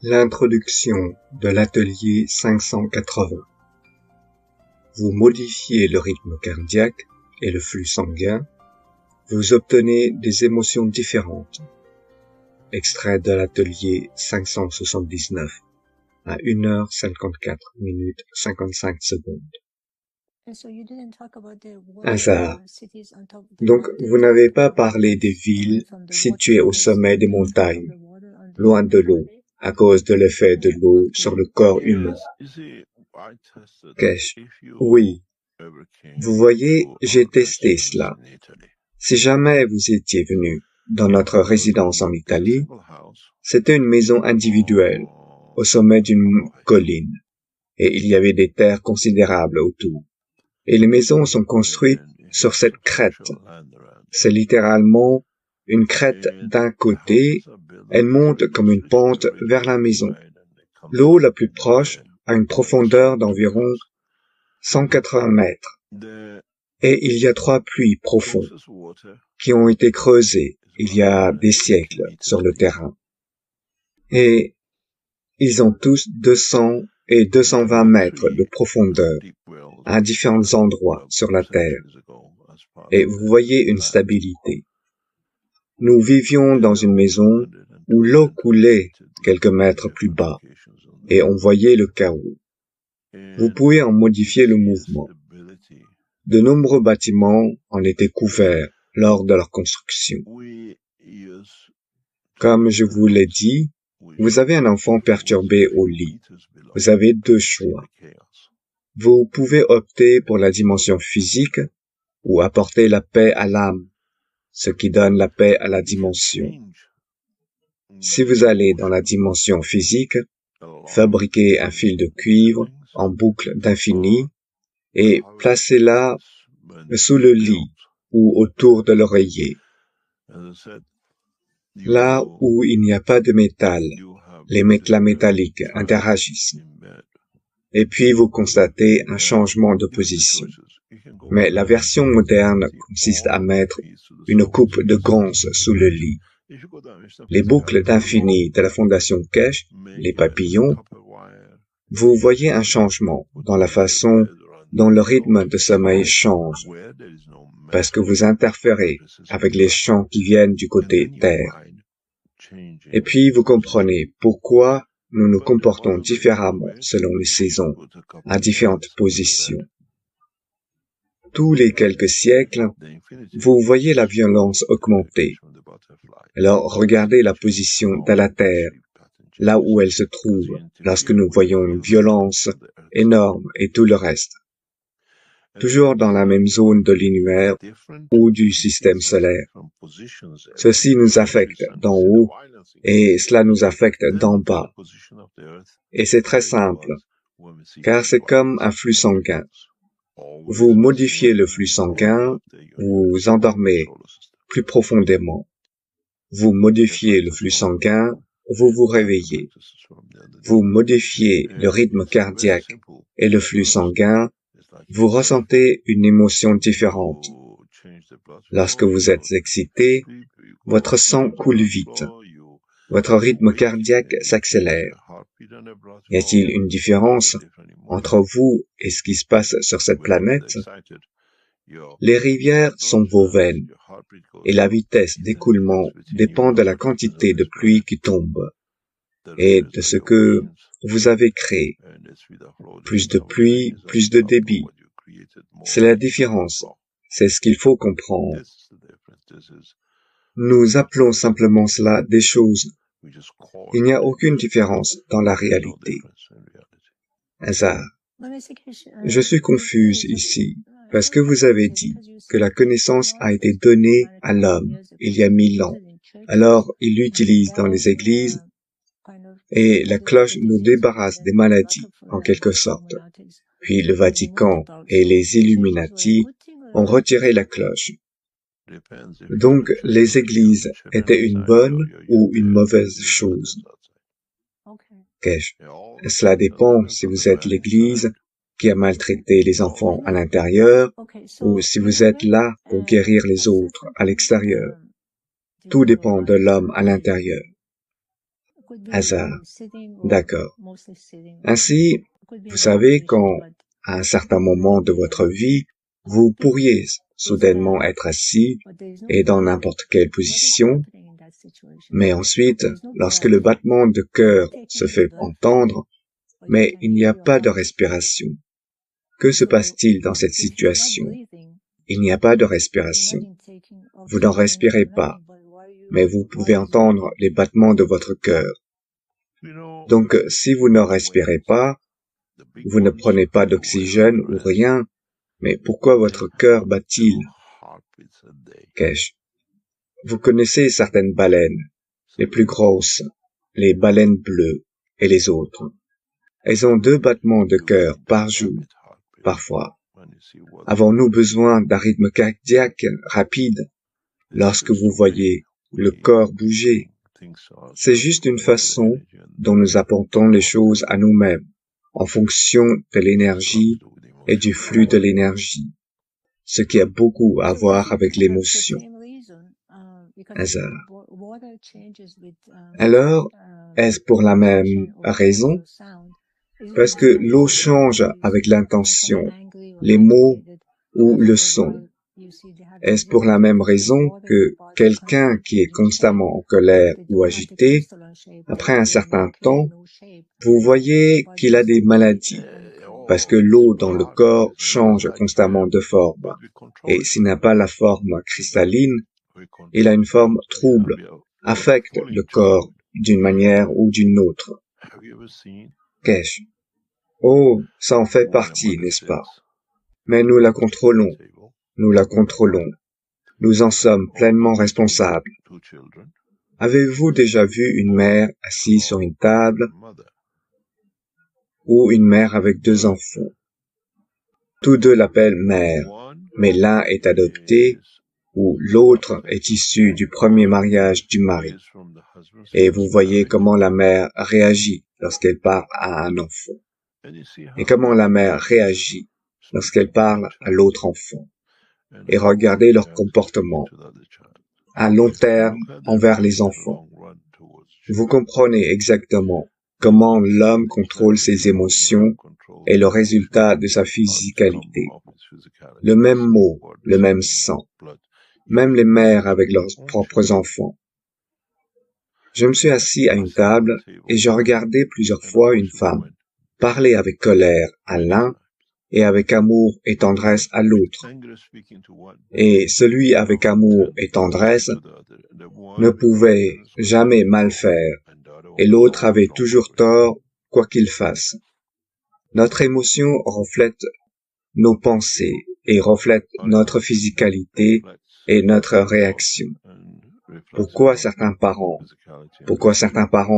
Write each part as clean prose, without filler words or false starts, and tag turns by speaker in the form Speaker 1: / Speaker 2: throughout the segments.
Speaker 1: L'introduction de l'atelier 580. Vous modifiez le rythme cardiaque et le flux sanguin, vous obtenez des émotions différentes. Extrait de l'atelier 579 à 1h54 minutes 55 secondes. Hasard. Donc, vous n'avez pas parlé des villes situées au sommet des montagnes, loin de l'eau, à cause de l'effet de l'eau sur le corps humain. Kesh. Oui. Vous voyez, j'ai testé cela. Si jamais vous étiez venu dans notre résidence en Italie, c'était une maison individuelle, au sommet d'une colline, et il y avait des terres considérables autour. Et les maisons sont construites sur cette crête. C'est littéralement une crête d'un côté, elle monte comme une pente vers la maison. L'eau la plus proche a une profondeur d'environ 180 mètres. Et il y a 3 puits profonds qui ont été creusés il y a des siècles sur le terrain. Et ils ont tous 200 et 220 mètres de profondeur à différents endroits sur la Terre. Et vous voyez une stabilité. Nous vivions dans une maison où l'eau coulait quelques mètres plus bas et on voyait le chaos. Vous pouvez en modifier le mouvement. De nombreux bâtiments en étaient couverts lors de leur construction. Comme je vous l'ai dit, vous avez un enfant perturbé au lit. Vous avez 2 choix. Vous pouvez opter pour la dimension physique ou apporter la paix à l'âme, ce qui donne la paix à la dimension. Si vous allez dans la dimension physique, fabriquez un fil de cuivre en boucle d'infini et placez-la sous le lit ou autour de l'oreiller. Là où il n'y a pas de métal, les métals métalliques interagissent. Et puis vous constatez un changement de position. Mais la version moderne consiste à mettre une coupe de gonze sous le lit. Les boucles d'infini de la fondation Kesh, les papillons, vous voyez un changement dans la façon dont le rythme de sommeil change, parce que vous interférez avec les champs qui viennent du côté Terre. Et puis vous comprenez pourquoi nous nous comportons différemment selon les saisons, à différentes positions. Tous les quelques siècles, vous voyez la violence augmenter. Alors regardez la position de la Terre, là où elle se trouve, lorsque nous voyons une violence énorme et tout le reste. Toujours dans la même zone de l'univers ou du système solaire. Ceci nous affecte d'en haut et cela nous affecte d'en bas. Et c'est très simple, car c'est comme un flux sanguin. Vous modifiez le flux sanguin, vous endormez plus profondément. Vous modifiez le flux sanguin, vous vous réveillez. Vous modifiez le rythme cardiaque et le flux sanguin, vous ressentez une émotion différente. Lorsque vous êtes excité, votre sang coule vite. Votre rythme cardiaque s'accélère. Y a-t-il une différence entre vous et ce qui se passe sur cette planète? Les rivières sont vos veines, et la vitesse d'écoulement dépend de la quantité de pluie qui tombe, et de ce que vous avez créé. Plus de pluie, plus de débit. C'est la différence. C'est ce qu'il faut comprendre. Nous appelons simplement cela des choses. Il n'y a aucune différence dans la réalité. Hasard. Je suis confuse ici, parce que vous avez dit que la connaissance a été donnée à l'homme il y a 1000 ans. Alors, il l'utilise dans les églises, et la cloche nous débarrasse des maladies, en quelque sorte. Puis le Vatican et les Illuminati ont retiré la cloche. Donc, les églises étaient une bonne ou une mauvaise chose? Kesh. Cela dépend si vous êtes l'église qui a maltraité les enfants à l'intérieur ou si vous êtes là pour guérir les autres à l'extérieur. Tout dépend de l'homme à l'intérieur. Hasard. D'accord. Ainsi, vous savez quand, à un certain moment de votre vie, vous pourriez soudainement être assis et dans n'importe quelle position, mais ensuite, lorsque le battement de cœur se fait entendre, mais il n'y a pas de respiration. Que se passe-t-il dans cette situation? Il n'y a pas de respiration. Vous n'en respirez pas, mais vous pouvez entendre les battements de votre cœur. Donc, si vous ne respirez pas, vous ne prenez pas d'oxygène ou rien, mais pourquoi votre cœur bat-il? Kesh. Vous connaissez certaines baleines, les plus grosses, les baleines bleues et les autres. Elles ont 2 battements de cœur par jour, parfois. Avons-nous besoin d'un rythme cardiaque rapide lorsque vous voyez le corps bouger? C'est juste une façon dont nous apportons les choses à nous-mêmes, en fonction de l'énergie et du flux de l'énergie, ce qui a beaucoup à voir avec l'émotion. Hasard. Alors, est-ce pour la même raison? Parce que l'eau change avec l'intention, les mots ou le son. Est-ce pour la même raison que quelqu'un qui est constamment en colère ou agité, après un certain temps, vous voyez qu'il a des maladies, parce que l'eau dans le corps change constamment de forme, et s'il n'a pas la forme cristalline, il a une forme trouble, affecte le corps d'une manière ou d'une autre. Kesh. Oh, ça en fait partie, n'est-ce pas? Mais nous la contrôlons. Nous la contrôlons. Nous en sommes pleinement responsables. Avez-vous déjà vu une mère assise sur une table ou une mère avec 2 enfants? Tous 2 l'appellent mère, mais l'un est adopté ou l'autre est issu du premier mariage du mari. Et vous voyez comment la mère réagit lorsqu'elle parle à un enfant. Et comment la mère réagit lorsqu'elle parle à l'autre enfant. Et regardez leur comportement à long terme envers les enfants. Vous comprenez exactement comment l'homme contrôle ses émotions et le résultat de sa physicalité. Le même mot, le même sang. Même les mères avec leurs propres enfants. Je me suis assis à une table et je regardais plusieurs fois une femme parler avec colère à l'un et avec amour et tendresse à l'autre. Et celui avec amour et tendresse ne pouvait jamais mal faire, et l'autre avait toujours tort, quoi qu'il fasse. Notre émotion reflète nos pensées et reflète notre physicalité et notre réaction. Pourquoi certains parents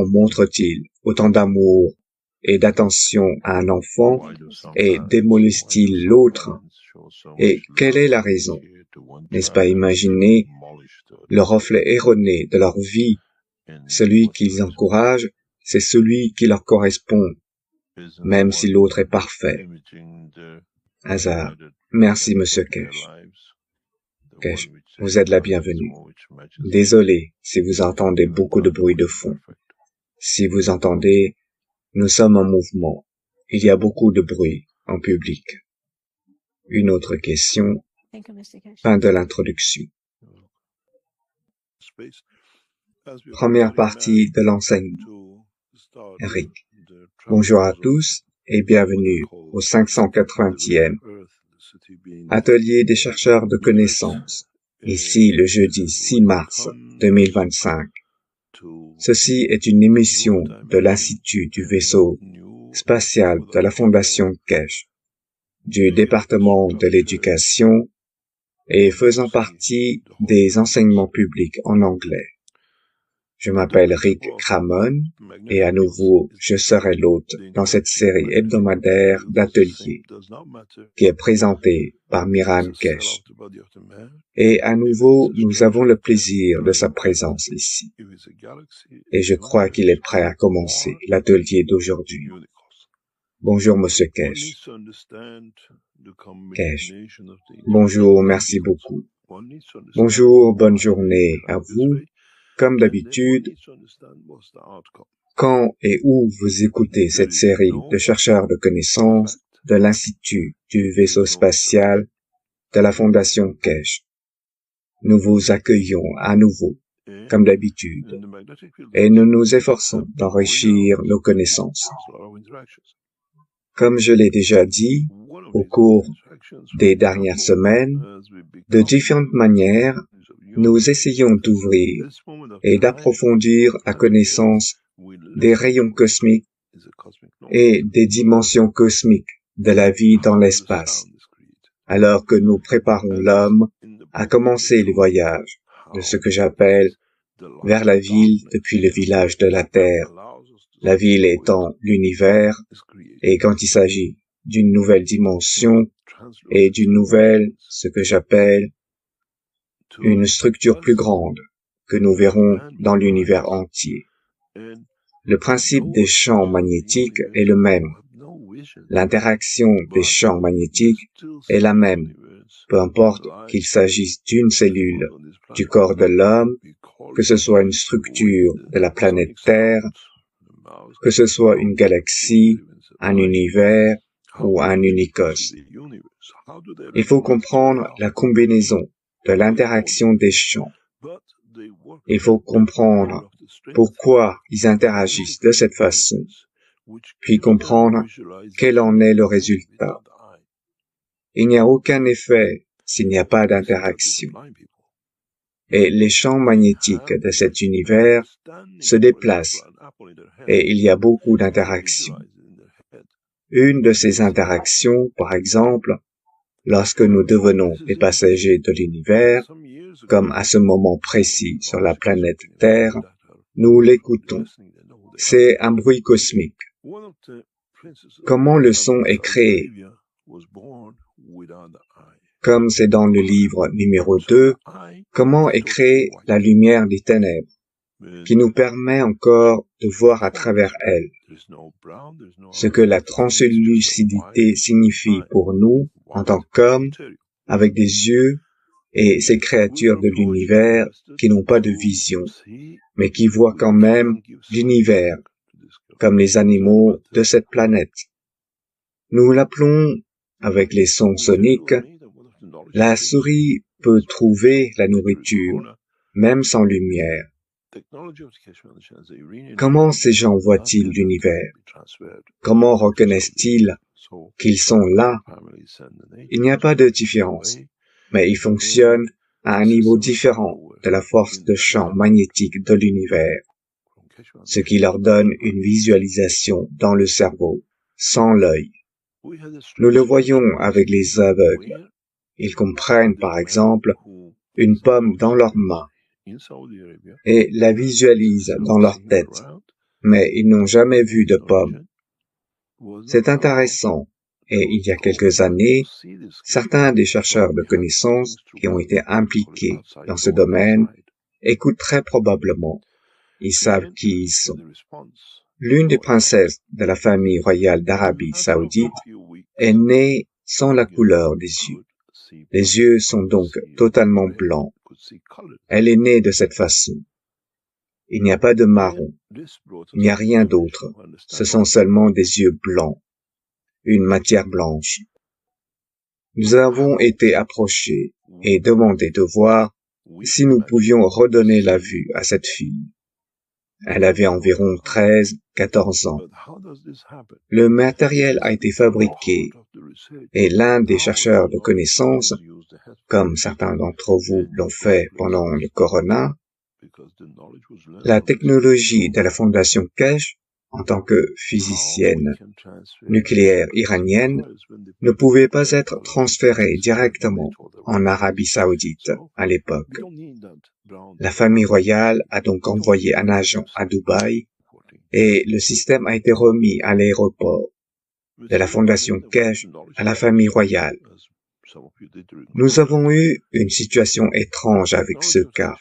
Speaker 1: montrent-ils autant d'amour et d'attention à un enfant et démolissent-ils l'autre? Et quelle est la raison? N'est-ce pas imaginer le reflet erroné de leur vie? Celui qu'ils encouragent, c'est celui qui leur correspond, même si l'autre est parfait. Hasard. Merci, Monsieur Kesh. Kesh, vous êtes la bienvenue. Désolé si vous entendez beaucoup de bruit de fond. Si vous entendez, nous sommes en mouvement. Il y a beaucoup de bruit en public. Une autre question. Fin de l'introduction. Première partie de l'enseignement. Eric. Bonjour à tous et bienvenue au 580e Atelier des chercheurs de connaissances, ici le jeudi 6 mars 2025. Ceci est une émission de l'Institut du vaisseau spatial de la Fondation Kesh, du département de l'éducation et faisant partie des enseignements publics en anglais. Je m'appelle Rick Cramon et à nouveau je serai l'hôte dans cette série hebdomadaire d'ateliers qui est présentée par Miran Kesh. Et à nouveau, nous avons le plaisir de sa présence ici. Et je crois qu'il est prêt à commencer l'atelier d'aujourd'hui. Bonjour, Monsieur Kesh. Kesh. Bonjour, merci beaucoup. Bonjour, bonne journée à vous. Comme d'habitude, quand et où vous écoutez cette série de chercheurs de connaissances de l'Institut du vaisseau spatial de la Fondation Keshe. Nous vous accueillons à nouveau, comme d'habitude, et nous nous efforçons d'enrichir nos connaissances. Comme je l'ai déjà dit, au cours des dernières semaines, de différentes manières, nous essayons d'ouvrir et d'approfondir la connaissance des rayons cosmiques et des dimensions cosmiques de la vie dans l'espace, alors que nous préparons l'homme à commencer le voyage de ce que j'appelle vers la ville depuis le village de la Terre, la ville étant l'univers, et quand il s'agit d'une nouvelle dimension et d'une nouvelle, ce que j'appelle une structure plus grande que nous verrons dans l'univers entier. Le principe des champs magnétiques est le même. L'interaction des champs magnétiques est la même, peu importe qu'il s'agisse d'une cellule du corps de l'homme, que ce soit une structure de la planète Terre, que ce soit une galaxie, un univers ou un unicosme. Il faut comprendre la combinaison de l'interaction des champs. Il faut comprendre pourquoi ils interagissent de cette façon, puis comprendre quel en est le résultat. Il n'y a aucun effet s'il n'y a pas d'interaction. Et les champs magnétiques de cet univers se déplacent et il y a beaucoup d'interactions. Une de ces interactions, par exemple, lorsque nous devenons les passagers de l'univers, comme à ce moment précis sur la planète Terre, nous l'écoutons. C'est un bruit cosmique. Comment le son est créé? Comme c'est dans le livre numéro 2, comment est créée la lumière des ténèbres, qui nous permet encore de voir à travers elle. Ce que la translucidité signifie pour nous, en tant qu'hommes, avec des yeux, et ces créatures de l'univers qui n'ont pas de vision, mais qui voient quand même l'univers, comme les animaux de cette planète. Nous l'appelons, avec les sons soniques, la souris peut trouver la nourriture, même sans lumière. Comment ces gens voient-ils l'univers? Comment reconnaissent-ils qu'ils sont là? Il n'y a pas de différence, mais ils fonctionnent à un niveau différent de la force de champ magnétique de l'univers, ce qui leur donne une visualisation dans le cerveau, sans l'œil. Nous le voyons avec les aveugles. Ils comprennent, par exemple, une pomme dans leurs mains et la visualisent dans leur tête, mais ils n'ont jamais vu de pomme. C'est intéressant, et il y a quelques années, certains des chercheurs de connaissances qui ont été impliqués dans ce domaine écoutent très probablement. Ils savent qui ils sont. L'une des princesses de la famille royale d'Arabie Saoudite est née sans la couleur des yeux. Les yeux sont donc totalement blancs. Elle est née de cette façon. Il n'y a pas de marron. Il n'y a rien d'autre. Ce sont seulement des yeux blancs. Une matière blanche. Nous avons été approchés et demandé de voir si nous pouvions redonner la vue à cette fille. Elle avait environ 13-14 ans. Le matériel a été fabriqué et l'un des chercheurs de connaissances, comme certains d'entre vous l'ont fait pendant le Corona, la technologie de la Fondation Keshe, en tant que physicienne nucléaire iranienne, ne pouvait pas être transférée directement en Arabie Saoudite à l'époque. La famille royale a donc envoyé un agent à Dubaï et le système a été remis à l'aéroport de la Fondation Keshe à la famille royale. Nous avons eu une situation étrange avec ce cas,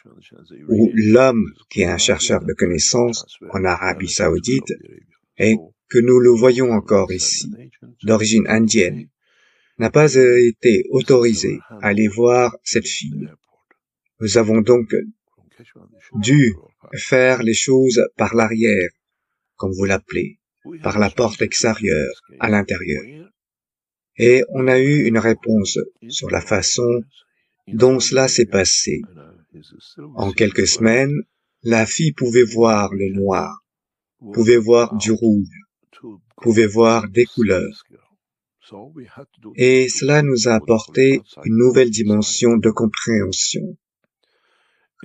Speaker 1: où l'homme qui est un chercheur de connaissances en Arabie Saoudite, et que nous le voyons encore ici, d'origine indienne, n'a pas été autorisé à aller voir cette fille. Nous avons donc dû faire les choses par l'arrière comme vous l'appelez, par la porte extérieure à l'intérieur. Et on a eu une réponse sur la façon dont cela s'est passé. En quelques semaines, la fille pouvait voir le noir, pouvait voir du rouge, pouvait voir des couleurs. Et cela nous a apporté une nouvelle dimension de compréhension.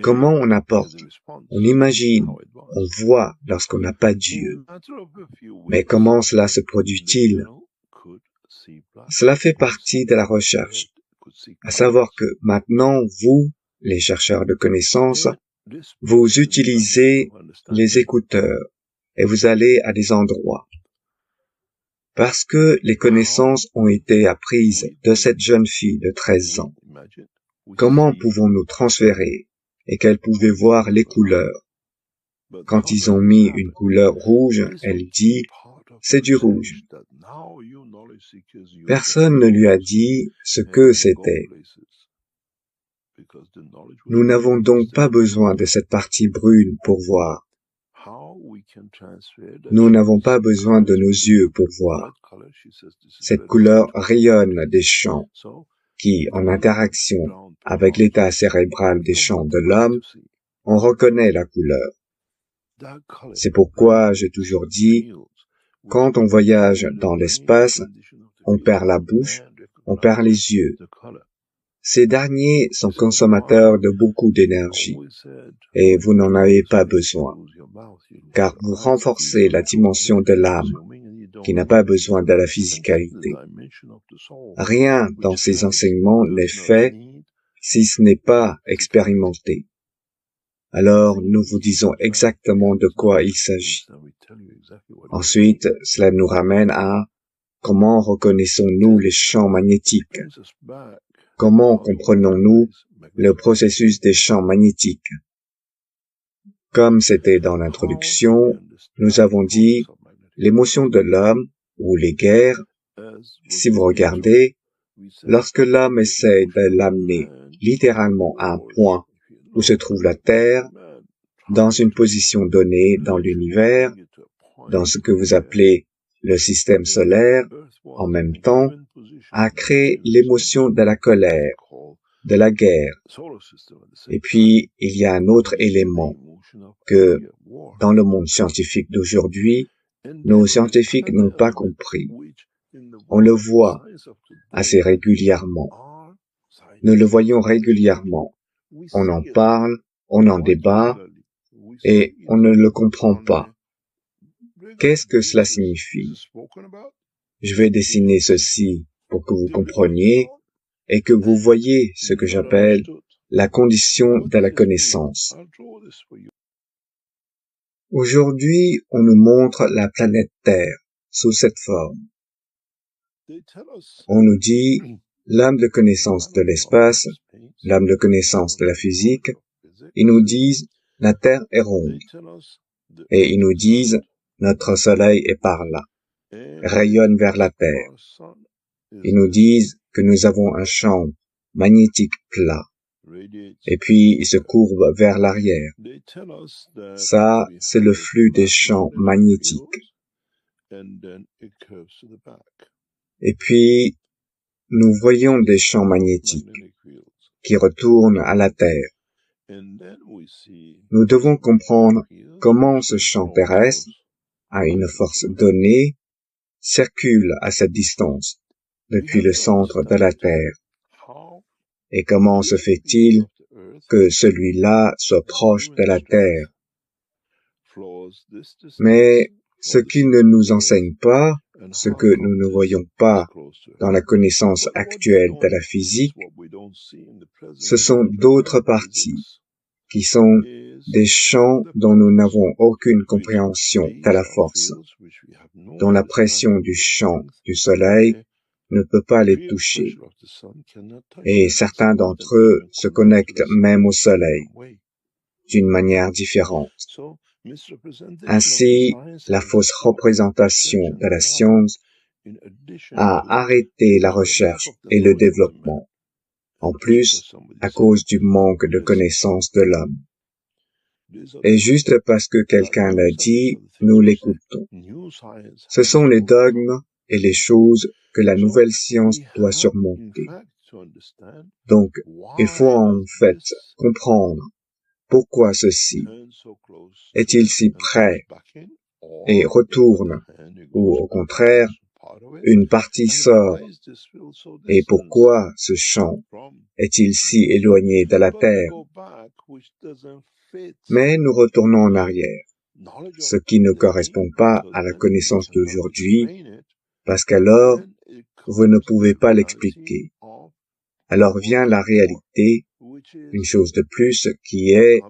Speaker 1: Comment on apporte, on imagine, on voit lorsqu'on n'a pas Dieu. Mais comment cela se produit-il? Cela fait partie de la recherche. À savoir que maintenant, vous, les chercheurs de connaissances, vous utilisez les écouteurs et vous allez à des endroits. Parce que les connaissances ont été apprises de cette jeune fille de 13 ans. Comment pouvons-nous transférer et qu'elle pouvait voir les couleurs? Quand ils ont mis une couleur rouge, elle dit « c'est du rouge ». Personne ne lui a dit ce que c'était. Nous n'avons donc pas besoin de cette partie brune pour voir. Nous n'avons pas besoin de nos yeux pour voir. Cette couleur rayonne des champs qui, en interaction avec l'état cérébral des champs de l'homme, on reconnaît la couleur. C'est pourquoi j'ai toujours dit, quand on voyage dans l'espace, on perd la bouche, on perd les yeux. Ces derniers sont consommateurs de beaucoup d'énergie et vous n'en avez pas besoin, car vous renforcez la dimension de l'âme qui n'a pas besoin de la physicalité. Rien dans ces enseignements n'est fait si ce n'est pas expérimenté. Alors nous vous disons exactement de quoi il s'agit. Ensuite, cela nous ramène à comment reconnaissons-nous les champs magnétiques? Comment comprenons-nous le processus des champs magnétiques? Comme c'était dans l'introduction, nous avons dit l'émotion de l'homme ou les guerres. Si vous regardez, lorsque l'homme essaie de l'amener littéralement à un point où se trouve la Terre, dans une position donnée dans l'univers, dans ce que vous appelez le système solaire, en même temps, a créé l'émotion de la colère, de la guerre. Et puis, il y a un autre élément que, dans le monde scientifique d'aujourd'hui, nos scientifiques n'ont pas compris. On le voit assez régulièrement. Nous le voyons régulièrement. On en parle, on en débat, et on ne le comprend pas. Qu'est-ce que cela signifie? Je vais dessiner ceci pour que vous compreniez et que vous voyez ce que j'appelle la condition de la connaissance. Aujourd'hui, on nous montre la planète Terre sous cette forme. On nous dit l'âme de connaissance de l'espace, l'âme de connaissance de la physique. Ils nous disent la Terre est ronde. Et ils nous disent notre Soleil est par là, rayonne vers la Terre. Ils nous disent que nous avons un champ magnétique plat. Et puis, il se courbe vers l'arrière. Ça, c'est le flux des champs magnétiques. Et puis, nous voyons des champs magnétiques qui retournent à la Terre. Nous devons comprendre comment ce champ terrestre, à une force donnée, circule à cette distance depuis le centre de la Terre. Et comment se fait-il que celui-là soit proche de la Terre? Mais ce qu'il ne nous enseigne pas, ce que nous ne voyons pas dans la connaissance actuelle de la physique, ce sont d'autres parties qui sont des champs dont nous n'avons aucune compréhension de la force, dont la pression du champ du soleil ne peut pas les toucher. Et certains d'entre eux se connectent même au soleil, d'une manière différente. Ainsi, la fausse représentation de la science a arrêté la recherche et le développement, en plus à cause du manque de connaissance de l'homme. Et juste parce que quelqu'un l'a dit, nous l'écoutons. Ce sont les dogmes et les choses que la nouvelle science doit surmonter. Donc, il faut en fait comprendre pourquoi ceci est-il si près et retourne, ou au contraire, une partie sort, et pourquoi ce champ est-il si éloigné de la Terre. Mais nous retournons en arrière, ce qui ne correspond pas à la connaissance d'aujourd'hui, parce qu'alors, vous ne pouvez pas l'expliquer. Alors vient la réalité, une chose de plus, qui est,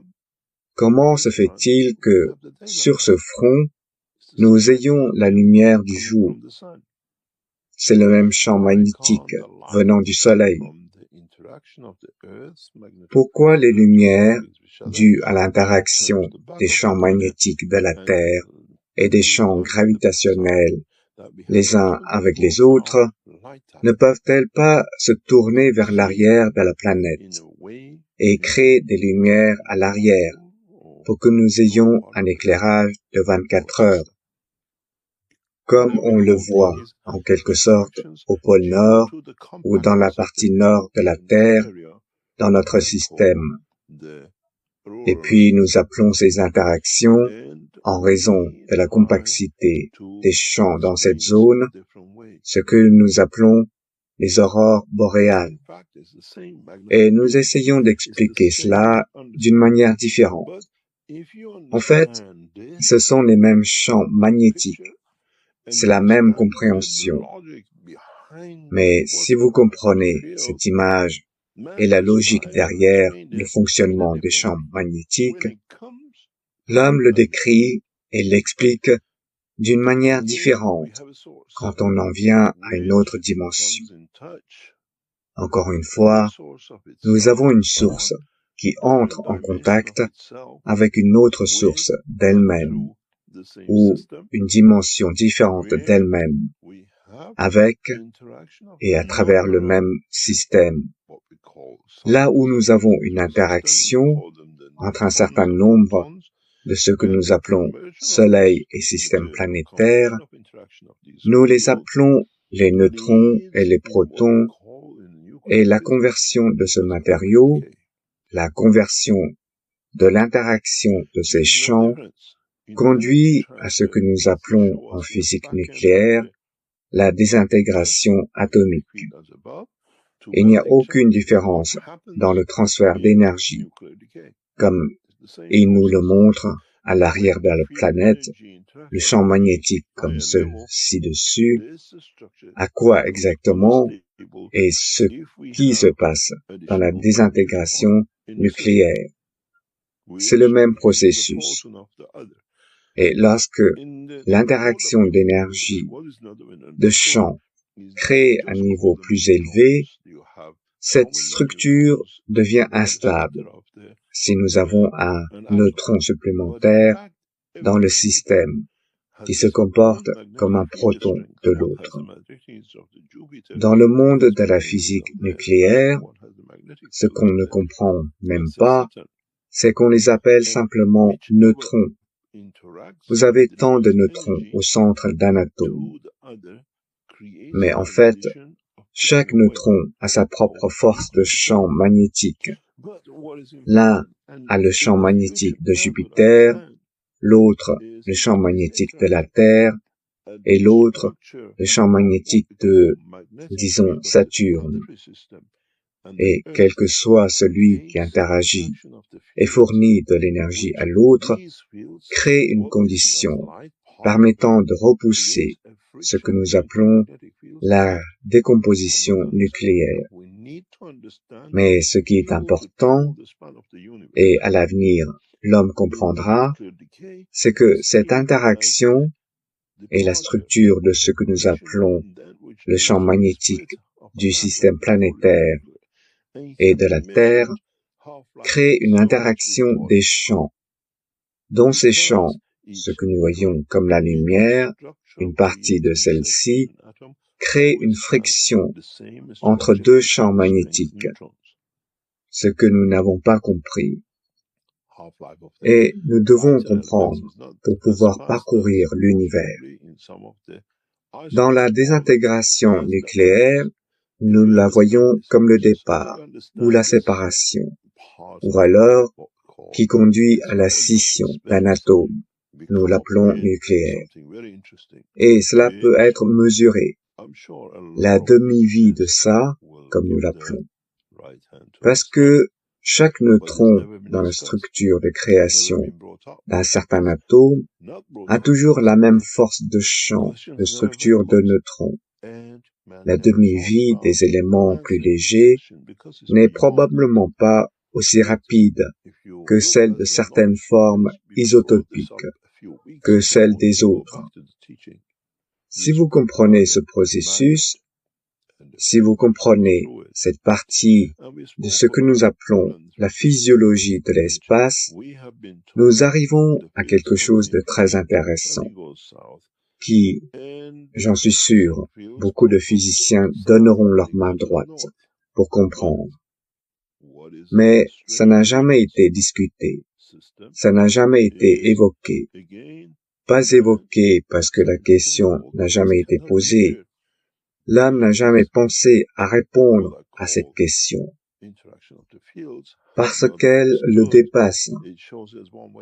Speaker 1: comment se fait-il que, sur ce front, nous ayons la lumière du jour? C'est le même champ magnétique venant du Soleil. Pourquoi les lumières, dues à l'interaction des champs magnétiques de la Terre et des champs gravitationnels les uns avec les autres, ne peuvent-elles pas se tourner vers l'arrière de la planète et créer des lumières à l'arrière pour que nous ayons un éclairage de 24 heures, comme on le voit en quelque sorte au pôle Nord ou dans la partie nord de la Terre, dans notre système. Et puis nous appelons ces interactions, en raison de la complexité des champs dans cette zone, ce que nous appelons les aurores boréales. Et nous essayons d'expliquer cela d'une manière différente. En fait, ce sont les mêmes champs magnétiques. C'est la même compréhension. Mais si vous comprenez cette image et la logique derrière le fonctionnement des champs magnétiques, l'homme le décrit et l'explique d'une manière différente quand on en vient à une autre dimension. Encore une fois, nous avons une source qui entre en contact avec une autre source d'elle-même ou une dimension différente d'elle-même avec et à travers le même système. Là où nous avons une interaction entre un certain nombre de ce que nous appelons Soleil et système planétaire, nous les appelons les neutrons et les protons, et la conversion de ce matériau, la conversion de l'interaction de ces champs, conduit à ce que nous appelons en physique nucléaire la désintégration atomique. Il n'y a aucune différence dans le transfert d'énergie, comme il nous le montre à l'arrière de la planète, le champ magnétique comme ci-dessus, à quoi exactement et ce qui se passe dans la désintégration nucléaire. C'est le même processus. Et lorsque l'interaction d'énergie de champ crée un niveau plus élevé, cette structure devient instable si nous avons un neutron supplémentaire dans le système qui se comporte comme un proton de l'autre. Dans le monde de la physique nucléaire, ce qu'on ne comprend même pas, c'est qu'on les appelle simplement neutrons. Vous avez tant de neutrons au centre d'un atome. Mais en fait, chaque neutron a sa propre force de champ magnétique. L'un a le champ magnétique de Jupiter, l'autre le champ magnétique de la Terre, et l'autre le champ magnétique de, disons, Saturne. Et quel que soit celui qui interagit et fournit de l'énergie à l'autre, crée une condition permettant de repousser ce que nous appelons la décomposition nucléaire. Mais ce qui est important, et à l'avenir l'homme comprendra, c'est que cette interaction et la structure de ce que nous appelons le champ magnétique du système planétaire et de la Terre crée une interaction des champs. Dans ces champs, ce que nous voyons comme la lumière, une partie de celle-ci, crée une friction entre deux champs magnétiques, ce que nous n'avons pas compris. Et nous devons comprendre pour pouvoir parcourir l'univers. Dans la désintégration nucléaire, nous la voyons comme le départ ou la séparation, ou alors qui conduit à la scission d'un atome. Nous l'appelons nucléaire. Et cela peut être mesuré, la demi-vie de ça, comme nous l'appelons. Parce que chaque neutron dans la structure de création d'un certain atome a toujours la même force de champ de structure de neutrons. La demi-vie des éléments plus légers n'est probablement pas aussi rapide que celle de certaines formes isotopiques, que celle des autres. Si vous comprenez ce processus, si vous comprenez cette partie de ce que nous appelons la physiologie de l'espace, nous arrivons à quelque chose de très intéressant qui, j'en suis sûr, beaucoup de physiciens donneront leur main droite pour comprendre. Mais ça n'a jamais été discuté, ça n'a jamais été évoqué. Pas évoqué parce que la question n'a jamais été posée. L'homme n'a jamais pensé à répondre à cette question, parce qu'elle le dépasse.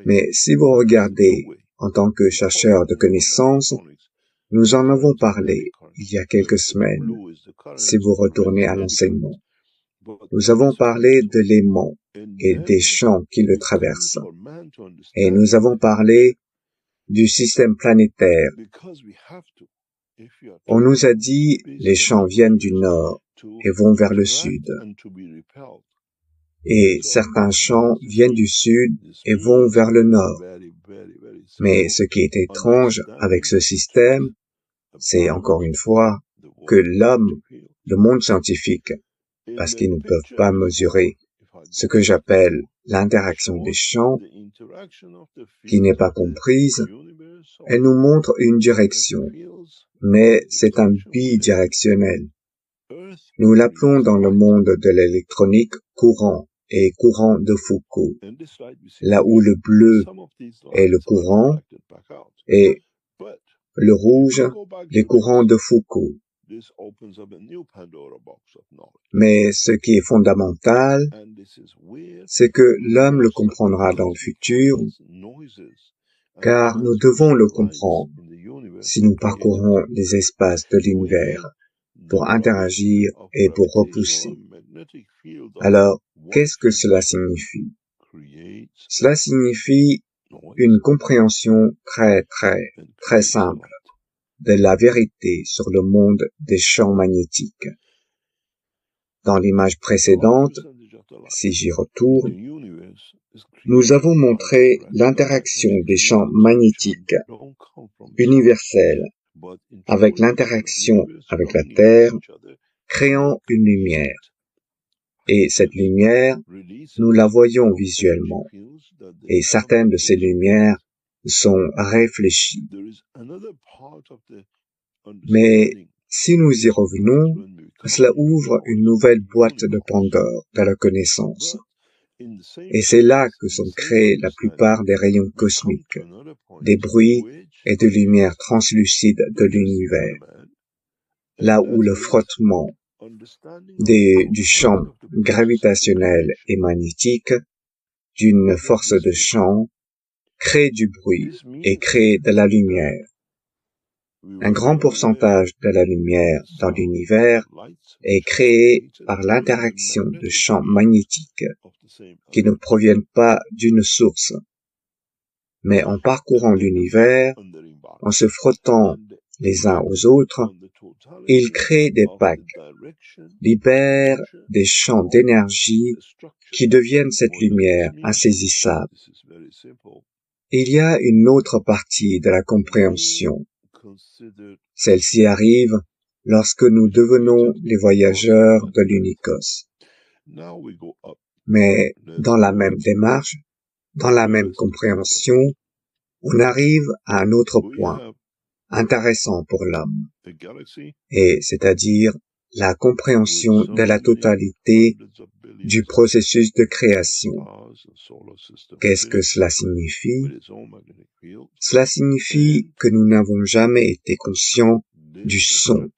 Speaker 1: Mais si vous regardez, en tant que chercheur de connaissances, nous en avons parlé il y a quelques semaines, si vous retournez à l'enseignement. Nous avons parlé de l'aimant et des champs qui le traversent. Et nous avons parlé du système planétaire. On nous a dit les champs viennent du nord et vont vers le sud. Et certains champs viennent du sud et vont vers le nord. Mais ce qui est étrange avec ce système, c'est encore une fois que l'homme, le monde scientifique, parce qu'ils ne peuvent pas mesurer ce que j'appelle l'interaction des champs, qui n'est pas comprise, elle nous montre une direction, mais c'est un bidirectionnel. Nous l'appelons dans le monde de l'électronique courant et courant de Foucault, là où le bleu est le courant et le rouge, les courants de Foucault. Mais ce qui est fondamental, c'est que l'homme le comprendra dans le futur, car nous devons le comprendre si nous parcourons les espaces de l'univers pour interagir et pour repousser. Alors, qu'est-ce que cela signifie? Cela signifie une compréhension très simple de la vérité sur le monde des champs magnétiques. Dans l'image précédente, si j'y retourne, nous avons montré l'interaction des champs magnétiques universels avec l'interaction avec la Terre, créant une lumière. Et cette lumière, nous la voyons visuellement, et certaines de ces lumières sont réfléchies. Mais si nous y revenons, cela ouvre une nouvelle boîte de Pandore de la connaissance. Et c'est là que sont créés la plupart des rayons cosmiques, des bruits et de lumière translucide de l'univers. Là où le frottement du champ gravitationnel et magnétique d'une force de champ crée du bruit et crée de la lumière. Un grand pourcentage de la lumière dans l'univers est créé par l'interaction de champs magnétiques qui ne proviennent pas d'une source. Mais en parcourant l'univers, en se frottant les uns aux autres, ils créent des packs, libèrent des champs d'énergie qui deviennent cette lumière insaisissable. Il y a une autre partie de la compréhension. Celle-ci arrive lorsque nous devenons les voyageurs de l'unicos. Mais dans la même démarche, dans la même compréhension, on arrive à un autre point intéressant pour l'homme, et c'est-à-dire la compréhension de la totalité du processus de création. Qu'est-ce que cela signifie? Cela signifie que nous n'avons jamais été conscients du son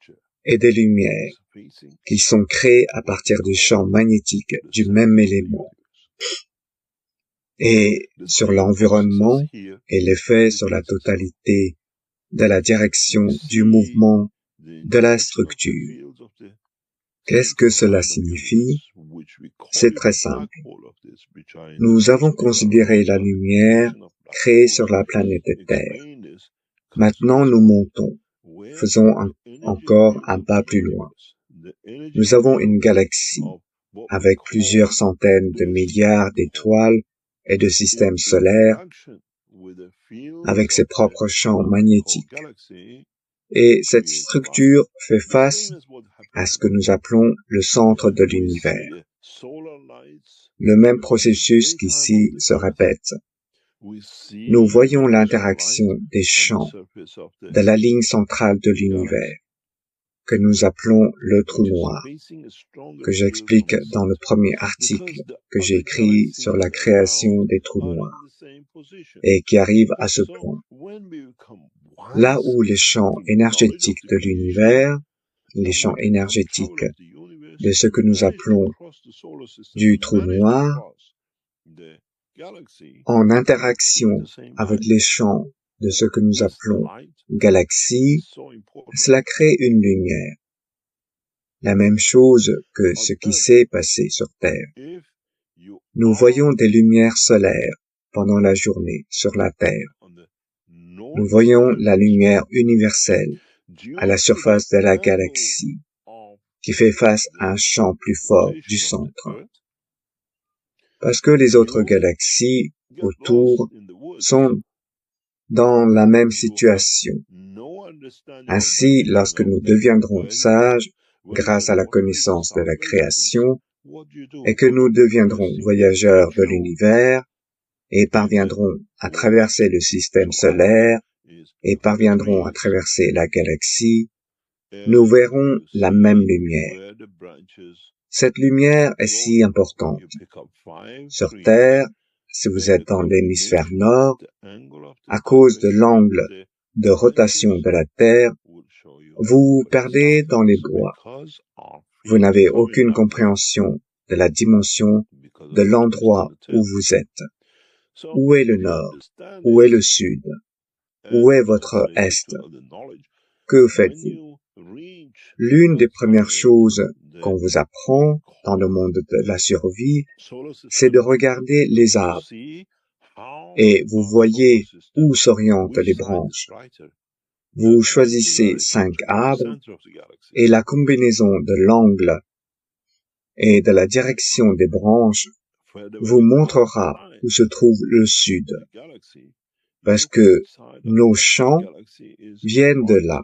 Speaker 1: et des lumières qui sont créés à partir du champ magnétique du même élément, et sur l'environnement et l'effet sur la totalité de la direction du mouvement de la structure. Qu'est-ce que cela signifie? C'est très simple. Nous avons considéré la lumière créée sur la planète Terre. Maintenant, nous montons. Faisons encore un pas plus loin. Nous avons une galaxie avec plusieurs centaines de milliards d'étoiles et de systèmes solaires avec ses propres champs magnétiques. Et cette structure fait face à ce que nous appelons le centre de l'univers. Le même processus qu'ici se répète. Nous voyons l'interaction des champs de la ligne centrale de l'univers, que nous appelons le trou noir, que j'explique dans le premier article que j'ai écrit sur la création des trous noirs, et qui arrive à ce point. Là où les champs énergétiques de l'univers, les champs énergétiques de ce que nous appelons du trou noir, en interaction avec les champs de ce que nous appelons galaxie, cela crée une lumière. La même chose que ce qui s'est passé sur Terre. Nous voyons des lumières solaires pendant la journée sur la Terre. Nous voyons la lumière universelle à la surface de la galaxie, qui fait face à un champ plus fort du centre. Parce que les autres galaxies autour sont dans la même situation. Ainsi, lorsque nous deviendrons sages, grâce à la connaissance de la création, et que nous deviendrons voyageurs de l'univers, et parviendrons à traverser le système solaire, et parviendront à traverser la galaxie, nous verrons la même lumière. Cette lumière est si importante. Sur Terre, si vous êtes dans l'hémisphère nord, à cause de l'angle de rotation de la Terre, vous vous perdez dans les bois. Vous n'avez aucune compréhension de la dimension de l'endroit où vous êtes. Où est le nord? Où est le sud? Où est votre est? Que faites-vous? L'une des premières choses qu'on vous apprend dans le monde de la survie, c'est de regarder les arbres. Et vous voyez où s'orientent les branches. Vous choisissez 5 arbres et la combinaison de l'angle et de la direction des branches vous montrera où se trouve le sud. Parce que nos champs viennent de là,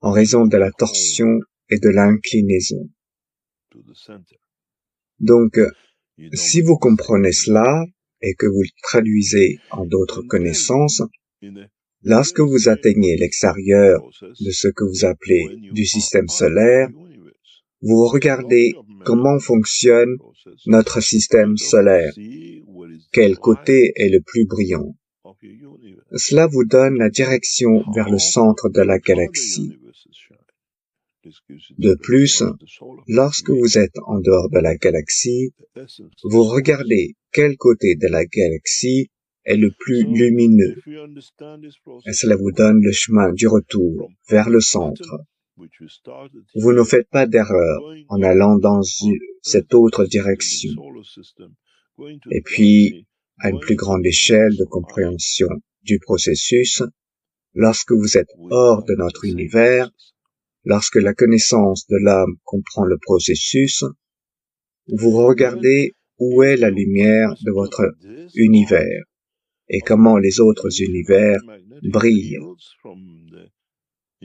Speaker 1: en raison de la torsion et de l'inclinaison. Donc, si vous comprenez cela et que vous le traduisez en d'autres connaissances, lorsque vous atteignez l'extérieur de ce que vous appelez du système solaire, vous regardez comment fonctionne notre système solaire, quel côté est le plus brillant. Cela vous donne la direction vers le centre de la galaxie. De plus, lorsque vous êtes en dehors de la galaxie, vous regardez quel côté de la galaxie est le plus lumineux. Et cela vous donne le chemin du retour vers le centre. Vous ne faites pas d'erreur en allant dans cette autre direction. Et puis, à une plus grande échelle de compréhension du processus, lorsque vous êtes hors de notre univers, lorsque la connaissance de l'âme comprend le processus, vous regardez où est la lumière de votre univers et comment les autres univers brillent.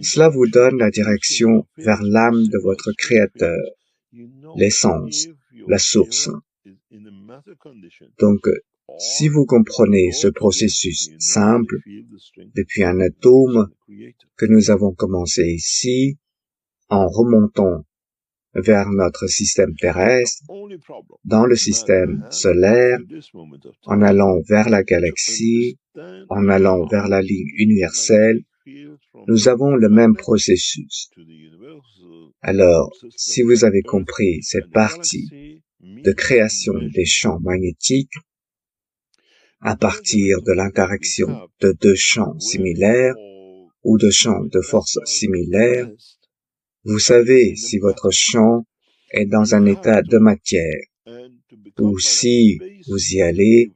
Speaker 1: Cela vous donne la direction vers l'âme de votre Créateur, l'essence, la source. Donc, si vous comprenez ce processus simple, depuis un atome que nous avons commencé ici, en remontant vers notre système terrestre, dans le système solaire, en allant vers la galaxie, en allant vers la ligne universelle, nous avons le même processus. Alors, si vous avez compris cette partie de création des champs magnétiques à partir de l'interaction de deux champs similaires ou de champs de force similaires, vous savez si votre champ est dans un état de matière ou si vous y allez,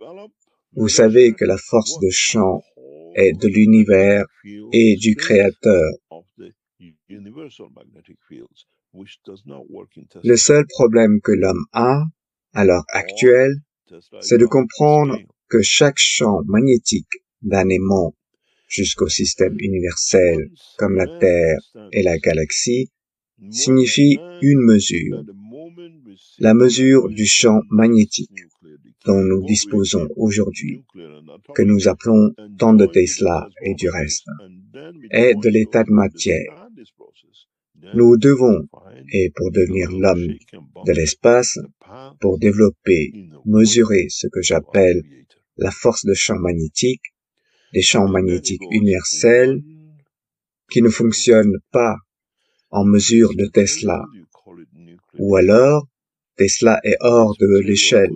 Speaker 1: vous savez que la force de champ est de l'univers et du Créateur. Le seul problème que l'homme a, à l'heure actuelle, c'est de comprendre que chaque champ magnétique d'un aimant jusqu'au système universel, comme la Terre et la galaxie, signifie une mesure, la mesure du champ magnétique dont nous disposons aujourd'hui, que nous appelons temps de Tesla et du reste, est de l'état de matière. Nous devons, et pour devenir l'homme de l'espace, pour développer, mesurer ce que j'appelle la force de champ magnétique, des champs magnétiques universels qui ne fonctionnent pas en mesure de Tesla, ou alors Tesla est hors de l'échelle.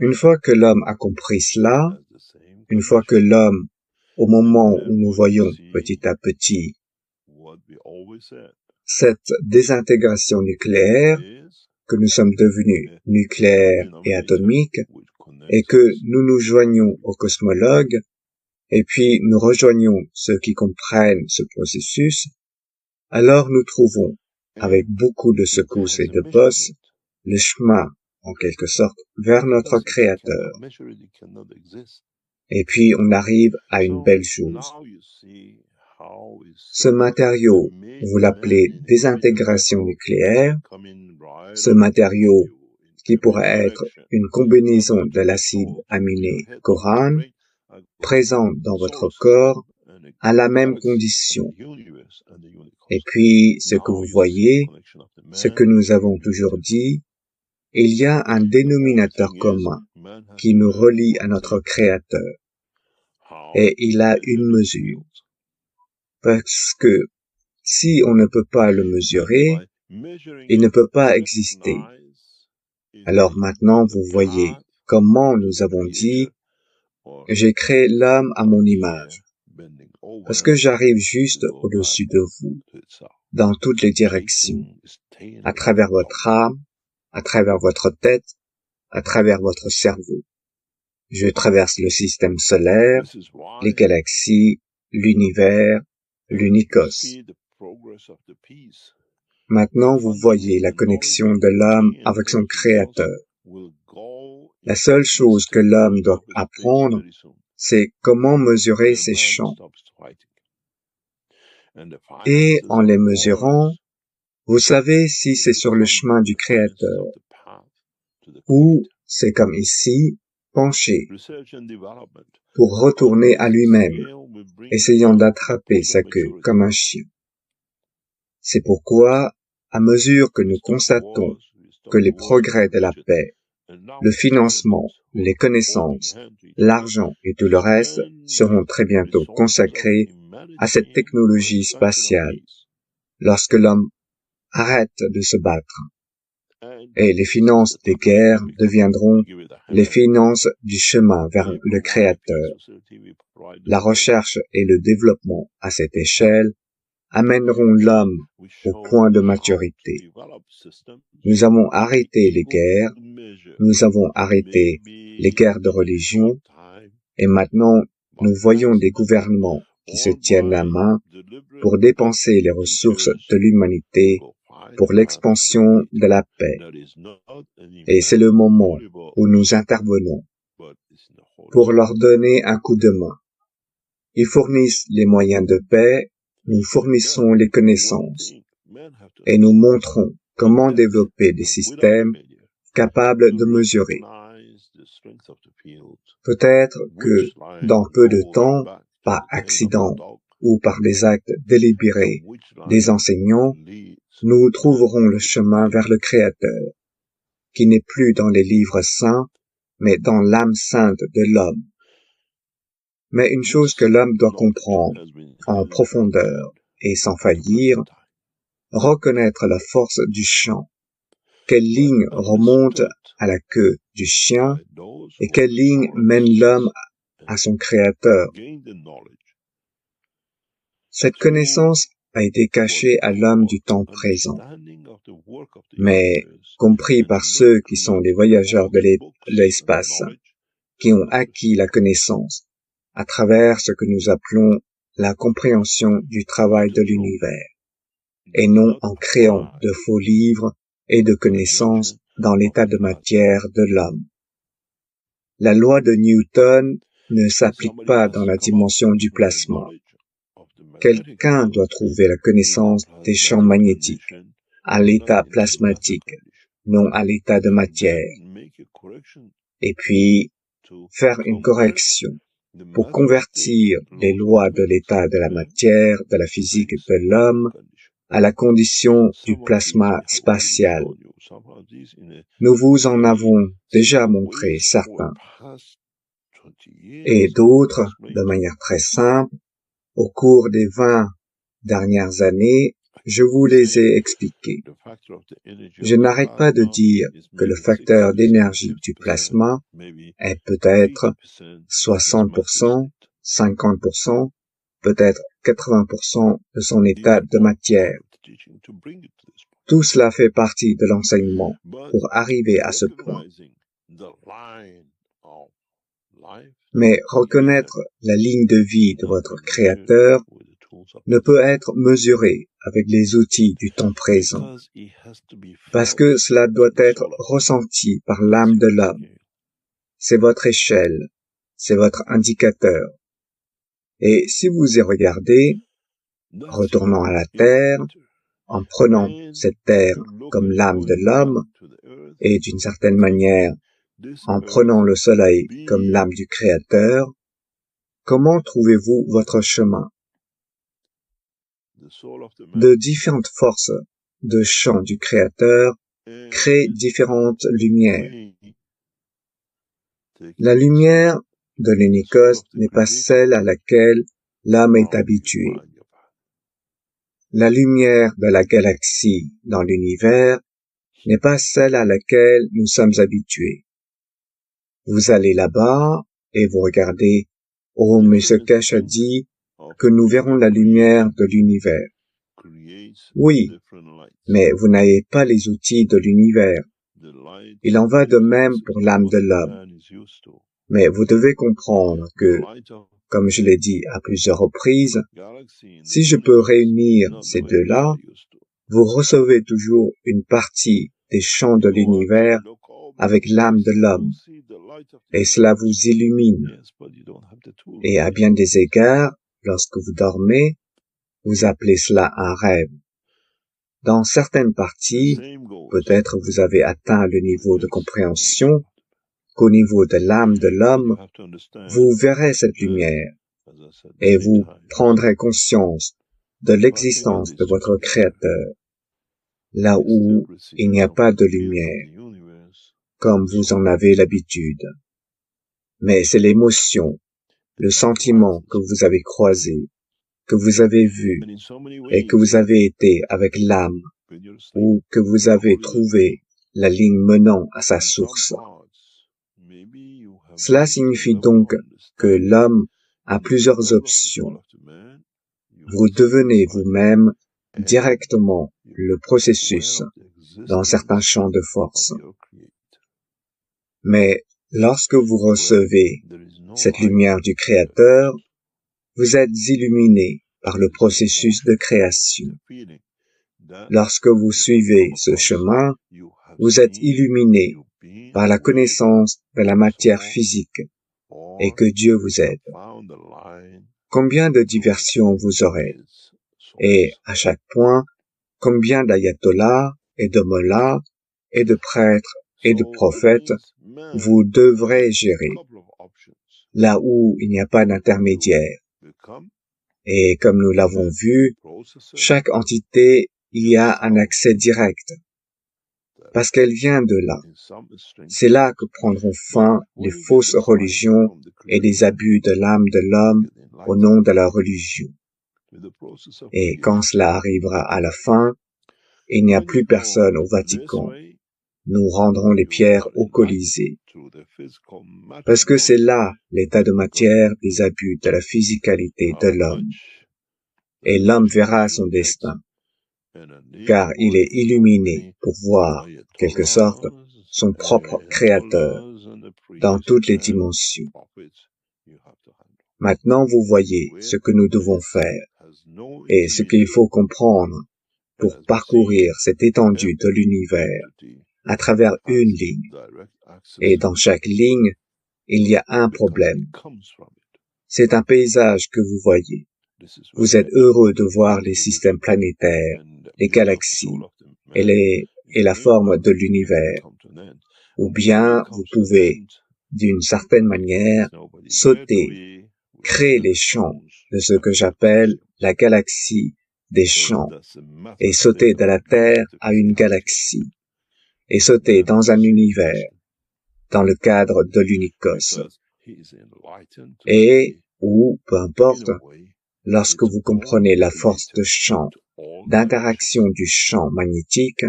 Speaker 1: Une fois que l'homme a compris cela, une fois que l'homme, au moment où nous voyons petit à petit cette désintégration nucléaire, que nous sommes devenus nucléaires et atomiques, et que nous nous joignons aux cosmologues, et puis nous rejoignons ceux qui comprennent ce processus, alors nous trouvons, avec beaucoup de secousses et de bosses, le chemin, en quelque sorte, vers notre Créateur. Et puis on arrive à une belle chose. Ce matériau, vous l'appelez désintégration nucléaire, ce matériau qui pourrait être une combinaison de l'acide aminé corane, présent dans votre corps, à la même condition. Et puis, ce que vous voyez, ce que nous avons toujours dit, il y a un dénominateur commun qui nous relie à notre Créateur. Et il a une mesure. Parce que si on ne peut pas le mesurer, il ne peut pas exister. Alors maintenant, vous voyez comment nous avons dit « J'ai créé l'homme à mon image ». Parce que j'arrive juste au-dessus de vous, dans toutes les directions, à travers votre âme, à travers votre tête, à travers votre cerveau. Je traverse le système solaire, les galaxies, l'univers, l'unicos. Maintenant, vous voyez la connexion de l'homme avec son Créateur. La seule chose que l'homme doit apprendre, c'est comment mesurer ses champs. Et en les mesurant, vous savez si c'est sur le chemin du Créateur ou c'est comme ici, penché, pour retourner à lui-même, essayant d'attraper sa queue comme un chien. C'est pourquoi, à mesure que nous constatons que les progrès de la paix, le financement, les connaissances, l'argent et tout le reste seront très bientôt consacrés à cette technologie spatiale, lorsque l'homme arrête de se battre. Et les finances des guerres deviendront les finances du chemin vers le Créateur. La recherche et le développement à cette échelle amèneront l'homme au point de maturité. Nous avons arrêté les guerres, nous avons arrêté les guerres de religion, et maintenant nous voyons des gouvernements qui se tiennent la main pour dépenser les ressources de l'humanité pour l'expansion de la paix. Et c'est le moment où nous intervenons pour leur donner un coup de main. Ils fournissent les moyens de paix, nous fournissons les connaissances et nous montrons comment développer des systèmes capables de mesurer. Peut-être que dans peu de temps, par accident ou par des actes délibérés des enseignants, nous trouverons le chemin vers le Créateur, qui n'est plus dans les livres saints, mais dans l'âme sainte de l'homme. Mais une chose que l'homme doit comprendre en profondeur et sans faillir, reconnaître la force du chant, quelle ligne remonte à la queue du chien et quelle ligne mène l'homme à son Créateur. Cette connaissance a été cachée à l'homme du temps présent, mais compris par ceux qui sont les voyageurs de l'espace, qui ont acquis la connaissance à travers ce que nous appelons la compréhension du travail de l'univers, et non en créant de faux livres et de connaissances dans l'état de matière de l'homme. La loi de Newton ne s'applique pas dans la dimension du plasma. Quelqu'un doit trouver la connaissance des champs magnétiques à l'état plasmatique, non à l'état de matière, et puis faire une correction pour convertir les lois de l'état de la matière, de la physique de l'homme, à la condition du plasma spatial. Nous vous en avons déjà montré certains, et d'autres, de manière très simple, au cours des 20 dernières années, je vous les ai expliqués. Je n'arrête pas de dire que le facteur d'énergie du plasma est peut-être 60%, 50%, peut-être 80% de son état de matière. Tout cela fait partie de l'enseignement pour arriver à ce point. Mais reconnaître la ligne de vie de votre Créateur ne peut être mesuré avec les outils du temps présent, parce que cela doit être ressenti par l'âme de l'homme. C'est votre échelle, c'est votre indicateur. Et si vous y regardez, retournant à la Terre, en prenant cette Terre comme l'âme de l'homme, et d'une certaine manière, en prenant le Soleil comme l'âme du Créateur, comment trouvez-vous votre chemin? De différentes forces de champ du Créateur créent différentes lumières. La lumière de l'unicosme n'est pas celle à laquelle l'homme est habitué. La lumière de la galaxie dans l'univers n'est pas celle à laquelle nous sommes habitués. Vous allez là-bas et vous regardez, oh, mais ce Keshe a dit que nous verrons la lumière de l'univers. Oui, mais vous n'avez pas les outils de l'univers. Il en va de même pour l'âme de l'homme. Mais vous devez comprendre que, comme je l'ai dit à plusieurs reprises, si je peux réunir ces deux-là, vous recevez toujours une partie des champs de l'univers avec l'âme de l'homme, et cela vous illumine. Et à bien des égards, lorsque vous dormez, vous appelez cela un rêve. Dans certaines parties, peut-être vous avez atteint le niveau de compréhension qu'au niveau de l'âme de l'homme, vous verrez cette lumière et vous prendrez conscience de l'existence de votre Créateur, là où il n'y a pas de lumière, comme vous en avez l'habitude. Mais c'est l'émotion, le sentiment que vous avez croisé, que vous avez vu et que vous avez été avec l'âme ou que vous avez trouvé la ligne menant à sa source. Cela signifie donc que l'homme a plusieurs options. Vous devenez vous-même directement le processus dans certains champs de force. Mais lorsque vous recevez cette lumière du Créateur, vous êtes illuminé par le processus de création. Lorsque vous suivez ce chemin, vous êtes illuminé par la connaissance de la matière physique et que Dieu vous aide. Combien de diversions vous aurez? Et à chaque point, combien d'ayatollahs et de mollahs et de prêtres et de prophètes vous devrez gérer, là où il n'y a pas d'intermédiaire. Et comme nous l'avons vu, chaque entité y a un accès direct, parce qu'elle vient de là. C'est là que prendront fin les fausses religions et les abus de l'âme de l'homme au nom de la religion. Et quand cela arrivera à la fin, il n'y a plus personne au Vatican. Nous rendrons les pierres au Colisée. Parce que c'est là l'état de matière des abus de la physicalité de l'homme. Et l'homme verra son destin, car il est illuminé pour voir, en quelque sorte, son propre créateur dans toutes les dimensions. Maintenant, vous voyez ce que nous devons faire et ce qu'il faut comprendre pour parcourir cette étendue de l'univers à travers une ligne. Et dans chaque ligne, il y a un problème. C'est un paysage que vous voyez. Vous êtes heureux de voir les systèmes planétaires, les galaxies et la forme de l'univers. Ou bien vous pouvez, d'une certaine manière, sauter, créer les champs de ce que j'appelle la galaxie des champs, et sauter de la Terre à une galaxie, et sauter dans un univers, dans le cadre de l'unicos. Et, ou, peu importe, lorsque vous comprenez la force de champ, d'interaction du champ magnétique,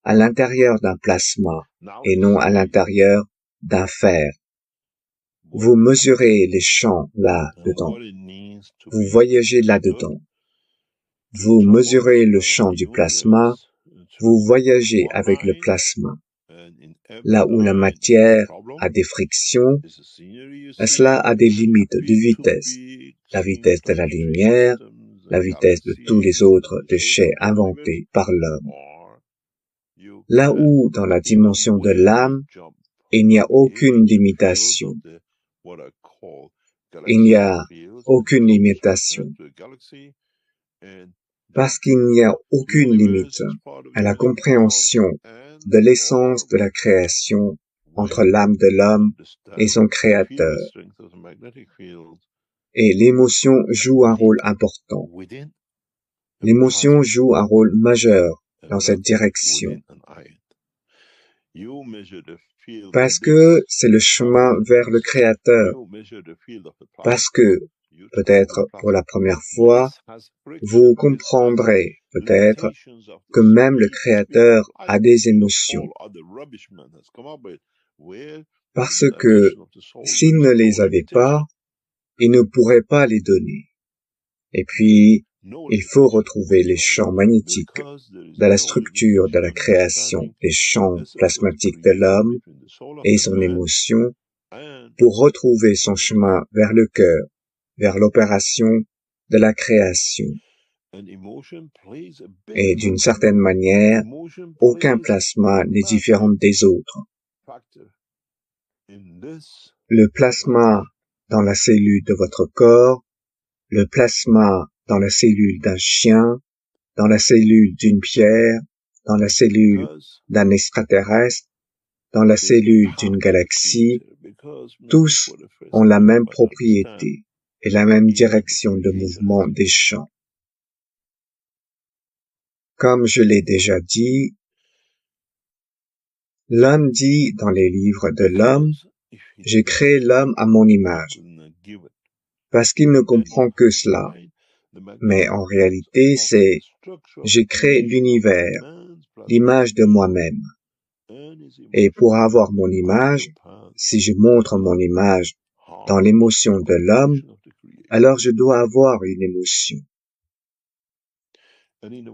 Speaker 1: à l'intérieur d'un plasma et non à l'intérieur d'un fer. Vous mesurez les champs là-dedans. Vous voyagez là-dedans. Vous mesurez le champ du plasma. Vous voyagez avec le plasma. Là où la matière a des frictions, cela a des limites de vitesse. La vitesse de la lumière, la vitesse de tous les autres déchets inventés par l'homme. Là où, dans la dimension de l'âme, il n'y a aucune limitation. Il n'y a aucune limitation. Parce qu'il n'y a aucune limite à la compréhension de l'essence de la création entre l'âme de l'homme et son créateur. Et l'émotion joue un rôle important. L'émotion joue un rôle majeur dans cette direction. Parce que c'est le chemin vers le Créateur. Parce que, peut-être pour la première fois, vous comprendrez peut-être que même le Créateur a des émotions. Parce que s'il ne les avait pas, il ne pourrait pas les donner. Et puis, il faut retrouver les champs magnétiques de la structure de la création, les champs plasmatiques de l'homme et son émotion pour retrouver son chemin vers le cœur, vers l'opération de la création. Et d'une certaine manière, aucun plasma n'est différent des autres. Le plasma dans la cellule de votre corps, le plasma dans la cellule d'un chien, dans la cellule d'une pierre, dans la cellule d'un extraterrestre, dans la cellule d'une galaxie, tous ont la même propriété et la même direction de mouvement des champs. Comme je l'ai déjà dit, l'homme dit dans les livres de l'homme, « J'ai créé l'homme à mon image », parce qu'il ne comprend que cela. Mais en réalité, c'est « J'ai créé l'univers, l'image de moi-même ». Et pour avoir mon image, si je montre mon image dans l'émotion de l'homme, alors je dois avoir une émotion.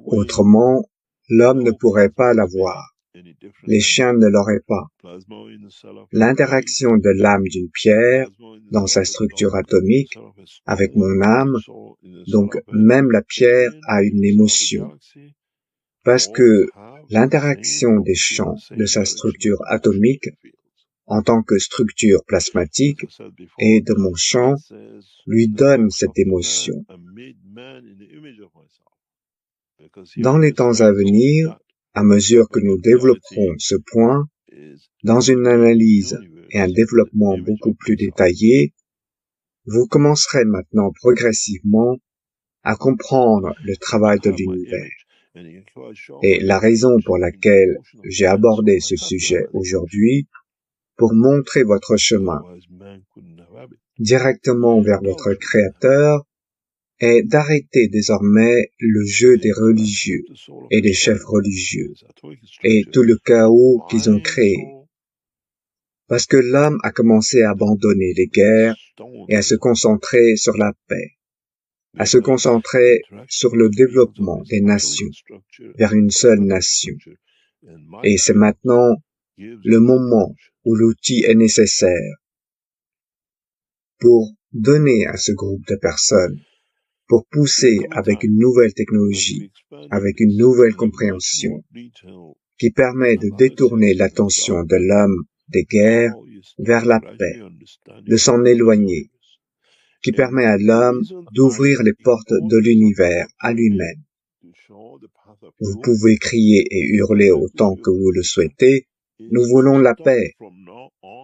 Speaker 1: Autrement, l'homme ne pourrait pas l'avoir. Les chiens ne l'auraient pas. L'interaction de l'âme d'une pierre dans sa structure atomique avec mon âme, donc même la pierre a une émotion. Parce que l'interaction des champs de sa structure atomique en tant que structure plasmatique et de mon champ lui donne cette émotion. Dans les temps à venir, à mesure que nous développerons ce point, dans une analyse et un développement beaucoup plus détaillé, vous commencerez maintenant progressivement à comprendre le travail de l'univers. Et la raison pour laquelle j'ai abordé ce sujet aujourd'hui, pour montrer votre chemin directement vers votre Créateur, est d'arrêter désormais le jeu des religieux et des chefs religieux et tout le chaos qu'ils ont créé. Parce que l'homme a commencé à abandonner les guerres et à se concentrer sur la paix, à se concentrer sur le développement des nations vers une seule nation. Et c'est maintenant le moment où l'outil est nécessaire pour donner à ce groupe de personnes, pour pousser avec une nouvelle technologie, avec une nouvelle compréhension, qui permet de détourner l'attention de l'homme des guerres vers la paix, de s'en éloigner, qui permet à l'homme d'ouvrir les portes de l'univers à lui-même. Vous pouvez crier et hurler autant que vous le souhaitez, nous voulons la paix.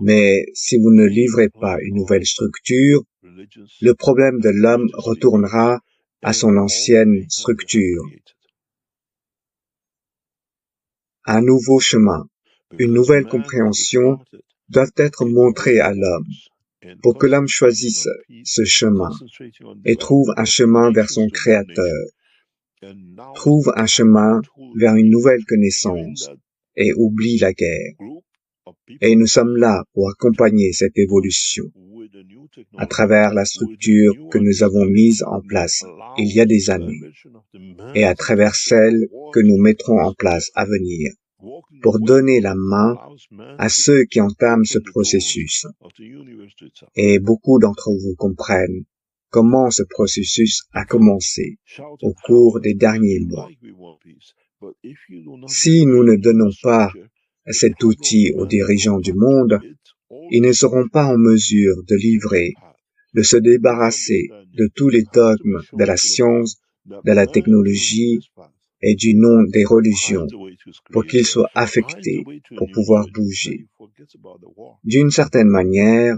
Speaker 1: Mais si vous ne livrez pas une nouvelle structure, le problème de l'homme retournera à son ancienne structure. Un nouveau chemin, une nouvelle compréhension doivent être montrées à l'homme pour que l'homme choisisse ce chemin et trouve un chemin vers son Créateur, trouve un chemin vers une nouvelle connaissance et oublie la guerre. Et nous sommes là pour accompagner cette évolution à travers la structure que nous avons mise en place il y a des années et à travers celle que nous mettrons en place à venir pour donner la main à ceux qui entament ce processus. Et beaucoup d'entre vous comprennent comment ce processus a commencé au cours des derniers mois. Si nous ne donnons pas cet outil aux dirigeants du monde, ils ne seront pas en mesure de livrer, de se débarrasser de tous les dogmes de la science, de la technologie et du nom des religions pour qu'ils soient affectés pour pouvoir bouger. D'une certaine manière,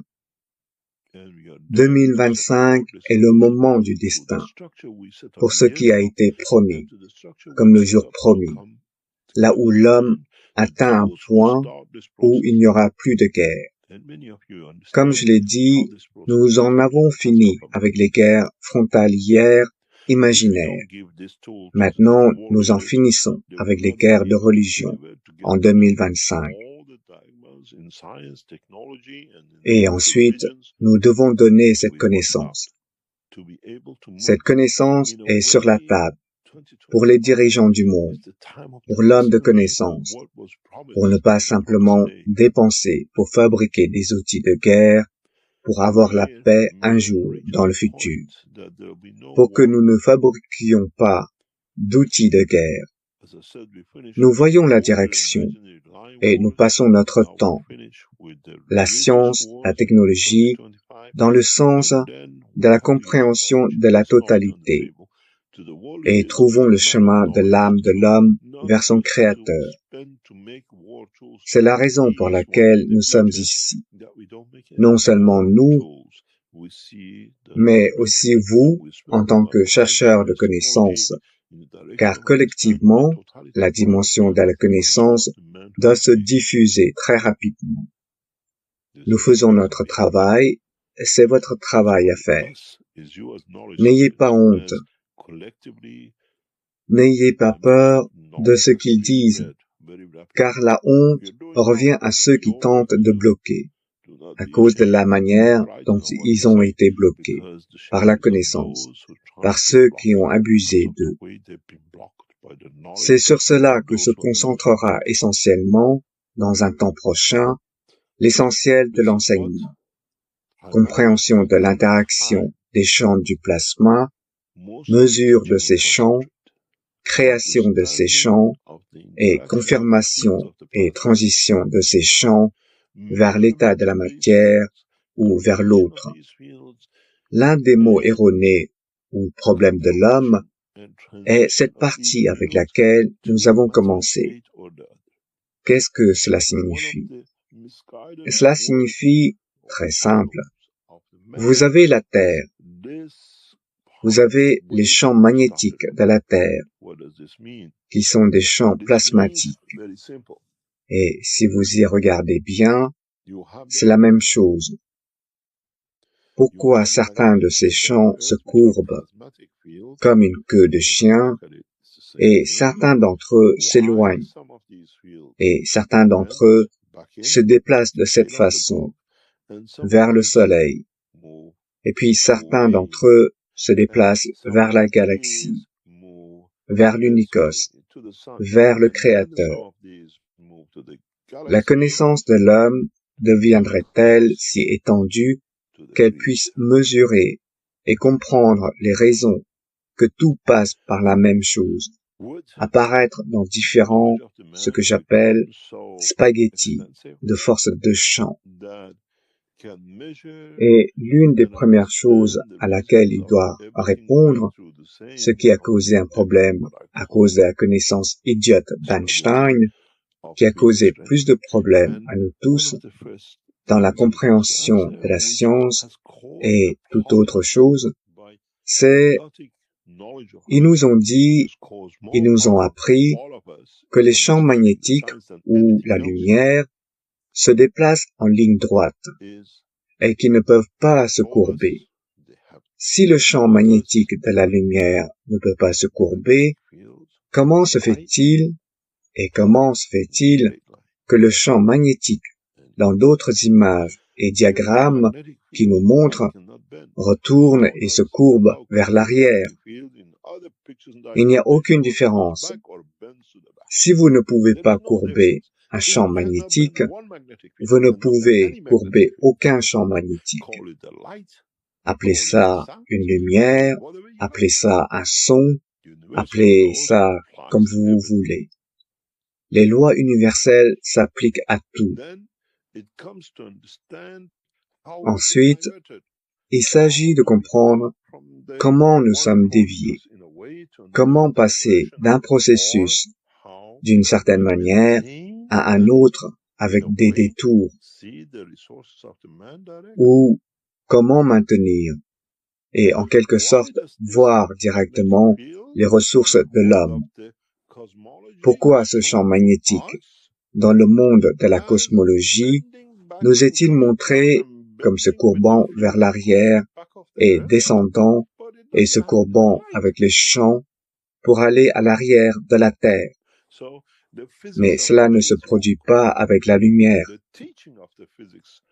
Speaker 1: 2025 est le moment du destin pour ce qui a été promis, comme le jour promis, là où l'homme atteint un point où il n'y aura plus de guerre. Comme je l'ai dit, nous en avons fini avec les guerres frontalières imaginaires. Maintenant, nous en finissons avec les guerres de religion en 2025. Et ensuite, nous devons donner cette connaissance. Cette connaissance est sur la table pour les dirigeants du monde, pour l'homme de connaissance, pour ne pas simplement dépenser pour fabriquer des outils de guerre, pour avoir la paix un jour dans le futur, pour que nous ne fabriquions pas d'outils de guerre. Nous voyons la direction et nous passons notre temps, la science, la technologie, dans le sens de la compréhension de la totalité et trouvons le chemin de l'âme de l'homme vers son Créateur. C'est la raison pour laquelle nous sommes ici. Non seulement nous, mais aussi vous en tant que chercheurs de connaissances, car collectivement, la dimension de la connaissance doit se diffuser très rapidement. Nous faisons notre travail, c'est votre travail à faire. N'ayez pas honte. N'ayez pas peur de ce qu'ils disent, car la honte revient à ceux qui tentent de bloquer, à cause de la manière dont ils ont été bloqués, par la connaissance, par ceux qui ont abusé d'eux. C'est sur cela que se concentrera essentiellement, dans un temps prochain, l'essentiel de l'enseignement. Compréhension de l'interaction des champs du plasma, mesure de ces champs, création de ces champs et confirmation et transition de ces champs vers l'état de la matière ou vers l'autre. L'un des mots erronés ou problème de l'homme est cette partie avec laquelle nous avons commencé. Qu'est-ce que cela signifie? Cela signifie très simple. Vous avez la Terre. Vous avez les champs magnétiques de la Terre, qui sont des champs plasmatiques. Et si vous y regardez bien, c'est la même chose. Pourquoi certains de ces champs se courbent comme une queue de chien et certains d'entre eux s'éloignent et certains d'entre eux se déplacent de cette façon vers le Soleil et puis certains d'entre eux se déplacent vers la galaxie, vers l'unicos, vers le Créateur. La connaissance de l'homme deviendrait-elle si étendue qu'elle puisse mesurer et comprendre les raisons que tout passe par la même chose, apparaître dans différents, ce que j'appelle spaghettis, de force de champ. Et l'une des premières choses à laquelle il doit répondre, ce qui a causé un problème à cause de la connaissance idiote d'Einstein, qui a causé plus de problèmes à nous tous dans la compréhension de la science et toute autre chose, c'est, ils nous ont dit, ils nous ont appris que les champs magnétiques ou la lumière se déplacent en ligne droite et qu'ils ne peuvent pas se courber. Si le champ magnétique de la lumière ne peut pas se courber, comment se fait-il que le champ magnétique dans d'autres images et diagrammes qui nous montrent retourne et se courbe vers l'arrière? Il n'y a aucune différence. Si vous ne pouvez pas courber un champ magnétique, vous ne pouvez courber aucun champ magnétique. Appelez ça une lumière, appelez ça un son, appelez ça comme vous voulez. Les lois universelles s'appliquent à tout. Ensuite, il s'agit de comprendre comment nous sommes déviés, comment passer d'un processus d'une certaine manière à un autre avec des détours, ou comment maintenir et en quelque sorte voir directement les ressources de l'homme. Pourquoi ce champ magnétique, dans le monde de la cosmologie, nous est-il montré comme se courbant vers l'arrière et descendant et se courbant avec les champs pour aller à l'arrière de la Terre? Mais cela ne se produit pas avec la lumière.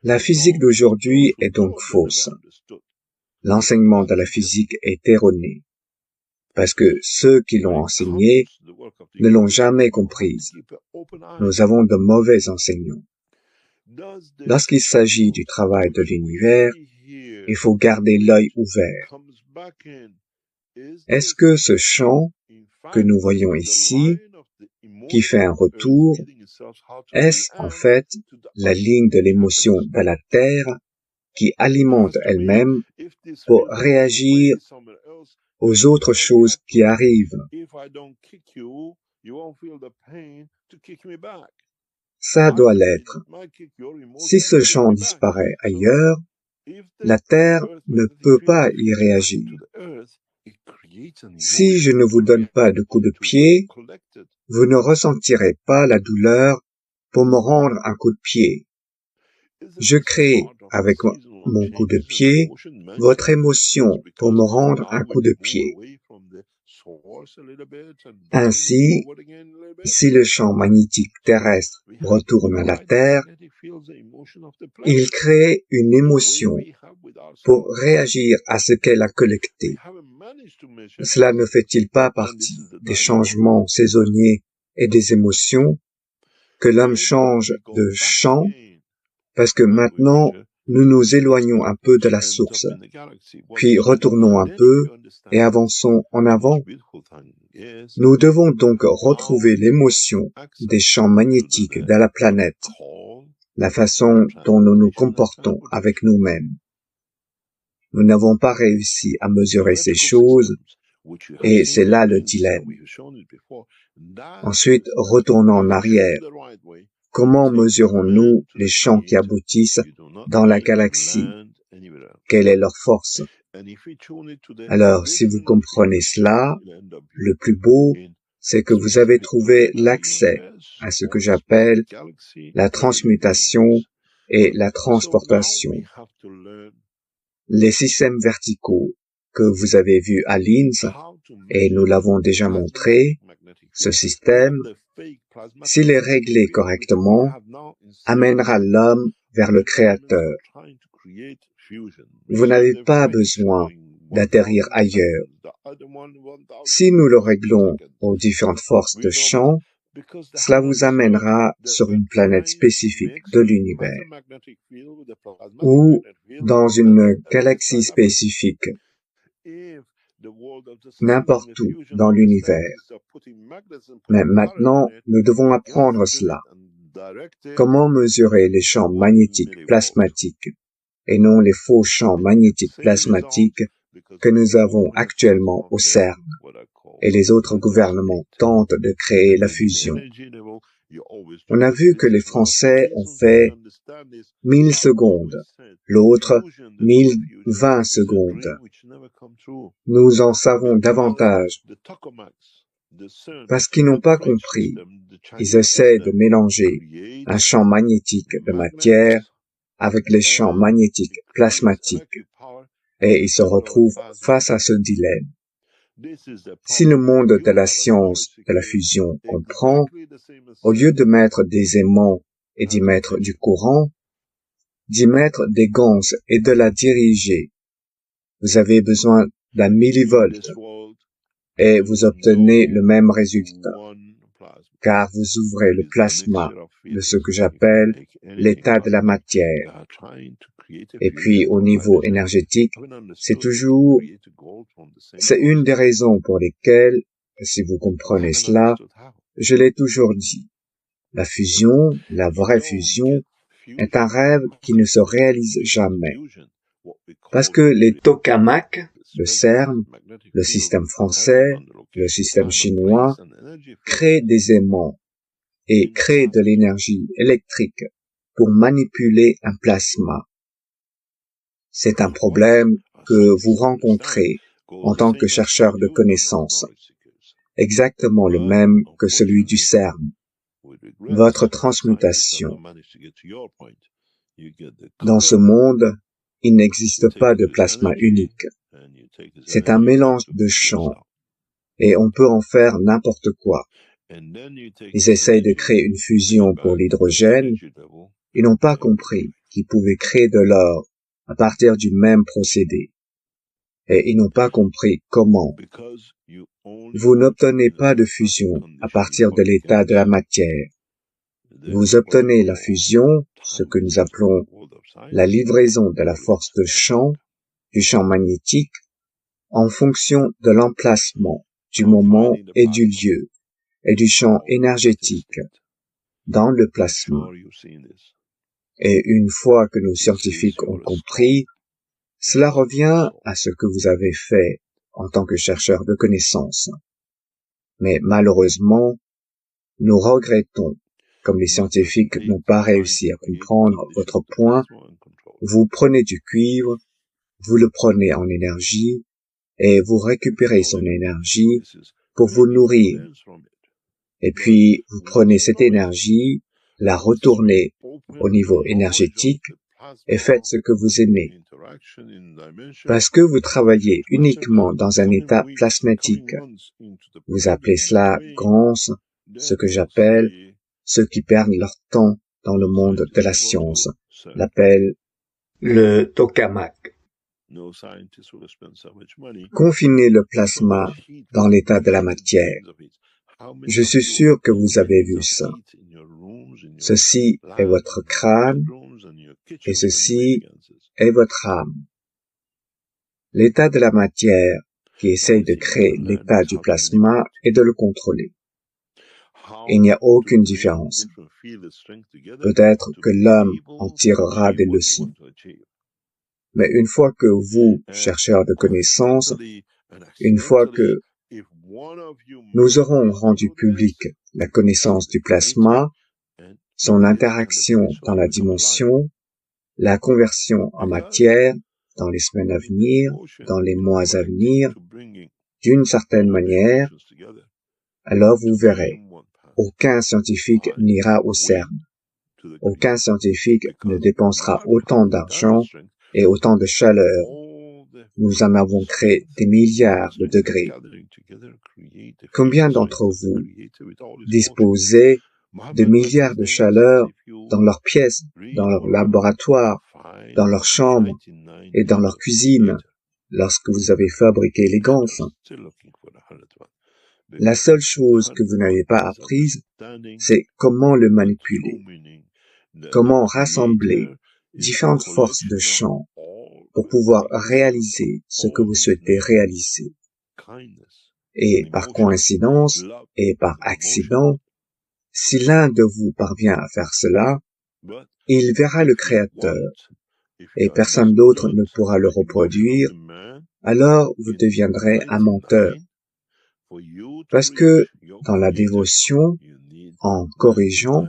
Speaker 1: La physique d'aujourd'hui est donc fausse. L'enseignement de la physique est erroné, parce que ceux qui l'ont enseignée ne l'ont jamais comprise. Nous avons de mauvais enseignants. Lorsqu'il s'agit du travail de l'univers, il faut garder l'œil ouvert. Est-ce que ce champ que nous voyons ici, qui fait un retour, est-ce en fait la ligne de l'émotion de la Terre qui alimente elle-même pour réagir aux autres choses qui arrivent? Ça doit l'être. Si ce champ disparaît ailleurs, la Terre ne peut pas y réagir. Si je ne vous donne pas de coup de pied, vous ne ressentirez pas la douleur pour me rendre un coup de pied. Je crée avec mon coup de pied votre émotion pour me rendre un coup de pied. Ainsi, si le champ magnétique terrestre retourne à la Terre, il crée une émotion pour réagir à ce qu'elle a collecté. Cela ne fait-il pas partie des changements saisonniers et des émotions que l'homme change de champ parce que maintenant nous nous éloignons un peu de la source, puis retournons un peu et avançons en avant? Nous devons donc retrouver l'émotion des champs magnétiques de la planète, la façon dont nous nous comportons avec nous-mêmes. Nous n'avons pas réussi à mesurer ces choses, et c'est là le dilemme. Ensuite, retournons en arrière. Comment mesurons-nous les champs qui aboutissent dans la galaxie? Quelle est leur force? Alors, si vous comprenez cela, le plus beau, c'est que vous avez trouvé l'accès à ce que j'appelle la transmutation et la transportation. Les systèmes verticaux que vous avez vus à Linz, et nous l'avons déjà montré, ce système, s'il est réglé correctement, amènera l'homme vers le Créateur. Vous n'avez pas besoin d'atterrir ailleurs. Si nous le réglons aux différentes forces de champ, cela vous amènera sur une planète spécifique de l'univers ou dans une galaxie spécifique, n'importe où dans l'univers. Mais maintenant, nous devons apprendre cela. Comment mesurer les champs magnétiques plasmatiques et non les faux champs magnétiques plasmatiques que nous avons actuellement au CERN, et les autres gouvernements tentent de créer la fusion. On a vu que les Français ont fait 1000 secondes, l'autre 1020 secondes. Nous en savons davantage parce qu'ils n'ont pas compris. Ils essaient de mélanger un champ magnétique de matière avec les champs magnétiques plasmatiques et ils se retrouvent face à ce dilemme. Si le monde de la science de la fusion comprend, au lieu de mettre des aimants et d'y mettre du courant, d'y mettre des gonzes et de la diriger, vous avez besoin d'un millivolt et vous obtenez le même résultat, car vous ouvrez le plasma de ce que j'appelle l'état de la matière. Et puis, au niveau énergétique, c'est une des raisons pour lesquelles, si vous comprenez cela, je l'ai toujours dit, la fusion, la vraie fusion, est un rêve qui ne se réalise jamais. Parce que les tokamaks, le CERN, le système français, le système chinois, créent des aimants et créent de l'énergie électrique pour manipuler un plasma. C'est un problème que vous rencontrez en tant que chercheur de connaissances, exactement le même que celui du CERN. Votre transmutation. Dans ce monde, il n'existe pas de plasma unique. C'est un mélange de champs et on peut en faire n'importe quoi. Ils essayent de créer une fusion pour l'hydrogène. Ils n'ont pas compris qu'ils pouvaient créer de l'or à partir du même procédé. Et ils n'ont pas compris comment. Vous n'obtenez pas de fusion à partir de l'état de la matière. Vous obtenez la fusion, ce que nous appelons la livraison de la force de champ, du champ magnétique, en fonction de l'emplacement, du moment et du lieu, et du champ énergétique dans le plasma. Et une fois que nos scientifiques ont compris, cela revient à ce que vous avez fait en tant que chercheur de connaissances. Mais malheureusement, nous regrettons, comme les scientifiques n'ont pas réussi à comprendre votre point, vous prenez du cuivre, vous le prenez en énergie, et vous récupérez son énergie pour vous nourrir. Et puis, vous prenez cette énergie, la retournez au niveau énergétique et faites ce que vous aimez. Parce que vous travaillez uniquement dans un état plasmatique. Vous appelez cela gonzes, ce que j'appelle ceux qui perdent leur temps dans le monde de la science, l'appellent le tokamak. Confinez le plasma dans l'état de la matière. Je suis sûr que vous avez vu ça. Ceci est votre crâne et ceci est votre âme. L'état de la matière qui essaye de créer l'état du plasma et de le contrôler. Il n'y a aucune différence. Peut-être que l'homme en tirera des leçons. Mais une fois que vous, chercheurs de connaissances, une fois que nous aurons rendu public la connaissance du plasma, son interaction dans la dimension, la conversion en matière dans les semaines à venir, dans les mois à venir, d'une certaine manière, alors vous verrez, aucun scientifique n'ira au CERN. Aucun scientifique ne dépensera autant d'argent et autant de chaleur. Nous en avons créé des milliards de degrés. Combien d'entre vous disposez de milliards de chaleur dans leurs pièces, dans leur laboratoire, dans leur chambre et dans leur cuisine lorsque vous avez fabriqué les gonfles? La seule chose que vous n'avez pas apprise, c'est comment le manipuler, comment rassembler différentes forces de champ pour pouvoir réaliser ce que vous souhaitez réaliser. Et par coïncidence et par accident, si l'un de vous parvient à faire cela, il verra le Créateur et personne d'autre ne pourra le reproduire, alors vous deviendrez un menteur. Parce que dans la dévotion, en corrigeant,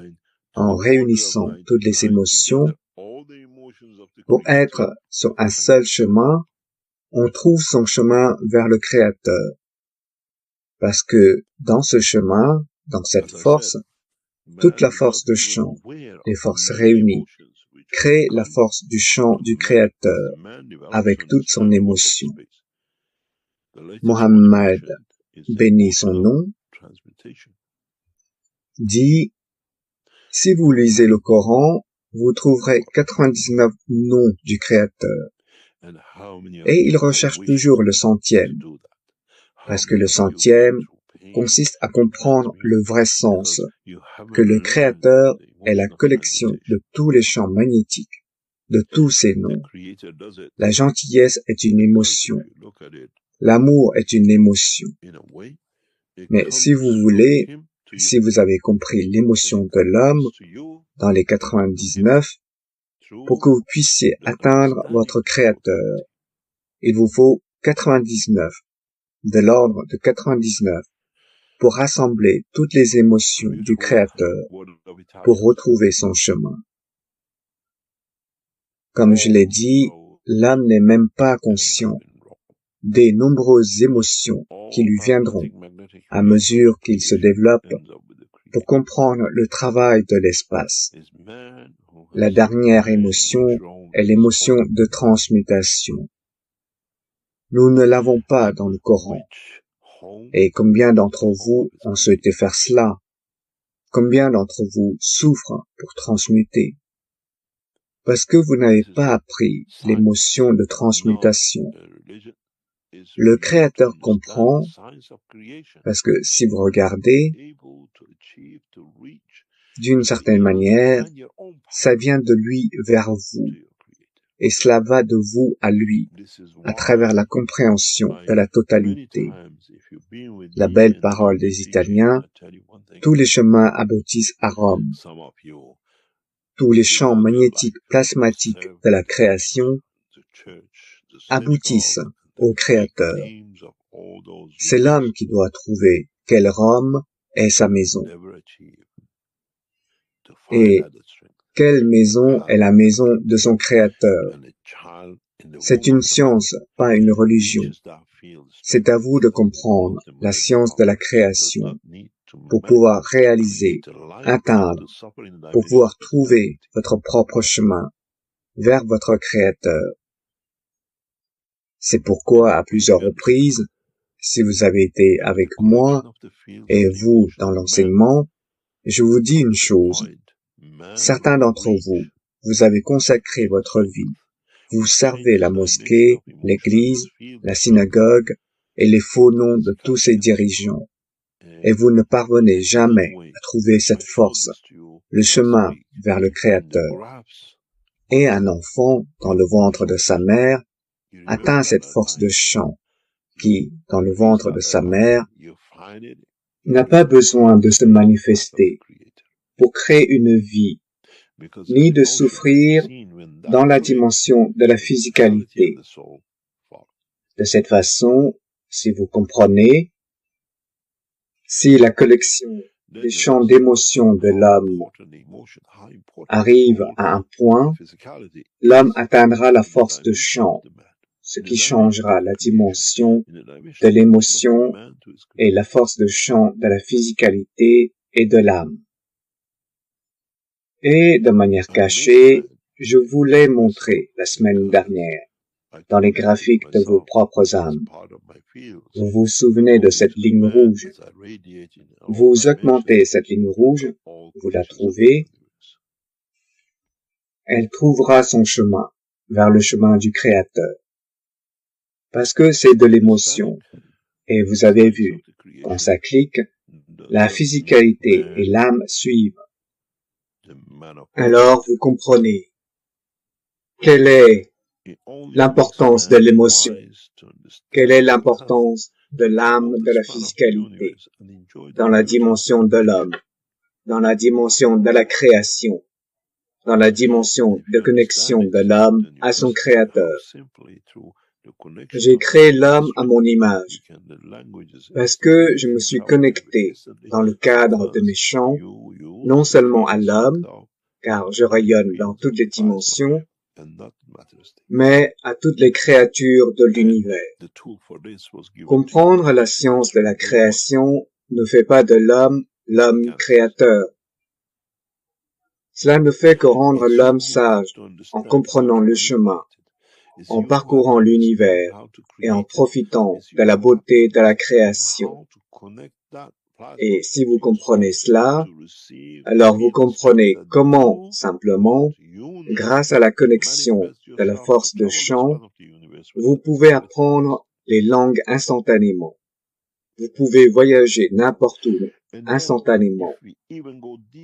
Speaker 1: en réunissant toutes les émotions, pour être sur un seul chemin, on trouve son chemin vers le Créateur. Parce que dans ce chemin, dans cette force, toute la force de chant, les forces réunies, crée la force du chant du Créateur avec toute son émotion. Mohammed, béni son nom, dit, si vous lisez le Coran, vous trouverez 99 noms du Créateur. Et il recherche toujours le 100e, parce que le 100e consiste à comprendre le vrai sens, que le Créateur est la collection de tous les champs magnétiques, de tous ces noms. La gentillesse est une émotion. L'amour est une émotion. Mais si vous voulez, si vous avez compris l'émotion de l'homme dans les 99, pour que vous puissiez atteindre votre Créateur, il vous faut 99, de l'ordre de 99, pour rassembler toutes les émotions du Créateur, pour retrouver son chemin. Comme je l'ai dit, l'âme n'est même pas conscient des nombreuses émotions qui lui viendront à mesure qu'il se développe pour comprendre le travail de l'espace. La dernière émotion est l'émotion de transmutation. Nous ne l'avons pas dans le Coran. Et combien d'entre vous ont souhaité faire cela? Combien d'entre vous souffrent pour transmuter? Parce que vous n'avez pas appris l'émotion de transmutation. Le Créateur comprend, parce que si vous regardez, d'une certaine manière, ça vient de lui vers vous, et cela va de vous à lui, à travers la compréhension de la totalité. La belle parole des Italiens, tous les chemins aboutissent à Rome. Tous les champs magnétiques plasmatiques de la création aboutissent au Créateur. C'est l'homme qui doit trouver quelle Rome est sa maison. Et quelle maison est la maison de son Créateur? C'est une science, pas une religion. C'est à vous de comprendre la science de la création pour pouvoir réaliser, atteindre, pour pouvoir trouver votre propre chemin vers votre Créateur. C'est pourquoi, à plusieurs reprises, si vous avez été avec moi et vous dans l'enseignement, je vous dis une chose. Certains d'entre vous, vous avez consacré votre vie. Vous servez la mosquée, l'église, la synagogue et les faux noms de tous ces dirigeants. Et vous ne parvenez jamais à trouver cette force, le chemin vers le Créateur. Et un enfant, dans le ventre de sa mère, atteint cette force de chant qui, dans le ventre de sa mère, n'a pas besoin de se manifester pour créer une vie, ni de souffrir dans la dimension de la physicalité. De cette façon, si vous comprenez, si la collection des champs d'émotion de l'homme arrivent à un point, l'homme atteindra la force de champ, ce qui changera la dimension de l'émotion et la force de champ de la physicalité et de l'âme. Et de manière cachée, je vous l'ai montré la semaine dernière dans les graphiques de vos propres âmes. Vous vous souvenez de cette ligne rouge. Vous augmentez cette ligne rouge, vous la trouvez, elle trouvera son chemin vers le chemin du Créateur. Parce que c'est de l'émotion. Et vous avez vu, quand ça clique, la physicalité et l'âme suivent. Alors vous comprenez quelle est l'importance de l'émotion, quelle est l'importance de l'âme, de la physicalité, dans la dimension de l'homme, dans la dimension de la création, dans la dimension de connexion de l'homme à son Créateur. J'ai créé l'homme à mon image, parce que je me suis connecté dans le cadre de mes champs, non seulement à l'homme, car je rayonne dans toutes les dimensions, mais à toutes les créatures de l'univers. Comprendre la science de la création ne fait pas de l'homme l'homme créateur. Cela ne fait que rendre l'homme sage en comprenant le chemin, en parcourant l'univers et en profitant de la beauté de la création. Et si vous comprenez cela, alors vous comprenez comment, simplement, grâce à la connexion de la force de champ, vous pouvez apprendre les langues instantanément. Vous pouvez voyager n'importe où instantanément,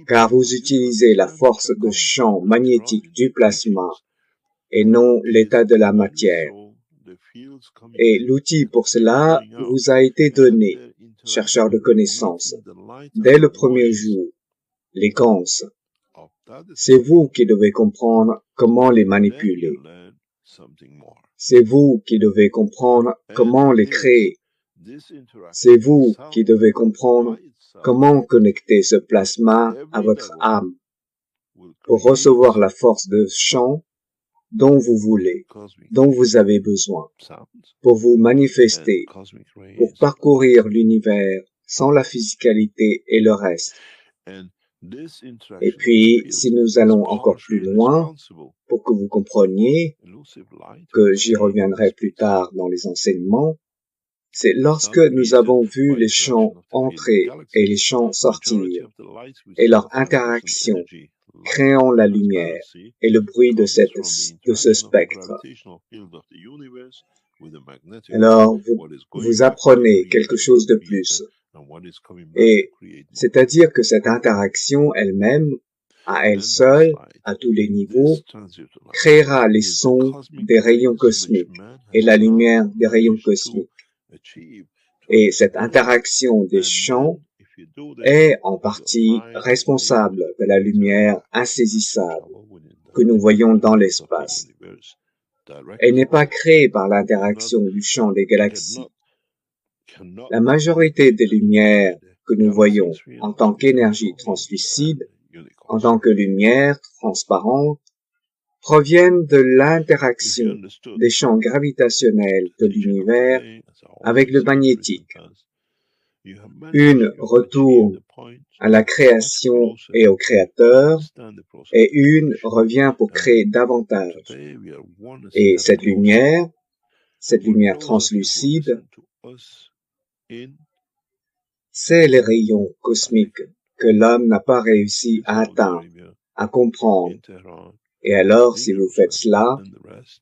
Speaker 1: car vous utilisez la force de champ magnétique du plasma et non l'état de la matière. Et l'outil pour cela vous a été donné, chercheurs de connaissances, dès le premier jour, les gans. C'est vous qui devez comprendre comment les manipuler. C'est vous qui devez comprendre comment les créer. C'est vous qui devez comprendre comment connecter ce plasma à votre âme pour recevoir la force de champ dont vous voulez, dont vous avez besoin, pour vous manifester, pour parcourir l'univers sans la physicalité et le reste. Et puis, si nous allons encore plus loin, pour que vous compreniez, que j'y reviendrai plus tard dans les enseignements, c'est lorsque nous avons vu les champs entrer et les champs sortir, et leur interaction, créant la lumière et le bruit de ce spectre. Alors, vous apprenez quelque chose de plus. Et c'est-à-dire que cette interaction elle-même, à elle seule, à tous les niveaux, créera les sons des rayons cosmiques et la lumière des rayons cosmiques. Et cette interaction des champs est en partie responsable de la lumière insaisissable que nous voyons dans l'espace. Elle n'est pas créée par l'interaction du champ des galaxies. La majorité des lumières que nous voyons en tant qu'énergie translucide, en tant que lumière transparente, proviennent de l'interaction des champs gravitationnels de l'univers avec le magnétique. Une retourne à la création et au créateur, et une revient pour créer davantage. Et cette lumière translucide, c'est les rayons cosmiques que l'homme n'a pas réussi à atteindre, à comprendre. Et alors, si vous faites cela,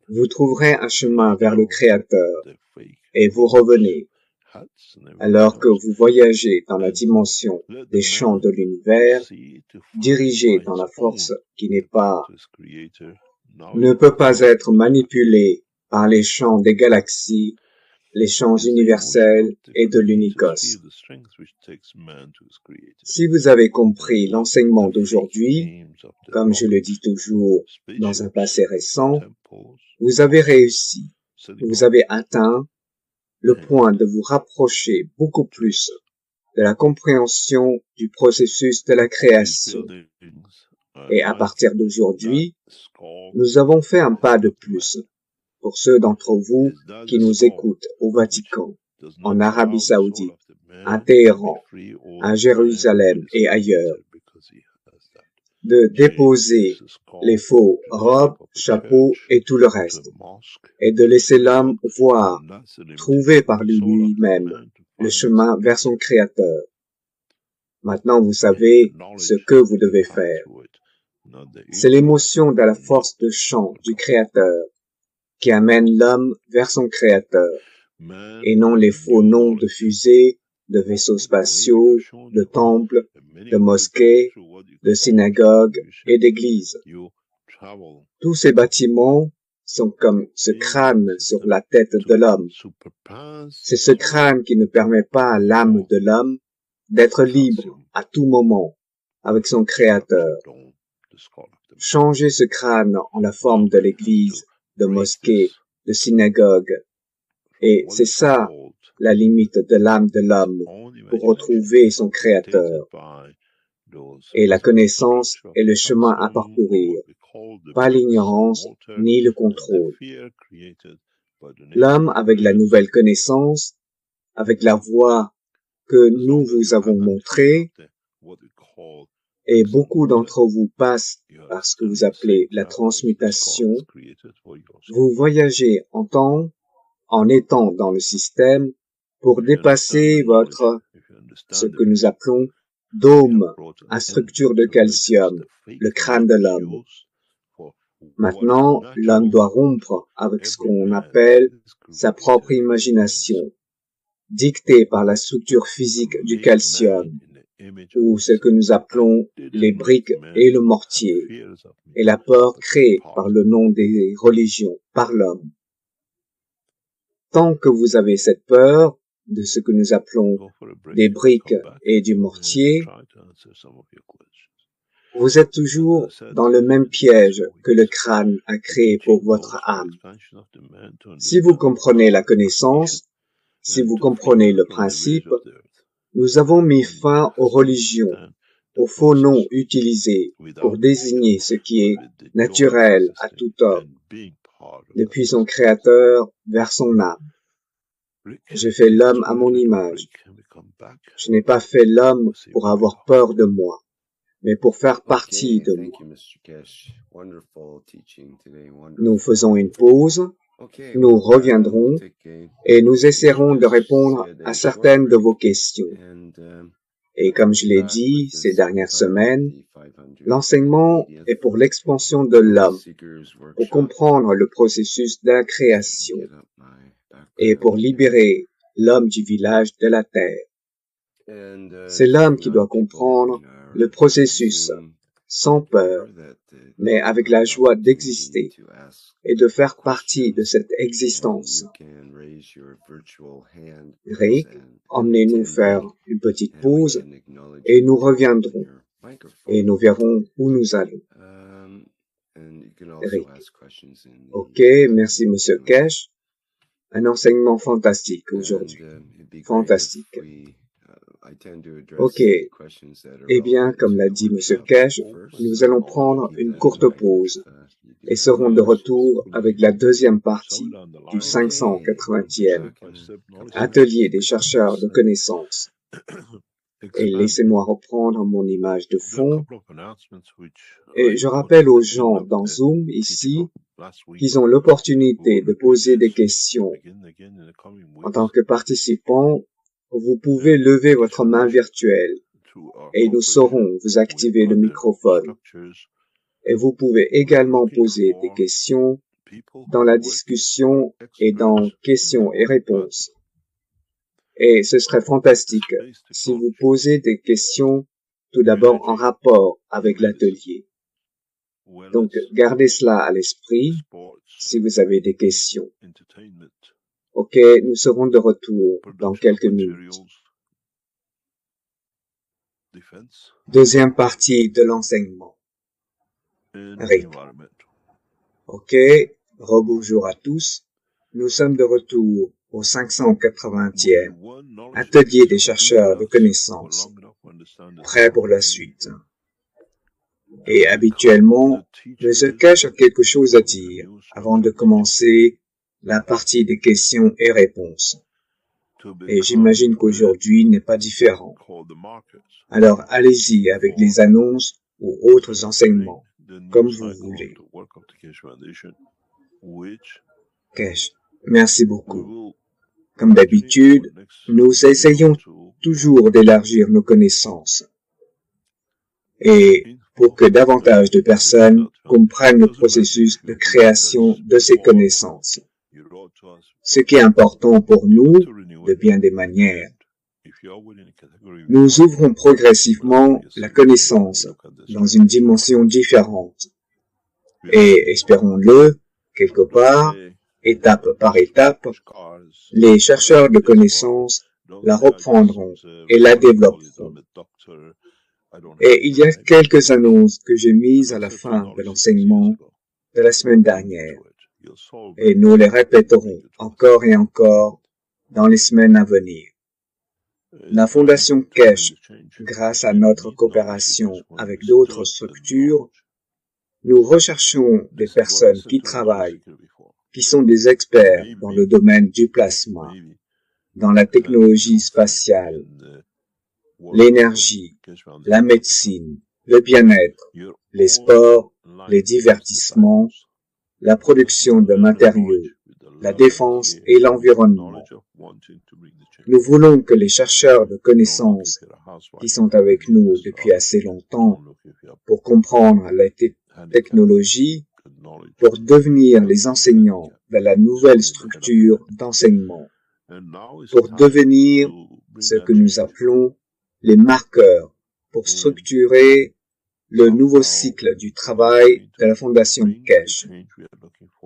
Speaker 1: vous trouverez un chemin vers le Créateur, et vous revenez. Alors que vous voyagez dans la dimension des champs de l'univers, dirigé dans la force qui ne peut pas être manipulée par les champs des galaxies, les champs universels et de l'unicos. Si vous avez compris l'enseignement d'aujourd'hui, comme je le dis toujours dans un passé récent, vous avez réussi, vous avez atteint le point de vous rapprocher beaucoup plus de la compréhension du processus de la création. Et à partir d'aujourd'hui, nous avons fait un pas de plus pour ceux d'entre vous qui nous écoutent au Vatican, en Arabie Saoudite, à Téhéran, à Jérusalem et ailleurs, de déposer les faux robes, chapeaux et tout le reste, et de laisser l'homme voir, trouver par lui-même le chemin vers son Créateur. Maintenant, vous savez ce que vous devez faire. C'est l'émotion de la force de chant du Créateur qui amène l'homme vers son Créateur, et non les faux noms de fusées, de vaisseaux spatiaux, de temples, de mosquées, de synagogues et d'églises. Tous ces bâtiments sont comme ce crâne sur la tête de l'homme. C'est ce crâne qui ne permet pas à l'âme de l'homme d'être libre à tout moment avec son Créateur. Changez ce crâne en la forme de l'église, de mosquée, de synagogue. Et c'est ça la limite de l'âme de l'homme pour retrouver son Créateur. Et la connaissance est le chemin à parcourir, pas l'ignorance ni le contrôle. L'homme, avec la nouvelle connaissance, avec la voie que nous vous avons montrée, et beaucoup d'entre vous passent par ce que vous appelez la transmutation, vous voyagez en étant dans le système pour dépasser ce que nous appelons dôme à structure de calcium, le crâne de l'homme. Maintenant, l'homme doit rompre avec ce qu'on appelle sa propre imagination, dictée par la structure physique du calcium, ou ce que nous appelons les briques et le mortier, et la peur créée par le nom des religions, par l'homme. Tant que vous avez cette peur de ce que nous appelons des briques et du mortier, vous êtes toujours dans le même piège que le crâne a créé pour votre âme. Si vous comprenez la connaissance, si vous comprenez le principe, nous avons mis fin aux religions, aux faux noms utilisés pour désigner ce qui est naturel à tout homme, depuis son Créateur vers son âme. J'ai fait l'homme à mon image. Je n'ai pas fait l'homme pour avoir peur de moi, mais pour faire partie de moi. Nous faisons une pause, nous reviendrons et nous essaierons de répondre à certaines de vos questions. Et comme je l'ai dit ces dernières semaines, l'enseignement est pour l'expansion de l'homme, pour comprendre le processus de la création et pour libérer l'homme du village de la terre. C'est l'homme qui doit comprendre le processus sans peur, mais avec la joie d'exister et de faire partie de cette existence. Rick, emmenez-nous faire une petite pause et nous reviendrons et nous verrons où nous allons. Rick. Ok, merci Monsieur Cash. Un enseignement fantastique aujourd'hui. Fantastique. Ok. Eh bien, comme l'a dit Monsieur Cash, nous allons prendre une courte pause et serons de retour avec la deuxième partie du 580e atelier des chercheurs de connaissances. Et laissez-moi reprendre mon image de fond. Et je rappelle aux gens dans Zoom ici qu'ils ont l'opportunité de poser des questions. En tant que participant, vous pouvez lever votre main virtuelle et nous saurons vous activer le microphone. Et vous pouvez également poser des questions dans la discussion et dans questions et réponses. Et ce serait fantastique si vous posez des questions tout d'abord en rapport avec l'atelier. Donc, gardez cela à l'esprit si vous avez des questions. Ok, nous serons de retour dans quelques minutes. Deuxième partie de l'enseignement. Rick. Ok, rebonjour à tous. Nous sommes de retour au 580e atelier des chercheurs de connaissances, prêts pour la suite. Et habituellement, M. Cash a quelque chose à dire avant de commencer la partie des questions et réponses. Et j'imagine qu'aujourd'hui n'est pas différent. Alors allez-y avec les annonces ou autres enseignements, comme vous voulez. Cash, merci beaucoup. Comme d'habitude, nous essayons toujours d'élargir nos connaissances. Et pour que davantage de personnes comprennent le processus de création de ces connaissances. Ce qui est important pour nous, de bien des manières. Nous ouvrons progressivement la connaissance dans une dimension différente. Et espérons-le, quelque part, étape par étape, les chercheurs de connaissances la reprendront et la développeront. Et il y a quelques annonces que j'ai mises à la fin de l'enseignement de la semaine dernière. Et nous les répéterons encore et encore dans les semaines à venir. La Fondation Cash, grâce à notre coopération avec d'autres structures, nous recherchons des personnes qui travaillent, qui sont des experts dans le domaine du plasma, dans la technologie spatiale, l'énergie, la médecine, le bien-être, les sports, les divertissements, la production de matériaux, la défense et l'environnement. Nous voulons que les chercheurs de connaissances qui sont avec nous depuis assez longtemps pour comprendre la technologie, pour devenir les enseignants de la nouvelle structure d'enseignement, pour devenir ce que nous appelons les marqueurs, pour structurer le nouveau cycle du travail de la Fondation Cash,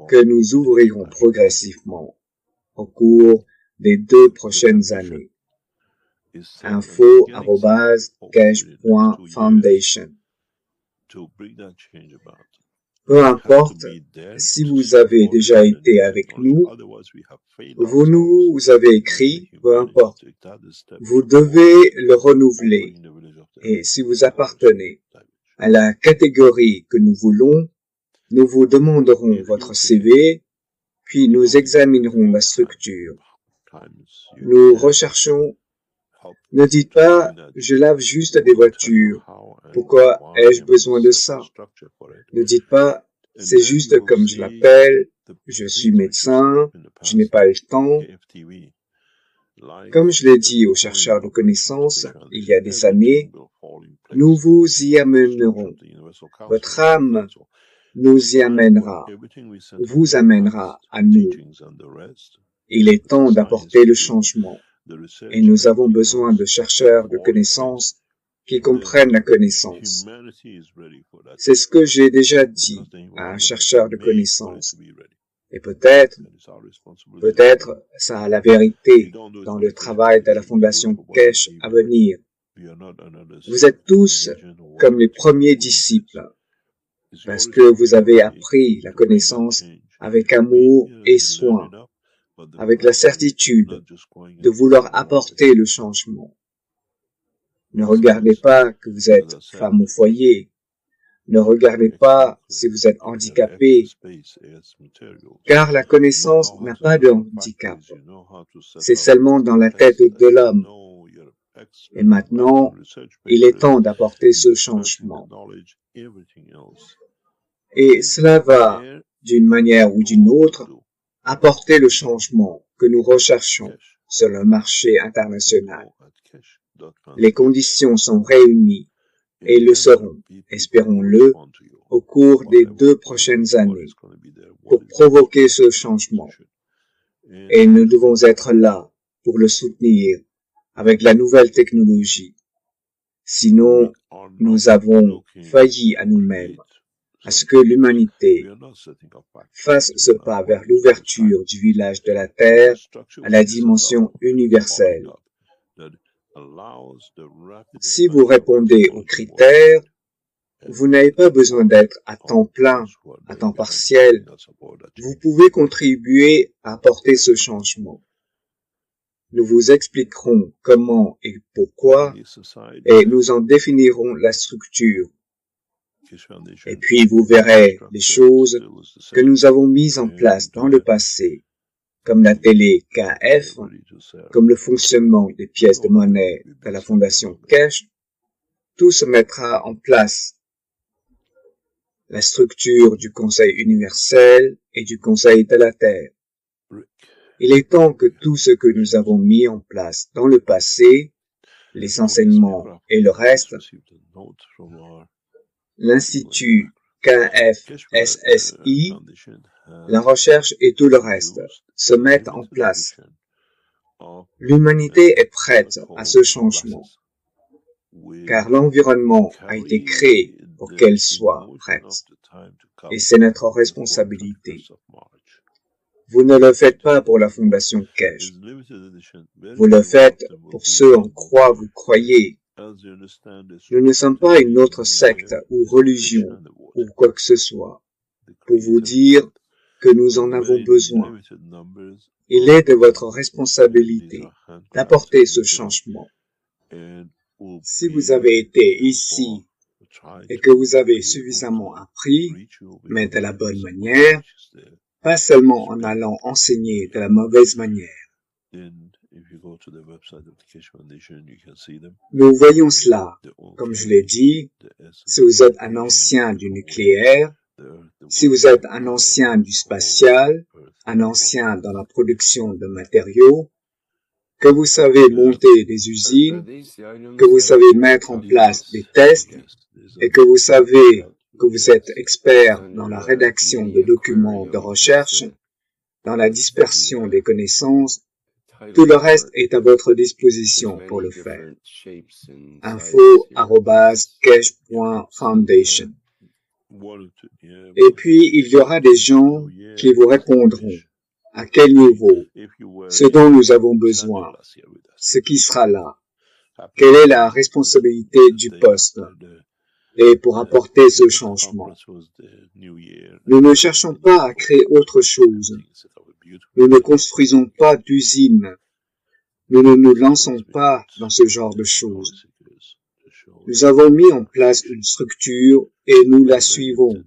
Speaker 1: que nous ouvrirons progressivement au cours des 2 prochaines années. info@cash.foundation. Peu importe si vous avez déjà été avec nous, vous nous avez écrit, peu importe. Vous devez le renouveler. Et si vous appartenez à la catégorie que nous voulons, nous vous demanderons votre CV, puis nous examinerons la structure. Nous recherchons. Ne dites pas, je lave juste des voitures. Pourquoi ai-je besoin de ça? Ne dites pas, c'est juste comme je l'appelle, je suis médecin, je n'ai pas le temps. Comme je l'ai dit aux chercheurs de connaissances il y a des années, nous vous y amènerons. Votre âme nous y amènera, vous amènera à nous. Il est temps d'apporter le changement. Et nous avons besoin de chercheurs de connaissances qui comprennent la connaissance. C'est ce que j'ai déjà dit à un chercheur de connaissances. Et peut-être ça a la vérité dans le travail de la Fondation Cash à venir. Vous êtes tous comme les premiers disciples, parce que vous avez appris la connaissance avec amour et soin, avec la certitude de vouloir apporter le changement. Ne regardez pas que vous êtes femme au foyer. Ne regardez pas si vous êtes handicapé, car la connaissance n'a pas de handicap. C'est seulement dans la tête de l'homme. Et maintenant, il est temps d'apporter ce changement. Et cela va, d'une manière ou d'une autre, apporter le changement que nous recherchons sur le marché international. Les conditions sont réunies et le seront, espérons-le, au cours des 2 prochaines années pour provoquer ce changement. Et nous devons être là pour le soutenir avec la nouvelle technologie. Sinon, nous avons failli à nous-mêmes, à ce que l'humanité fasse ce pas vers l'ouverture du village de la Terre à la dimension universelle. Si vous répondez aux critères, vous n'avez pas besoin d'être à temps plein, à temps partiel. Vous pouvez contribuer à apporter ce changement. Nous vous expliquerons comment et pourquoi, et nous en définirons la structure. Et puis vous verrez les choses que nous avons mises en place dans le passé, comme la télé KF, comme le fonctionnement des pièces de monnaie de la Fondation Cash. Tout se mettra en place. La structure du Conseil universel et du Conseil de la Terre. Il est temps que tout ce que nous avons mis en place dans le passé, les enseignements et le reste, l'Institut KFSSI, la recherche et tout le reste, se mettent en place. L'humanité est prête à ce changement, car l'environnement a été créé pour qu'elle soit prête, et c'est notre responsabilité. Vous ne le faites pas pour la Fondation Cash. Vous le faites pour ceux en quoi vous croyez. Nous ne sommes pas une autre secte ou religion ou quoi que ce soit pour vous dire que nous en avons besoin. Il est de votre responsabilité d'apporter ce changement. Si vous avez été ici et que vous avez suffisamment appris, mais de la bonne manière, pas seulement en allant enseigner de la mauvaise manière. Nous voyons cela, comme je l'ai dit, si vous êtes un ancien du nucléaire, si vous êtes un ancien du spatial, un ancien dans la production de matériaux, que vous savez monter des usines, que vous savez mettre en place des tests, et que vous savez que vous êtes expert dans la rédaction de documents de recherche, dans la dispersion des connaissances, tout le reste est à votre disposition pour le faire. info@cash.foundation. Et puis, il y aura des gens qui vous répondront à quel niveau, ce dont nous avons besoin, ce qui sera là, quelle est la responsabilité du poste, et pour apporter ce changement. Nous ne cherchons pas à créer autre chose. Nous ne construisons pas d'usines. Nous ne nous lançons pas dans ce genre de choses. Nous avons mis en place une structure et nous la suivons,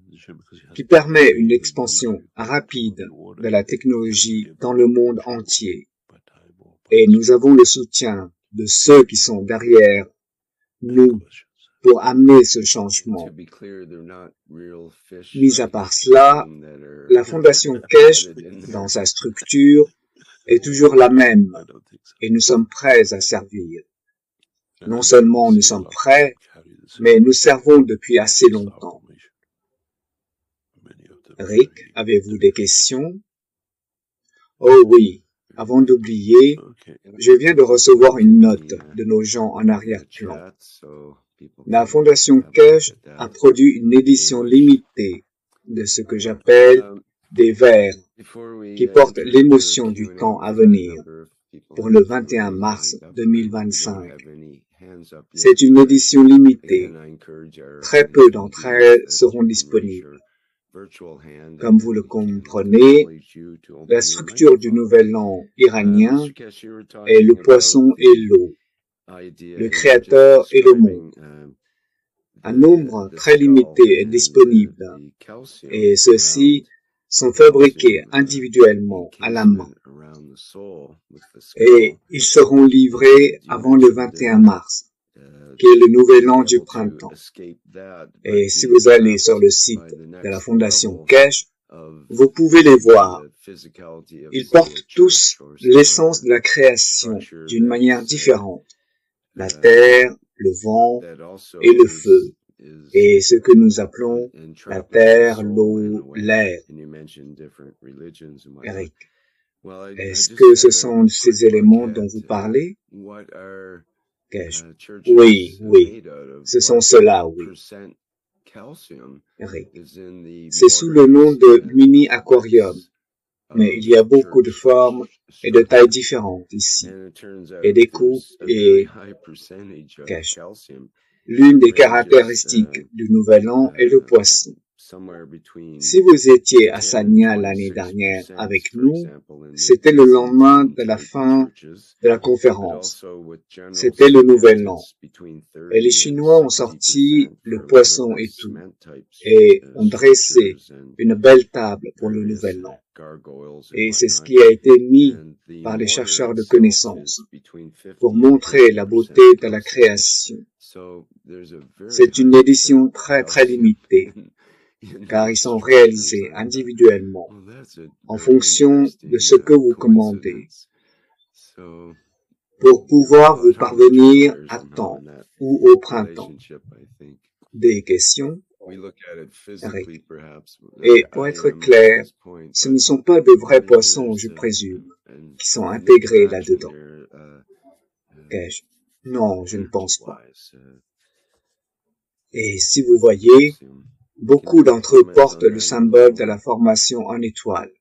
Speaker 1: qui permet une expansion rapide de la technologie dans le monde entier. Et nous avons le soutien de ceux qui sont derrière nous pour amener ce changement. Mis à part cela, la Fondation Cash, dans sa structure, est toujours la même et nous sommes prêts à servir. Non seulement nous sommes prêts, mais nous servons depuis assez longtemps. Rick, avez-vous des questions? Oh oui, avant d'oublier, je viens de recevoir une note de nos gens en arrière-plan. La Fondation Cash a produit une édition limitée de ce que j'appelle des vers qui portent l'émotion du temps à venir pour le 21 mars 2025. C'est une édition limitée. Très peu d'entre elles seront disponibles. Comme vous le comprenez, la structure du nouvel an iranien est le poisson et l'eau, le créateur et le monde. Un nombre très limité est disponible et ceux-ci sont fabriqués individuellement à la main et ils seront livrés avant le 21 mars, qui est le nouvel an du printemps. Et si vous allez sur le site de la Fondation Cash, vous pouvez les voir. Ils portent tous l'essence de la création d'une manière différente. La terre, le vent et le feu, et ce que nous appelons la terre, l'eau, l'air. Eric, est-ce que ce sont ces éléments dont vous parlez? Cash. Oui, ce sont ceux-là, oui. Eric, c'est sous le nom de mini-aquarium, mais il y a beaucoup de formes et de tailles différentes ici, et des coupes et Cash. L'une des caractéristiques du nouvel an est le poisson. Si vous étiez à Sanya l'année dernière avec nous, c'était le lendemain de la fin de la conférence. C'était le Nouvel An. Et les Chinois ont sorti le poisson et tout, et ont dressé une belle table pour le Nouvel An. Et c'est ce qui a été mis par les chercheurs de connaissances pour montrer la beauté de la création. C'est une édition très très limitée, car ils sont réalisés individuellement en fonction de ce que vous commandez, pour pouvoir vous parvenir à temps ou au printemps. Des questions? Eric. Et pour être clair, ce ne sont pas de vrais poissons, je présume, qui sont intégrés là-dedans. Non, je ne pense pas. Et si vous voyez, beaucoup d'entre eux portent le symbole de la formation en étoile.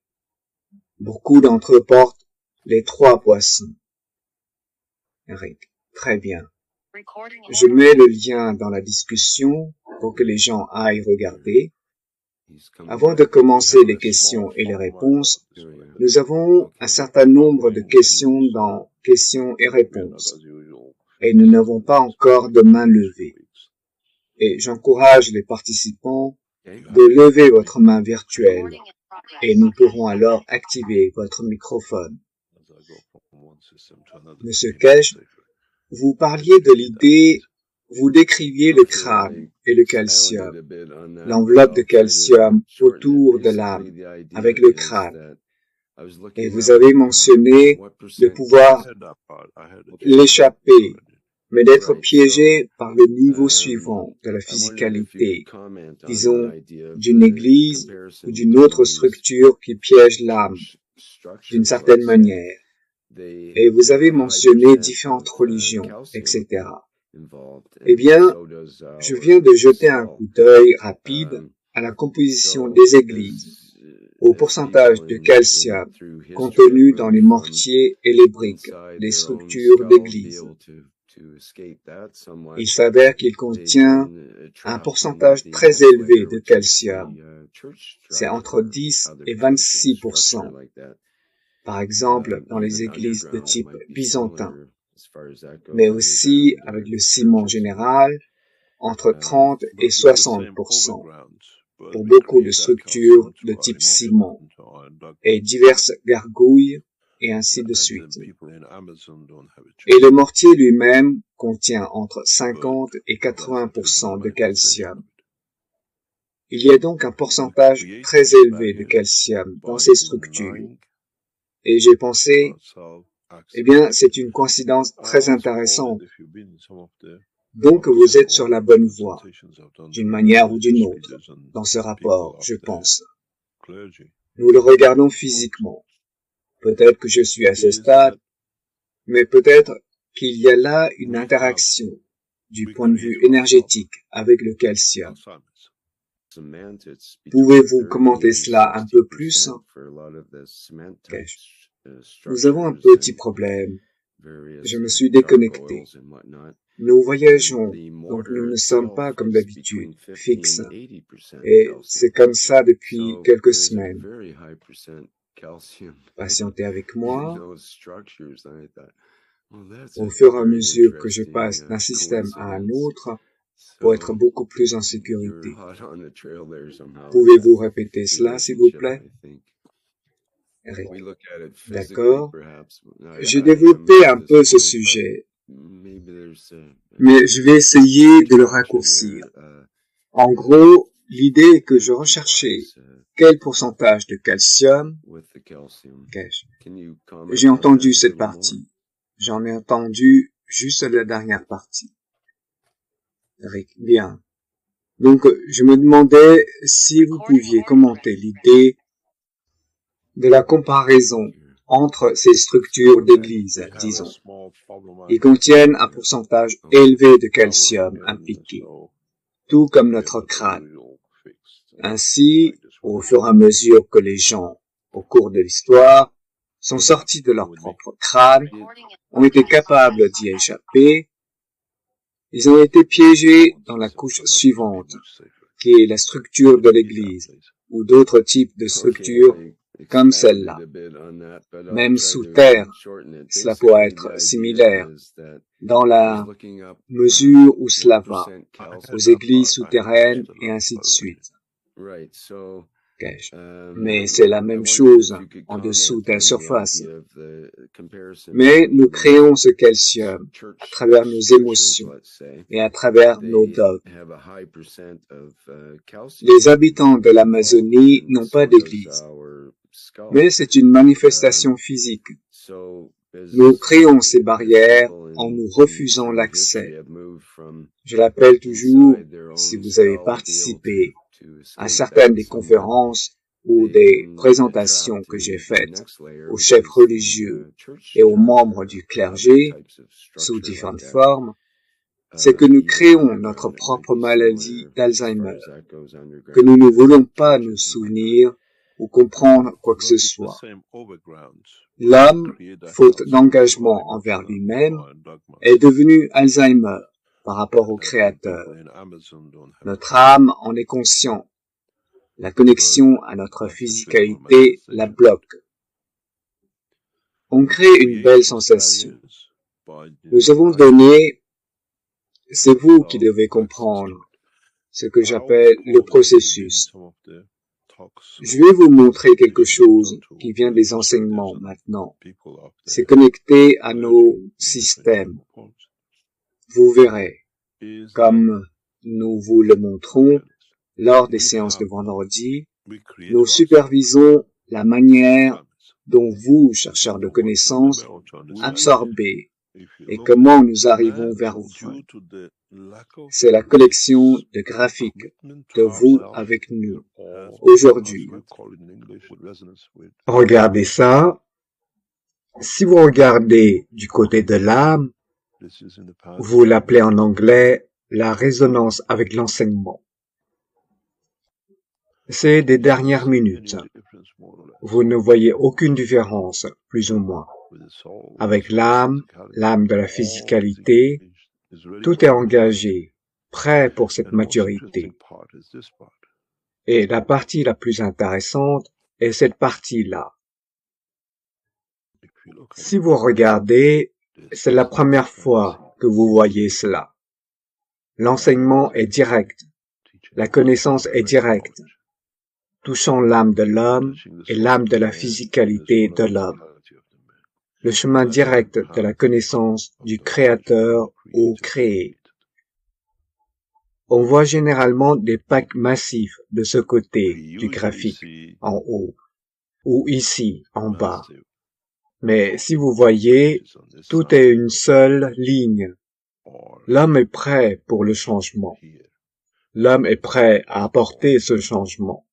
Speaker 1: Beaucoup d'entre eux portent les 3 poissons. Eric. Très bien. Je mets le lien dans la discussion pour que les gens aillent regarder. Avant de commencer les questions et les réponses, nous avons un certain nombre de questions dans questions et réponses. Et nous n'avons pas encore de main levée. Et j'encourage les participants de lever votre main virtuelle et nous pourrons alors activer votre microphone. Monsieur Kesh, vous parliez de l'idée, vous décriviez le crâne et le calcium, l'enveloppe de calcium autour de l'âme avec le crâne. Et vous avez mentionné de pouvoir l'échapper, mais d'être piégé par le niveau suivant de la physicalité, disons d'une église ou d'une autre structure qui piège l'âme d'une certaine manière. Et vous avez mentionné différentes religions, etc. Eh bien, je viens de jeter un coup d'œil rapide à la composition des églises, au pourcentage de calcium contenu dans les mortiers et les briques des structures d'église. Il s'avère qu'il contient un pourcentage très élevé de calcium. C'est entre 10 et 26%. Par exemple, dans les églises de type byzantin, mais aussi avec le ciment général, entre 30 et 60% pour beaucoup de structures de type ciment, et diverses gargouilles, et ainsi de suite. Et le mortier lui-même contient entre 50 et 80% de calcium. Il y a donc un pourcentage très élevé de calcium dans ces structures. Et j'ai pensé, eh bien, c'est une coïncidence très intéressante. Donc, vous êtes sur la bonne voie, d'une manière ou d'une autre, dans ce rapport, je pense. Nous le regardons physiquement. Peut-être que je suis à ce stade, mais peut-être qu'il y a là une interaction du point de vue énergétique avec le calcium. Pouvez-vous commenter cela un peu plus? Nous avons un petit problème. Je me suis déconnecté. Nous voyageons, donc nous ne sommes pas comme d'habitude, fixes. Et c'est comme ça depuis quelques semaines. Patientez avec moi. Au fur et à mesure que je passe d'un système à un autre, pour être beaucoup plus en sécurité. Pouvez-vous répéter cela, s'il vous plaît? Eric. D'accord. J'ai développé un peu ce sujet, mais je vais essayer de le raccourcir. En gros, l'idée est que je recherchais quel pourcentage de calcium. J'ai entendu cette partie. J'en ai entendu juste la dernière partie. Eric, bien. Donc, je me demandais si vous pouviez commenter l'idée de la comparaison entre ces structures d'église, disons. Ils contiennent un pourcentage élevé de calcium impliqué, tout comme notre crâne. Ainsi, au fur et à mesure que les gens, au cours de l'histoire, sont sortis de leur propre crâne, ont été capables d'y échapper, ils ont été piégés dans la couche suivante, qui est la structure de l'Église, ou d'autres types de structures comme celle-là. Même sous terre, cela pourrait être similaire, dans la mesure où cela va, aux églises souterraines et ainsi de suite. Mais c'est la même chose en dessous de la surface. Mais nous créons ce calcium à travers nos émotions et à travers nos dogmes. Les habitants de l'Amazonie n'ont pas d'église, mais c'est une manifestation physique. Nous créons ces barrières en nous refusant l'accès. Je l'appelle toujours, si vous avez participé à certaines des conférences ou des présentations que j'ai faites aux chefs religieux et aux membres du clergé, sous différentes formes, c'est que nous créons notre propre maladie d'Alzheimer, que nous ne voulons pas nous souvenir ou comprendre quoi que ce soit. L'homme, faute d'engagement envers lui-même, est devenu Alzheimer par rapport au Créateur. Notre âme en est conscient. La connexion à notre physicalité la bloque. On crée une belle sensation. Nous avons donné, c'est vous qui devez comprendre ce que j'appelle le processus. Je vais vous montrer quelque chose qui vient des enseignements maintenant. C'est connecté à nos systèmes. Vous verrez, comme nous vous le montrons lors des séances de vendredi, nous supervisons la manière dont vous, chercheurs de connaissances, absorbez et comment nous arrivons vers vous. C'est la collection de graphiques de vous avec nous aujourd'hui. Regardez ça. Si vous regardez du côté de l'âme, vous l'appelez en anglais la résonance avec l'enseignement. C'est des dernières minutes. Vous ne voyez aucune différence, plus ou moins. Avec l'âme de la physicalité, tout est engagé, prêt pour cette maturité. Et la partie la plus intéressante est cette partie-là. Si vous regardez, c'est la première fois que vous voyez cela. L'enseignement est direct, la connaissance est directe, touchant l'âme de l'homme et l'âme de la physicalité de l'homme. Le chemin direct de la connaissance du Créateur au créé. On voit généralement des packs massifs de ce côté du graphique, en haut, ou ici, en bas. Mais si vous voyez, tout est une seule ligne. L'homme est prêt pour le changement. L'homme est prêt à apporter ce changement.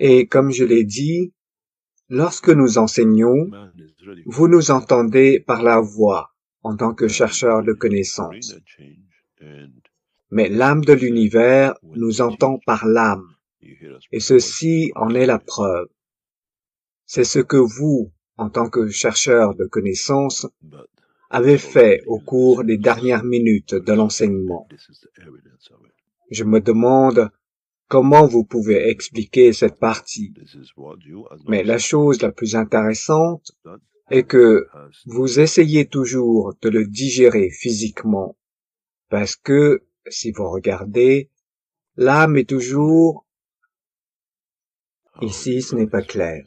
Speaker 1: Et comme je l'ai dit, lorsque nous enseignons, vous nous entendez par la voix en tant que chercheurs de connaissances. Mais l'âme de l'univers nous entend par l'âme, et ceci en est la preuve. C'est ce que vous, en tant que chercheurs de connaissances, avez fait au cours des dernières minutes de l'enseignement. Je me demande comment vous pouvez expliquer cette partie. Mais la chose la plus intéressante est que vous essayez toujours de le digérer physiquement, parce que, si vous regardez, l'âme est toujours... Ici, ce n'est pas clair.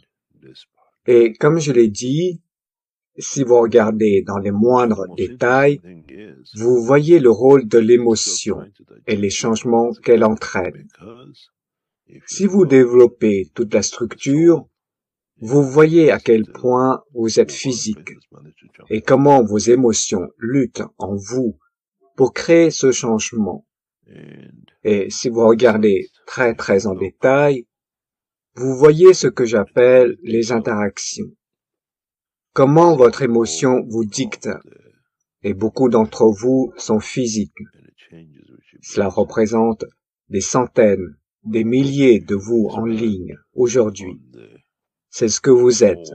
Speaker 1: Et comme je l'ai dit, si vous regardez dans les moindres détails, vous voyez le rôle de l'émotion et les changements qu'elle entraîne. Si vous développez toute la structure, vous voyez à quel point vous êtes physique et comment vos émotions luttent en vous pour créer ce changement. Et si vous regardez très en détail, vous voyez ce que j'appelle les interactions. Comment votre émotion vous dicte, et beaucoup d'entre vous sont physiques. Cela représente des centaines, des milliers de vous en ligne aujourd'hui. C'est ce que vous êtes.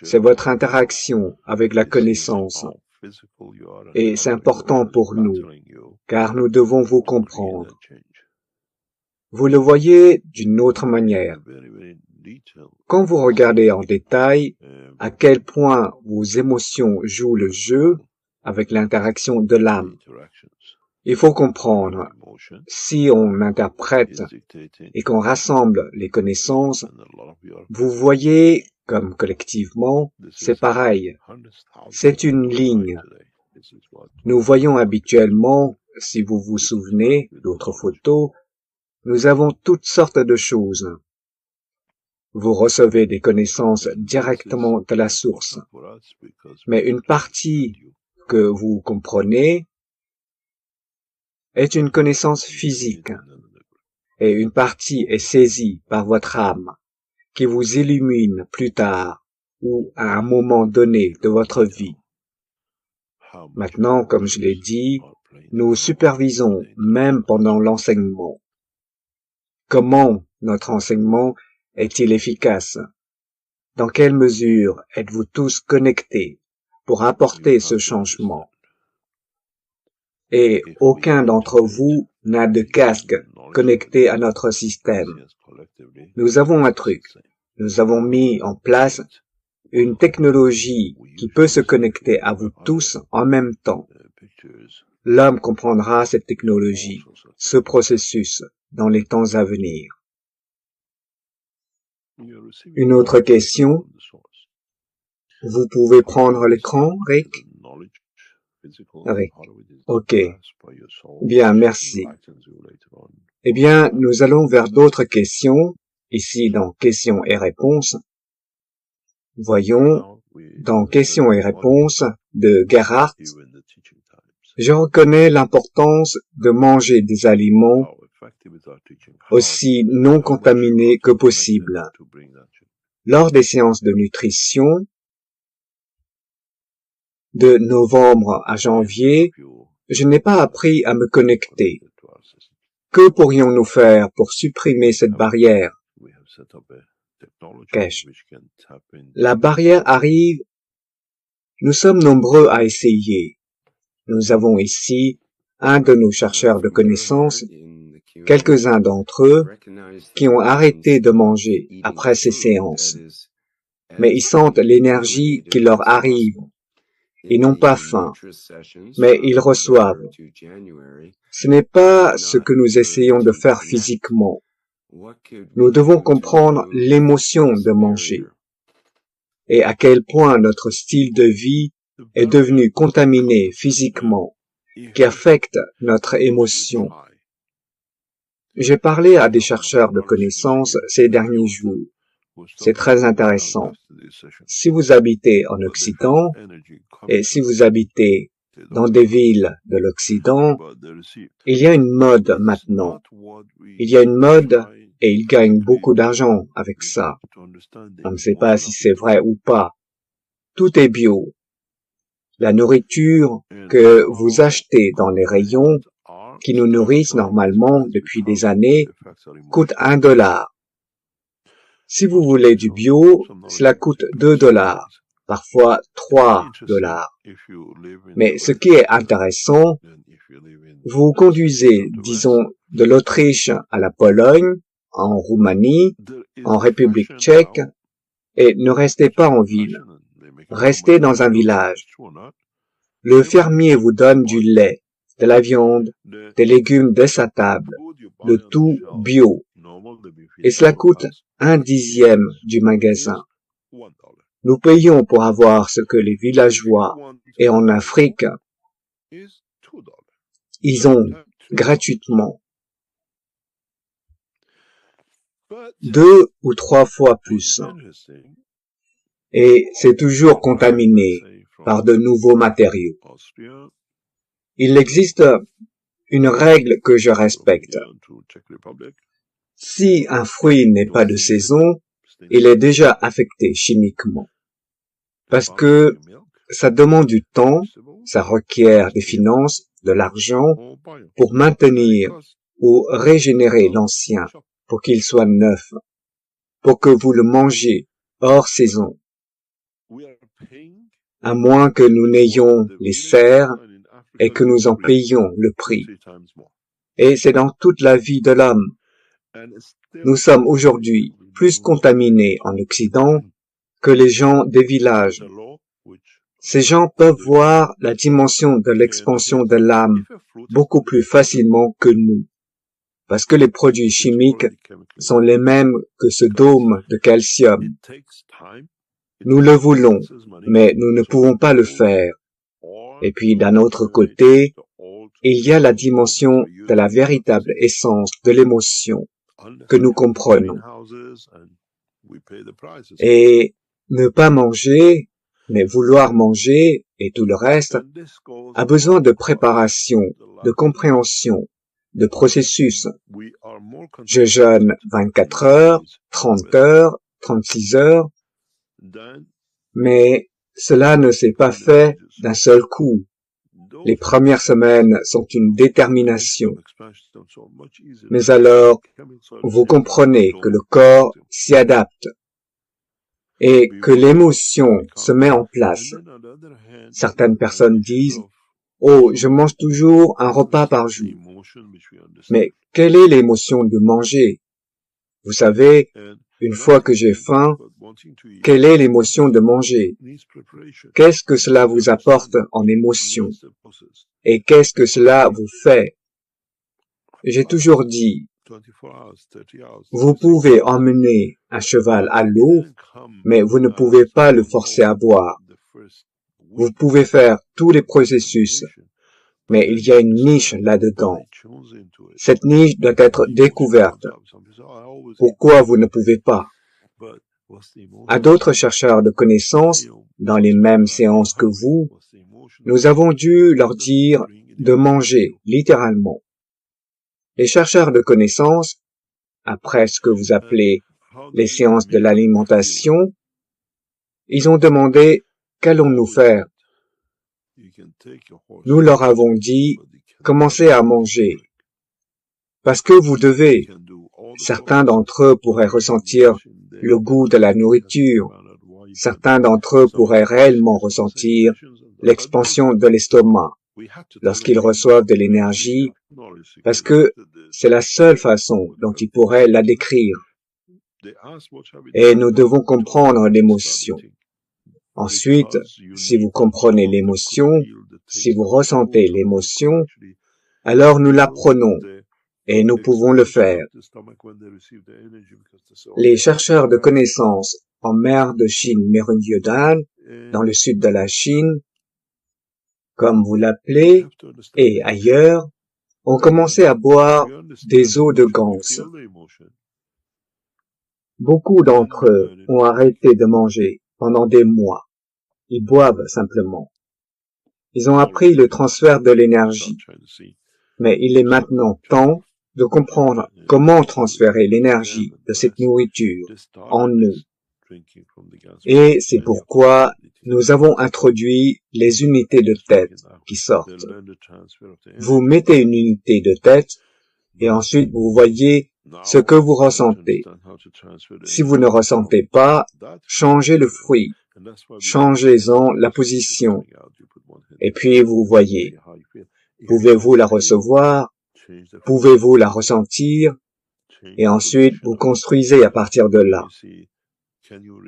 Speaker 1: C'est votre interaction avec la connaissance. Et c'est important pour nous, car nous devons vous comprendre. vous le voyez d'une autre manière. Quand vous regardez en détail à quel point vos émotions jouent le jeu avec l'interaction de l'âme, il faut comprendre, si on interprète et qu'on rassemble les connaissances, vous voyez comme collectivement, c'est pareil. C'est une ligne. Nous voyons habituellement, si vous vous souvenez d'autres photos, nous avons toutes sortes de choses. Vous recevez des connaissances directement de la source, mais une partie que vous comprenez est une connaissance physique, et une partie est saisie par votre âme, qui vous illumine plus tard ou à un moment donné de votre vie. Maintenant, comme je l'ai dit, nous supervisons même pendant l'enseignement. Comment notre enseignement est-il efficace? Dans quelle mesure êtes-vous tous connectés pour apporter ce changement? Et aucun d'entre vous n'a de casque connecté à notre système. Nous avons un truc. Nous avons mis en place une technologie qui peut se connecter à vous tous en même temps. L'homme comprendra cette technologie, ce processus, dans les temps à venir. Une autre question? Vous pouvez prendre l'écran, Rick? Rick. Ok. Bien, merci. Eh bien, nous allons vers d'autres questions, ici dans questions et réponses. Voyons, dans questions et réponses de Gerhardt, je reconnais l'importance de manger des aliments aussi non contaminés que possible. Lors des séances de nutrition, de novembre à janvier, je n'ai pas appris à me connecter. Que pourrions-nous faire pour supprimer cette barrière? Cash. La barrière arrive. Nous sommes nombreux à essayer. Nous avons ici un de nos chercheurs de connaissances, quelques-uns d'entre eux, qui ont arrêté de manger après ces séances. Mais ils sentent l'énergie qui leur arrive. Ils n'ont pas faim, mais ils reçoivent. Ce n'est pas ce que nous essayons de faire physiquement. Nous devons comprendre l'émotion de manger et à quel point notre style de vie est devenu contaminé physiquement, qui affecte notre émotion. J'ai parlé à des chercheurs de connaissances ces derniers jours. C'est très intéressant. Si vous habitez en Occident, et si vous habitez dans des villes de l'Occident, il y a une mode maintenant. Il y a une mode et ils gagnent beaucoup d'argent avec ça. On ne sait pas si c'est vrai ou pas. Tout est bio. La nourriture que vous achetez dans les rayons, qui nous nourrissent normalement depuis des années, coûte $1. Si vous voulez du bio, cela coûte $2, parfois $3. Mais ce qui est intéressant, vous conduisez, disons, de l'Autriche à la Pologne, en Roumanie, en République tchèque, et ne restez pas en ville. Restez dans un village. Le fermier vous donne du lait, de la viande, des légumes de sa table, le tout bio. Et cela coûte 1/10 du magasin. Nous payons pour avoir ce que les villageois et en Afrique, ils ont gratuitement. 2 ou 3 fois plus. Et c'est toujours contaminé par de nouveaux matériaux. Il existe une règle que je respecte. Si un fruit n'est pas de saison, il est déjà affecté chimiquement. Parce que ça demande du temps, ça requiert des finances, de l'argent, pour maintenir ou régénérer l'ancien, pour qu'il soit neuf, pour que vous le mangez hors saison. À moins que nous n'ayons les serres et que nous en payions le prix. Et c'est dans toute la vie de l'homme. Nous sommes aujourd'hui plus contaminés en Occident que les gens des villages. Ces gens peuvent voir la dimension de l'expansion de l'âme beaucoup plus facilement que nous, parce que les produits chimiques sont les mêmes que ce dôme de calcium. Nous le voulons, mais nous ne pouvons pas le faire. Et puis, d'un autre côté, il y a la dimension de la véritable essence de l'émotion que nous comprenons. Et ne pas manger, mais vouloir manger et tout le reste a besoin de préparation, de compréhension, de processus. Je jeûne 24 heures, 30 heures, 36 heures, mais cela ne s'est pas fait d'un seul coup. Les premières semaines sont une détermination. Mais alors, vous comprenez que le corps s'y adapte et que l'émotion se met en place. Certaines personnes disent « Oh, je mange toujours un repas par jour. » Mais quelle est l'émotion de manger? Vous savez, une fois que j'ai faim, quelle est l'émotion de manger? Qu'est-ce que cela vous apporte en émotion? Et qu'est-ce que cela vous fait? J'ai toujours dit, vous pouvez emmener un cheval à l'eau, mais vous ne pouvez pas le forcer à boire. Vous pouvez faire tous les processus, mais il y a une niche là-dedans. Cette niche doit être découverte. Pourquoi vous ne pouvez pas? À d'autres chercheurs de connaissances, dans les mêmes séances que vous, nous avons dû leur dire de manger, littéralement. Les chercheurs de connaissances, après ce que vous appelez les séances de l'alimentation, ils ont demandé « qu'allons-nous faire ?» Nous leur avons dit « commencez à manger ». Parce que vous devez. Certains d'entre eux pourraient ressentir le goût de la nourriture. Certains d'entre eux pourraient réellement ressentir l'expansion de l'estomac lorsqu'ils reçoivent de l'énergie, parce que c'est la seule façon dont ils pourraient la décrire. Et nous devons comprendre l'émotion. Ensuite, si vous comprenez l'émotion, si vous ressentez l'émotion, alors nous l'apprenons et nous pouvons le faire. Les chercheurs de connaissances en mer de Chine méridionale, dans le sud de la Chine, comme vous l'appelez, et ailleurs, ont commencé à boire des eaux de ganse. Beaucoup d'entre eux ont arrêté de manger pendant des mois. Ils boivent simplement. Ils ont appris le transfert de l'énergie. Mais il est maintenant temps de comprendre comment transférer l'énergie de cette nourriture en nous. Et c'est pourquoi nous avons introduit les unités de tête qui sortent. Vous mettez une unité de tête et ensuite vous voyez ce que vous ressentez. Si vous ne ressentez pas, changez le fruit, changez-en la position. Et puis vous voyez, pouvez-vous la recevoir? Pouvez-vous la ressentir? Et ensuite vous construisez à partir de là.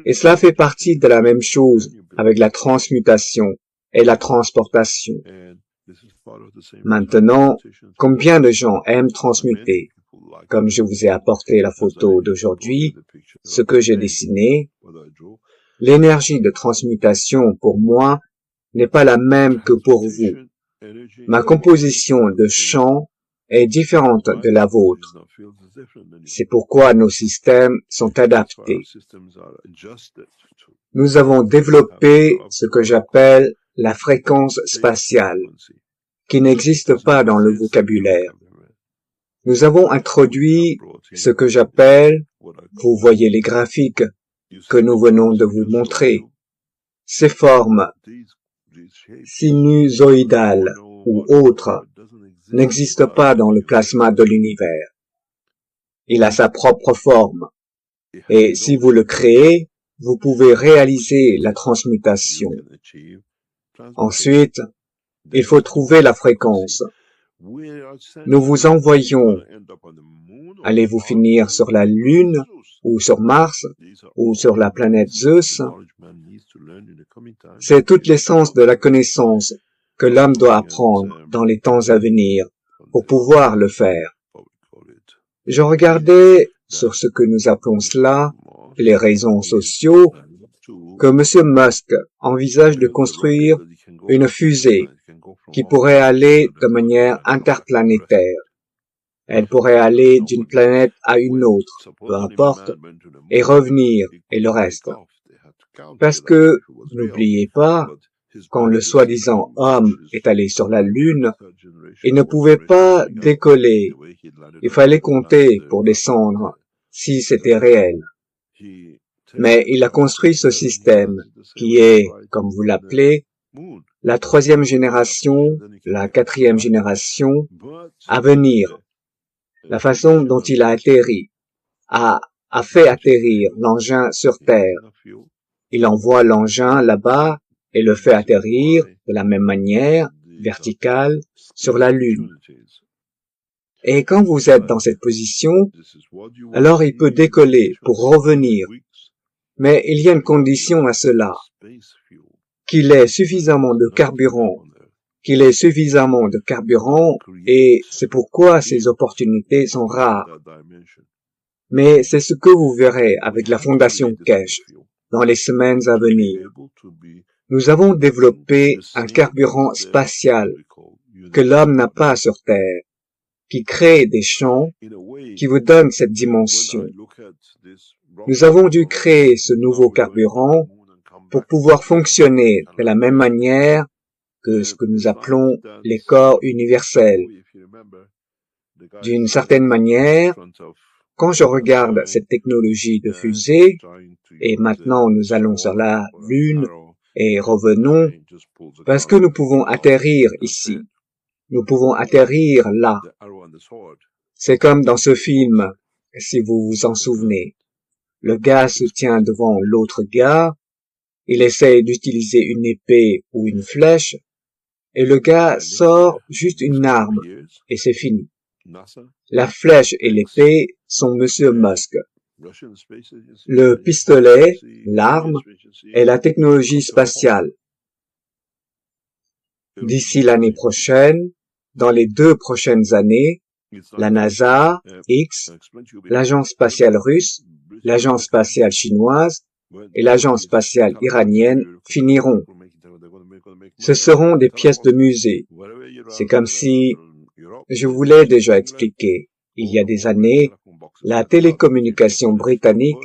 Speaker 1: Et cela fait partie de la même chose avec la transmutation et la transportation. Maintenant, combien de gens aiment transmuter? Comme je vous ai apporté la photo d'aujourd'hui, ce que j'ai dessiné, l'énergie de transmutation pour moi n'est pas la même que pour vous. Ma composition de champ est différente de la vôtre. C'est pourquoi nos systèmes sont adaptés. Nous avons développé ce que j'appelle la fréquence spatiale, qui n'existe pas dans le vocabulaire. Nous avons introduit ce que j'appelle, vous voyez les graphiques que nous venons de vous montrer, ces formes sinusoïdales ou autres n'existent pas dans le plasma de l'univers. Il a sa propre forme. Et si vous le créez, vous pouvez réaliser la transmutation. Ensuite, il faut trouver la fréquence. Nous vous envoyons Allez-vous finir sur la Lune ou sur Mars ou sur la planète Zeus? C'est toute l'essence de la connaissance que l'homme doit apprendre dans les temps à venir pour pouvoir le faire. Je regardais sur ce que nous appelons cela les réseaux sociaux que M. Musk envisage de construire une fusée qui pourrait aller de manière interplanétaire. Elle pourrait aller d'une planète à une autre, peu importe, et revenir et le reste. Parce que, n'oubliez pas, quand le soi-disant homme est allé sur la Lune, il ne pouvait pas décoller. Il fallait compter pour descendre, si c'était réel. Mais il a construit ce système, qui est, comme vous l'appelez, la 3e génération, la 4e génération, à venir. La façon dont il a atterri, a fait atterrir l'engin sur Terre. Il envoie l'engin là-bas et le fait atterrir de la même manière, verticale, sur la Lune. Et quand vous êtes dans cette position, alors il peut décoller pour revenir. Mais il y a une condition à cela, qu'il ait suffisamment de carburant, et c'est pourquoi ces opportunités sont rares. Mais c'est ce que vous verrez avec la Fondation Keshe dans les semaines à venir. Nous avons développé un carburant spatial que l'homme n'a pas sur Terre, qui crée des champs, qui vous donnent cette dimension. Nous avons dû créer ce nouveau carburant pour pouvoir fonctionner de la même manière que ce que nous appelons les corps universels. D'une certaine manière, quand je regarde cette technologie de fusée, et maintenant nous allons sur la Lune et revenons, parce que nous pouvons atterrir ici, nous pouvons atterrir là. C'est comme dans ce film, si vous vous en souvenez. Le gars se tient devant l'autre gars, il essaie d'utiliser une épée ou une flèche, et le gars sort juste une arme, et c'est fini. La flèche et l'épée sont Monsieur Musk. Le pistolet, l'arme, est la technologie spatiale. D'ici l'année prochaine, dans les 2 prochaines années, la NASA, X, l'agence spatiale russe, l'agence spatiale chinoise et l'agence spatiale iranienne finiront. Ce seront des pièces de musée. C'est comme si, je vous l'ai déjà expliqué, il y a des années, la télécommunication britannique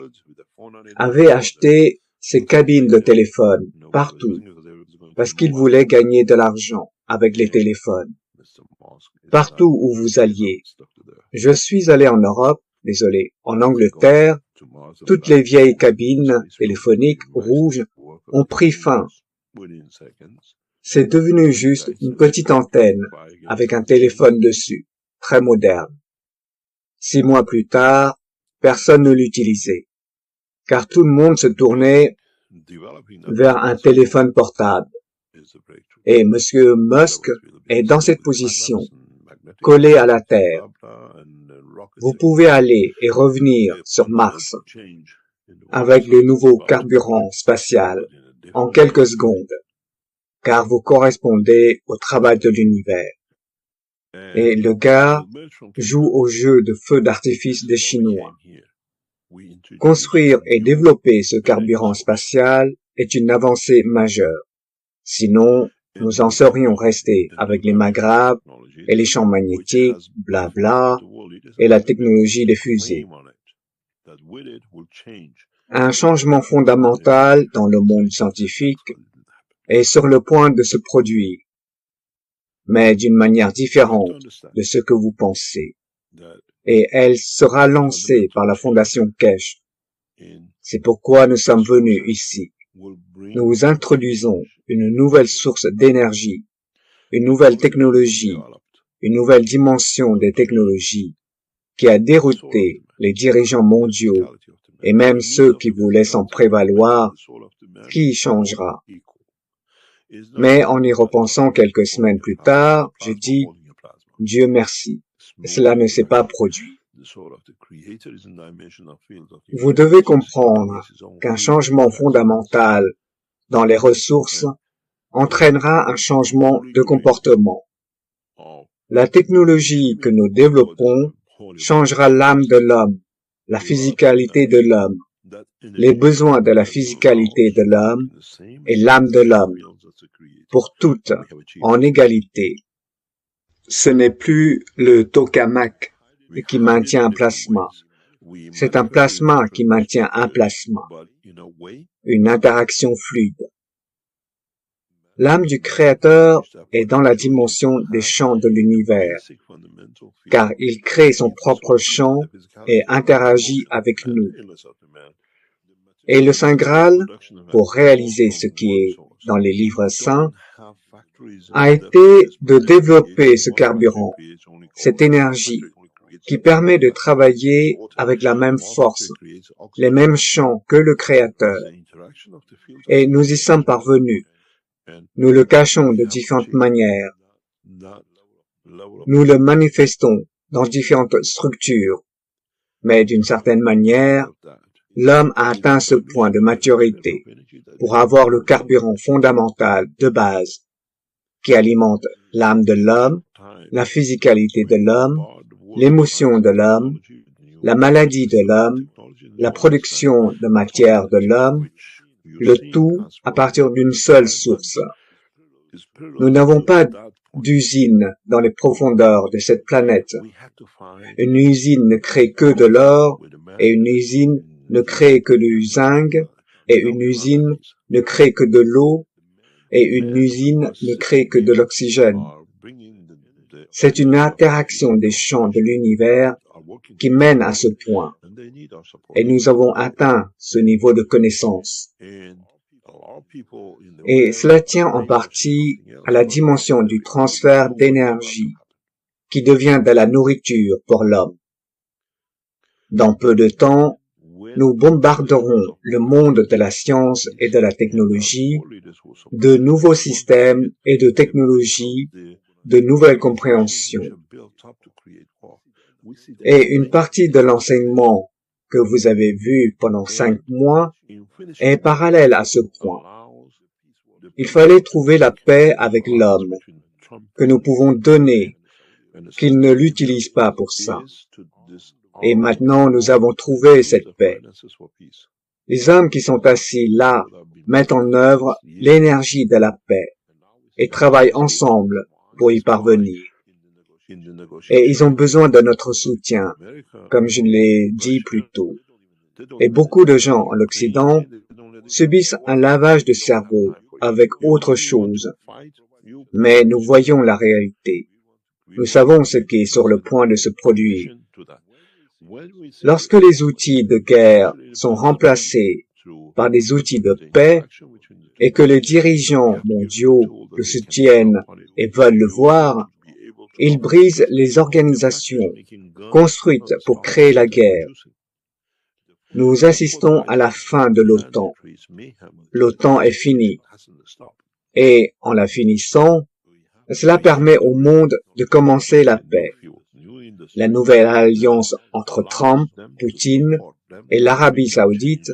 Speaker 1: avait acheté ses cabines de téléphone partout, parce qu'ils voulaient gagner de l'argent avec les téléphones. Partout où vous alliez. Je suis allé en Europe, en Angleterre, toutes les vieilles cabines téléphoniques rouges ont pris fin. C'est devenu juste une petite antenne avec un téléphone dessus, très moderne. 6 mois plus tard, personne ne l'utilisait, car tout le monde se tournait vers un téléphone portable. Et Monsieur Musk est dans cette position, collé à la Terre. Vous pouvez aller et revenir sur Mars avec le nouveau carburant spatial en quelques secondes, car vous correspondez au travail de l'univers. Et le gars joue au jeu de feu d'artifice des Chinois. Construire et développer ce carburant spatial est une avancée majeure. Sinon, nous en serions restés avec les magraves et les champs magnétiques, blabla, et la technologie des fusées. Un changement fondamental dans le monde scientifique est sur le point de se produire, mais d'une manière différente de ce que vous pensez. Et elle sera lancée par la Fondation Keshe. C'est pourquoi nous sommes venus ici. Nous vous introduisons une nouvelle source d'énergie, une nouvelle technologie, une nouvelle dimension des technologies qui a dérouté les dirigeants mondiaux et même ceux qui voulaient s'en prévaloir. Qui changera? Mais en y repensant quelques semaines plus tard, je dis, Dieu merci, cela ne s'est pas produit. Vous devez comprendre qu'un changement fondamental dans les ressources entraînera un changement de comportement. La technologie que nous développons changera l'âme de l'homme, la physicalité de l'homme, les besoins de la physicalité de l'homme et l'âme de l'homme, pour toutes, en égalité. Ce n'est plus le tokamak qui maintient un plasma. C'est un plasma qui maintient un plasma, une interaction fluide. L'âme du Créateur est dans la dimension des champs de l'univers, car il crée son propre champ et interagit avec nous. Et le Saint Graal, pour réaliser ce qui est dans les livres saints, a été de développer ce carburant, cette énergie, qui permet de travailler avec la même force, les mêmes champs que le Créateur. Et nous y sommes parvenus. Nous le cachons de différentes manières. Nous le manifestons dans différentes structures. Mais d'une certaine manière, l'homme a atteint ce point de maturité pour avoir le carburant fondamental de base qui alimente l'âme de l'homme, la physicalité de l'homme, l'émotion de l'homme, la maladie de l'homme, la production de matière de l'homme, le tout à partir d'une seule source. Nous n'avons pas d'usine dans les profondeurs de cette planète. Une usine ne crée que de l'or, et une usine ne crée que du zinc, et une usine ne crée que de l'eau, et une usine ne crée que de l'oxygène. C'est une interaction des champs de l'univers qui mène à ce point. Et nous avons atteint ce niveau de connaissance. Et cela tient en partie à la dimension du transfert d'énergie qui devient de la nourriture pour l'homme. Dans peu de temps, nous bombarderons le monde de la science et de la technologie, de nouveaux systèmes et de technologies, de nouvelles compréhensions. Et une partie de l'enseignement que vous avez vu pendant 5 mois est parallèle à ce point. Il fallait trouver la paix avec l'homme, que nous pouvons donner, qu'il ne l'utilise pas pour ça. Et maintenant, nous avons trouvé cette paix. Les hommes qui sont assis là mettent en œuvre l'énergie de la paix et travaillent ensemble pour y parvenir. Et ils ont besoin de notre soutien, comme je l'ai dit plus tôt. Et beaucoup de gens en Occident subissent un lavage de cerveau avec autre chose. Mais nous voyons la réalité. Nous savons ce qui est sur le point de se produire. Lorsque les outils de guerre sont remplacés par des outils de paix et que les dirigeants mondiaux le soutiennent et veulent le voir, ils brisent les organisations construites pour créer la guerre. Nous assistons à la fin de l'OTAN. L'OTAN est finie. Et en la finissant, cela permet au monde de commencer la paix. La nouvelle alliance entre Trump, Poutine et l'Arabie saoudite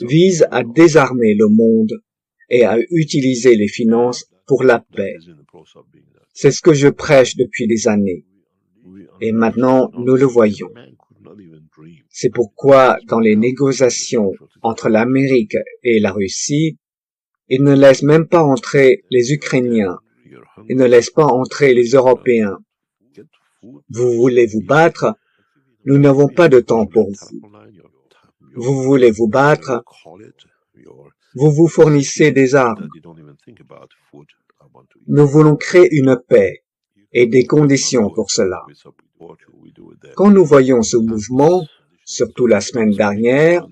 Speaker 1: vise à désarmer le monde et à utiliser les finances pour la paix. C'est ce que je prêche depuis des années. Et maintenant, nous le voyons. C'est pourquoi, dans les négociations entre l'Amérique et la Russie, ils ne laissent même pas entrer les Ukrainiens. Ils ne laissent pas entrer les Européens. Vous voulez vous battre? Nous n'avons pas de temps pour vous. Vous voulez vous battre? Vous vous fournissez des armes. Nous voulons créer une paix et des conditions pour cela. Quand nous voyons ce mouvement, surtout la semaine dernière,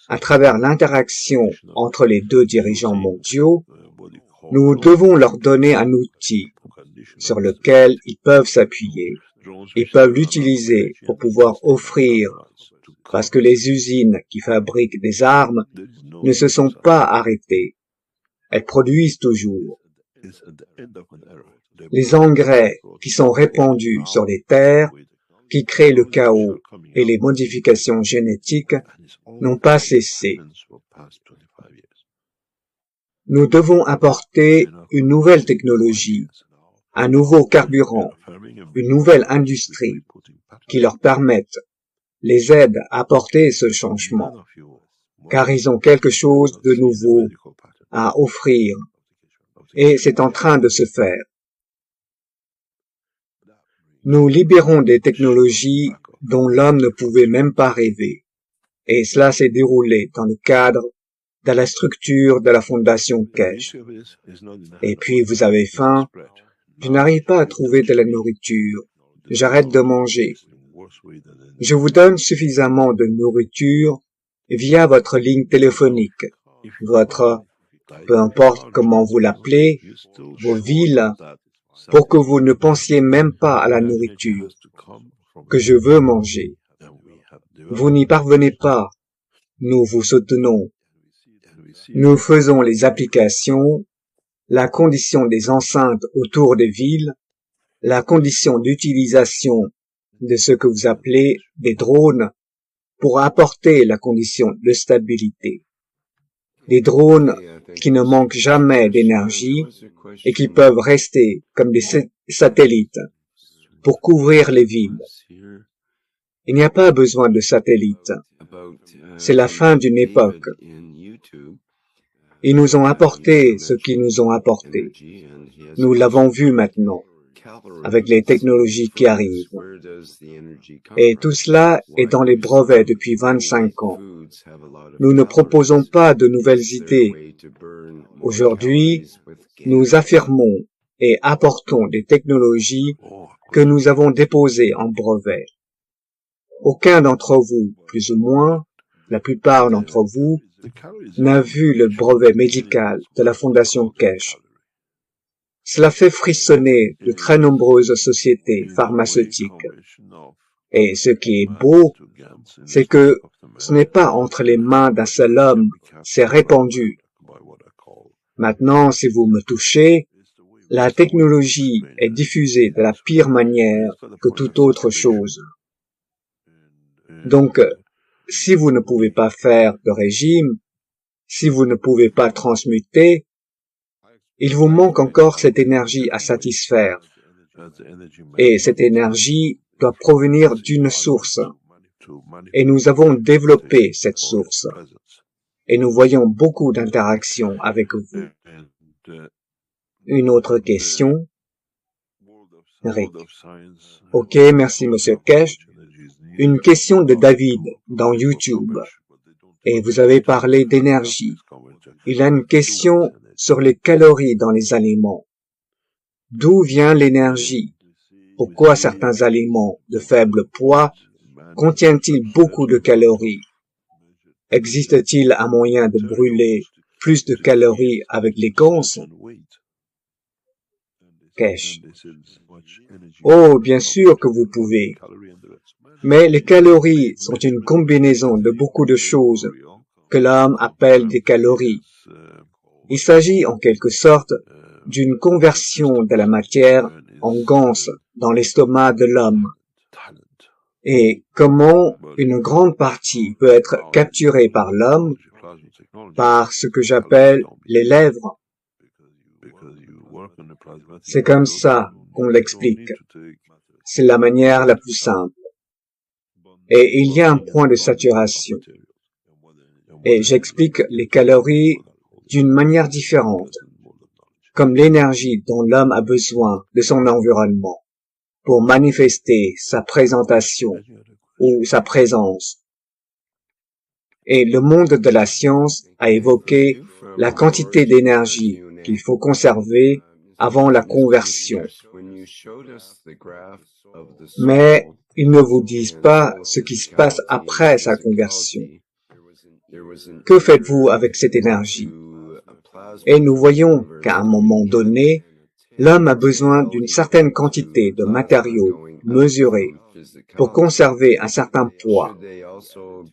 Speaker 1: à travers l'interaction entre les deux dirigeants mondiaux, nous devons leur donner un outil sur lequel ils peuvent s'appuyer. Ils peuvent l'utiliser pour pouvoir offrir, parce que les usines qui fabriquent des armes ne se sont pas arrêtées. Elles produisent toujours. Les engrais qui sont répandus sur les terres qui créent le chaos et les modifications génétiques n'ont pas cessé. Nous devons apporter une nouvelle technologie, un nouveau carburant, une nouvelle industrie qui leur permette, les aide à apporter ce changement, car ils ont quelque chose de nouveau à offrir, et c'est en train de se faire. Nous libérons des technologies dont l'homme ne pouvait même pas rêver, et cela s'est déroulé dans le cadre de la structure de la fondation Keshe. Et puis vous avez faim, je n'arrive pas à trouver de la nourriture, j'arrête de manger. Je vous donne suffisamment de nourriture via votre ligne téléphonique, votre, peu importe comment vous l'appelez, vos villes, pour que vous ne pensiez même pas à la nourriture que je veux manger. Vous n'y parvenez pas, nous vous soutenons. Nous faisons les applications, la condition des enceintes autour des villes, la condition d'utilisation de ce que vous appelez des drones pour apporter la condition de stabilité. Des drones qui ne manquent jamais d'énergie et qui peuvent rester comme des satellites pour couvrir les villes. Il n'y a pas besoin de satellites. C'est la fin d'une époque. Ils nous ont apporté ce qu'ils nous ont apporté. Nous l'avons vu maintenant, avec les technologies qui arrivent. Et tout cela est dans les brevets depuis 25 ans. Nous ne proposons pas de nouvelles idées. Aujourd'hui, nous affirmons et apportons des technologies que nous avons déposées en brevet. Aucun d'entre vous, plus ou moins, la plupart d'entre vous, n'a vu le brevet médical de la Fondation Keshe. Cela fait frissonner de très nombreuses sociétés pharmaceutiques. Et ce qui est beau, c'est que ce n'est pas entre les mains d'un seul homme, c'est répandu. Maintenant, si vous me touchez, la technologie est diffusée de la pire manière que toute autre chose. Donc, si vous ne pouvez pas faire de régime, si vous ne pouvez pas transmuter, il vous manque encore cette énergie à satisfaire. Et cette énergie doit provenir d'une source. Et nous avons développé cette source. Et nous voyons beaucoup d'interactions avec vous. Une autre question? Rick. Ok, merci Monsieur Keshe. Une question de David dans YouTube. Et vous avez parlé d'énergie. Il a une question sur les calories dans les aliments. D'où vient l'énergie? Pourquoi certains aliments de faible poids contiennent-ils beaucoup de calories? Existe-t-il un moyen de brûler plus de calories avec les ganses? Keshe. Oh, bien sûr que vous pouvez. Mais les calories sont une combinaison de beaucoup de choses que l'homme appelle des calories. Il s'agit en quelque sorte d'une conversion de la matière en ganse dans l'estomac de l'homme. Et comment une grande partie peut être capturée par l'homme par ce que j'appelle les lèvres. C'est comme ça qu'on l'explique. C'est la manière la plus simple. Et il y a un point de saturation. Et j'explique les calories d'une manière différente, comme l'énergie dont l'homme a besoin de son environnement pour manifester sa présentation ou sa présence. Et le monde de la science a évoqué la quantité d'énergie qu'il faut conserver avant la conversion. Mais ils ne vous disent pas ce qui se passe après sa conversion. Que faites-vous avec cette énergie? Et nous voyons qu'à un moment donné, l'homme a besoin d'une certaine quantité de matériaux mesurés pour conserver un certain poids.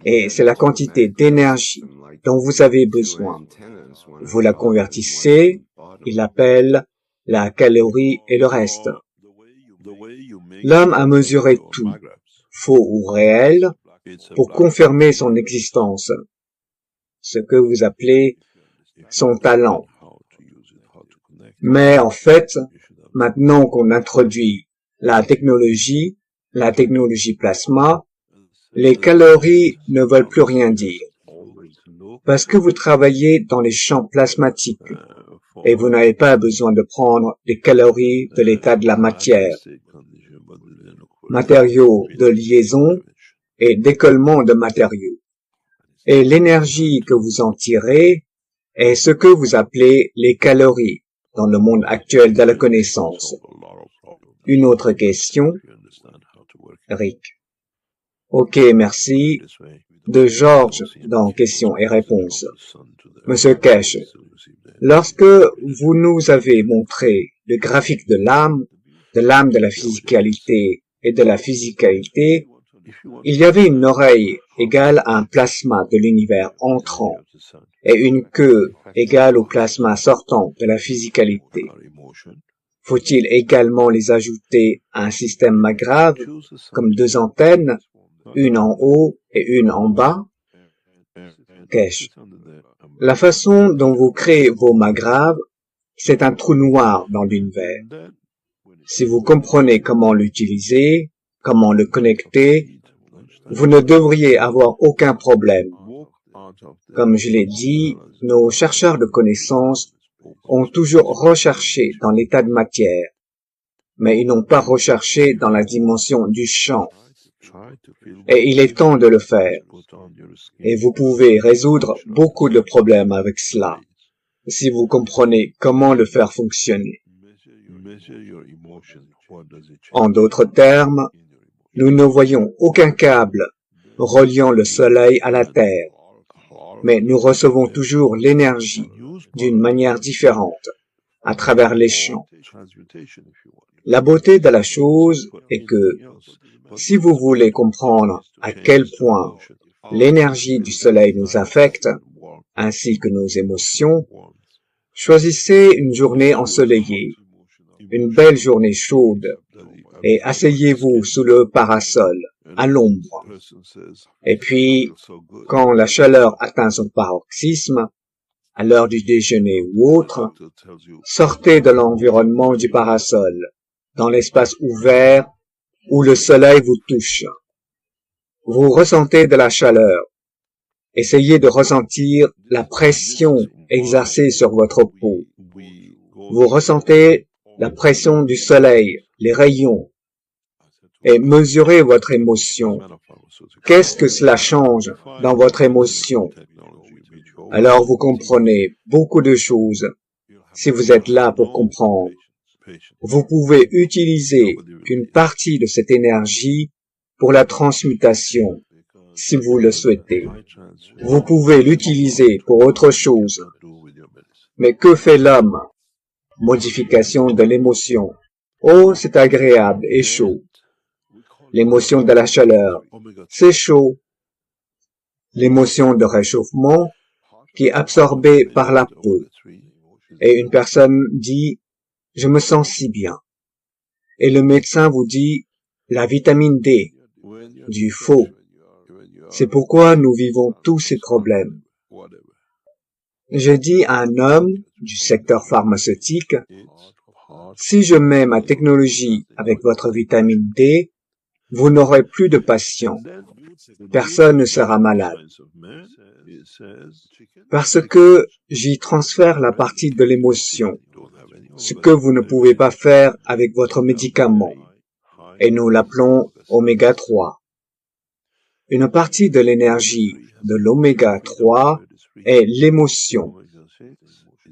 Speaker 1: Et c'est la quantité d'énergie dont vous avez besoin. Vous la convertissez, il l'appelle la calorie et le reste. L'homme a mesuré tout. faux ou réel, pour confirmer son existence, ce que vous appelez son talent. Mais en fait, maintenant qu'on introduit la technologie plasma, les calories ne veulent plus rien dire. Parce que vous travaillez dans les champs plasmatiques et vous n'avez pas besoin de prendre des calories de l'état de la matière, matériaux de liaison et d'écollement de matériaux. Et l'énergie que vous en tirez est ce que vous appelez les calories dans le monde actuel de la connaissance. Une autre question, Rick. Ok, merci. De Georges dans questions et réponses. Monsieur Cash, lorsque vous nous avez montré le graphique de l'âme de la physicalité et de la physicalité, il y avait une oreille égale à un plasma de l'univers entrant et une queue égale au plasma sortant de la physicalité. Faut-il également les ajouter à un système magrave, comme deux antennes, une en haut et une en bas? Cash. La façon dont vous créez vos magraves, c'est un trou noir dans l'univers. Si vous comprenez comment l'utiliser, comment le connecter, vous ne devriez avoir aucun problème. Comme je l'ai dit, nos chercheurs de connaissances ont toujours recherché dans l'état de matière, mais ils n'ont pas recherché dans la dimension du champ. Et il est temps de le faire. Et vous pouvez résoudre beaucoup de problèmes avec cela, si vous comprenez comment le faire fonctionner. En d'autres termes, nous ne voyons aucun câble reliant le Soleil à la Terre, mais nous recevons toujours l'énergie d'une manière différente, à travers les champs. La beauté de la chose est que, si vous voulez comprendre à quel point l'énergie du Soleil nous affecte, ainsi que nos émotions, choisissez une journée ensoleillée, une belle journée chaude, et asseyez-vous sous le parasol, à l'ombre. Et puis, quand la chaleur atteint son paroxysme, à l'heure du déjeuner ou autre, sortez de l'environnement du parasol, dans l'espace ouvert où le soleil vous touche. Vous ressentez de la chaleur. Essayez de ressentir la pression exercée sur votre peau. Vous ressentez la pression du soleil, les rayons, et mesurez votre émotion. Qu'est-ce que cela change dans votre émotion? Alors vous comprenez beaucoup de choses si vous êtes là pour comprendre. Vous pouvez utiliser une partie de cette énergie pour la transmutation, si vous le souhaitez. Vous pouvez l'utiliser pour autre chose. Mais que fait l'homme? Modification de l'émotion. Oh, c'est agréable et chaud. L'émotion de la chaleur, c'est chaud. L'émotion de réchauffement qui est absorbée par la peau. Et une personne dit, je me sens si bien. Et le médecin vous dit, la vitamine D, du faux. C'est pourquoi nous vivons tous ces problèmes. Je dis à un homme du secteur pharmaceutique, si je mets ma technologie avec votre vitamine D, vous n'aurez plus de patients. Personne ne sera malade. Parce que j'y transfère la partie de l'émotion, ce que vous ne pouvez pas faire avec votre médicament, et nous l'appelons oméga 3. Une partie de l'énergie de l'oméga 3 est l'émotion.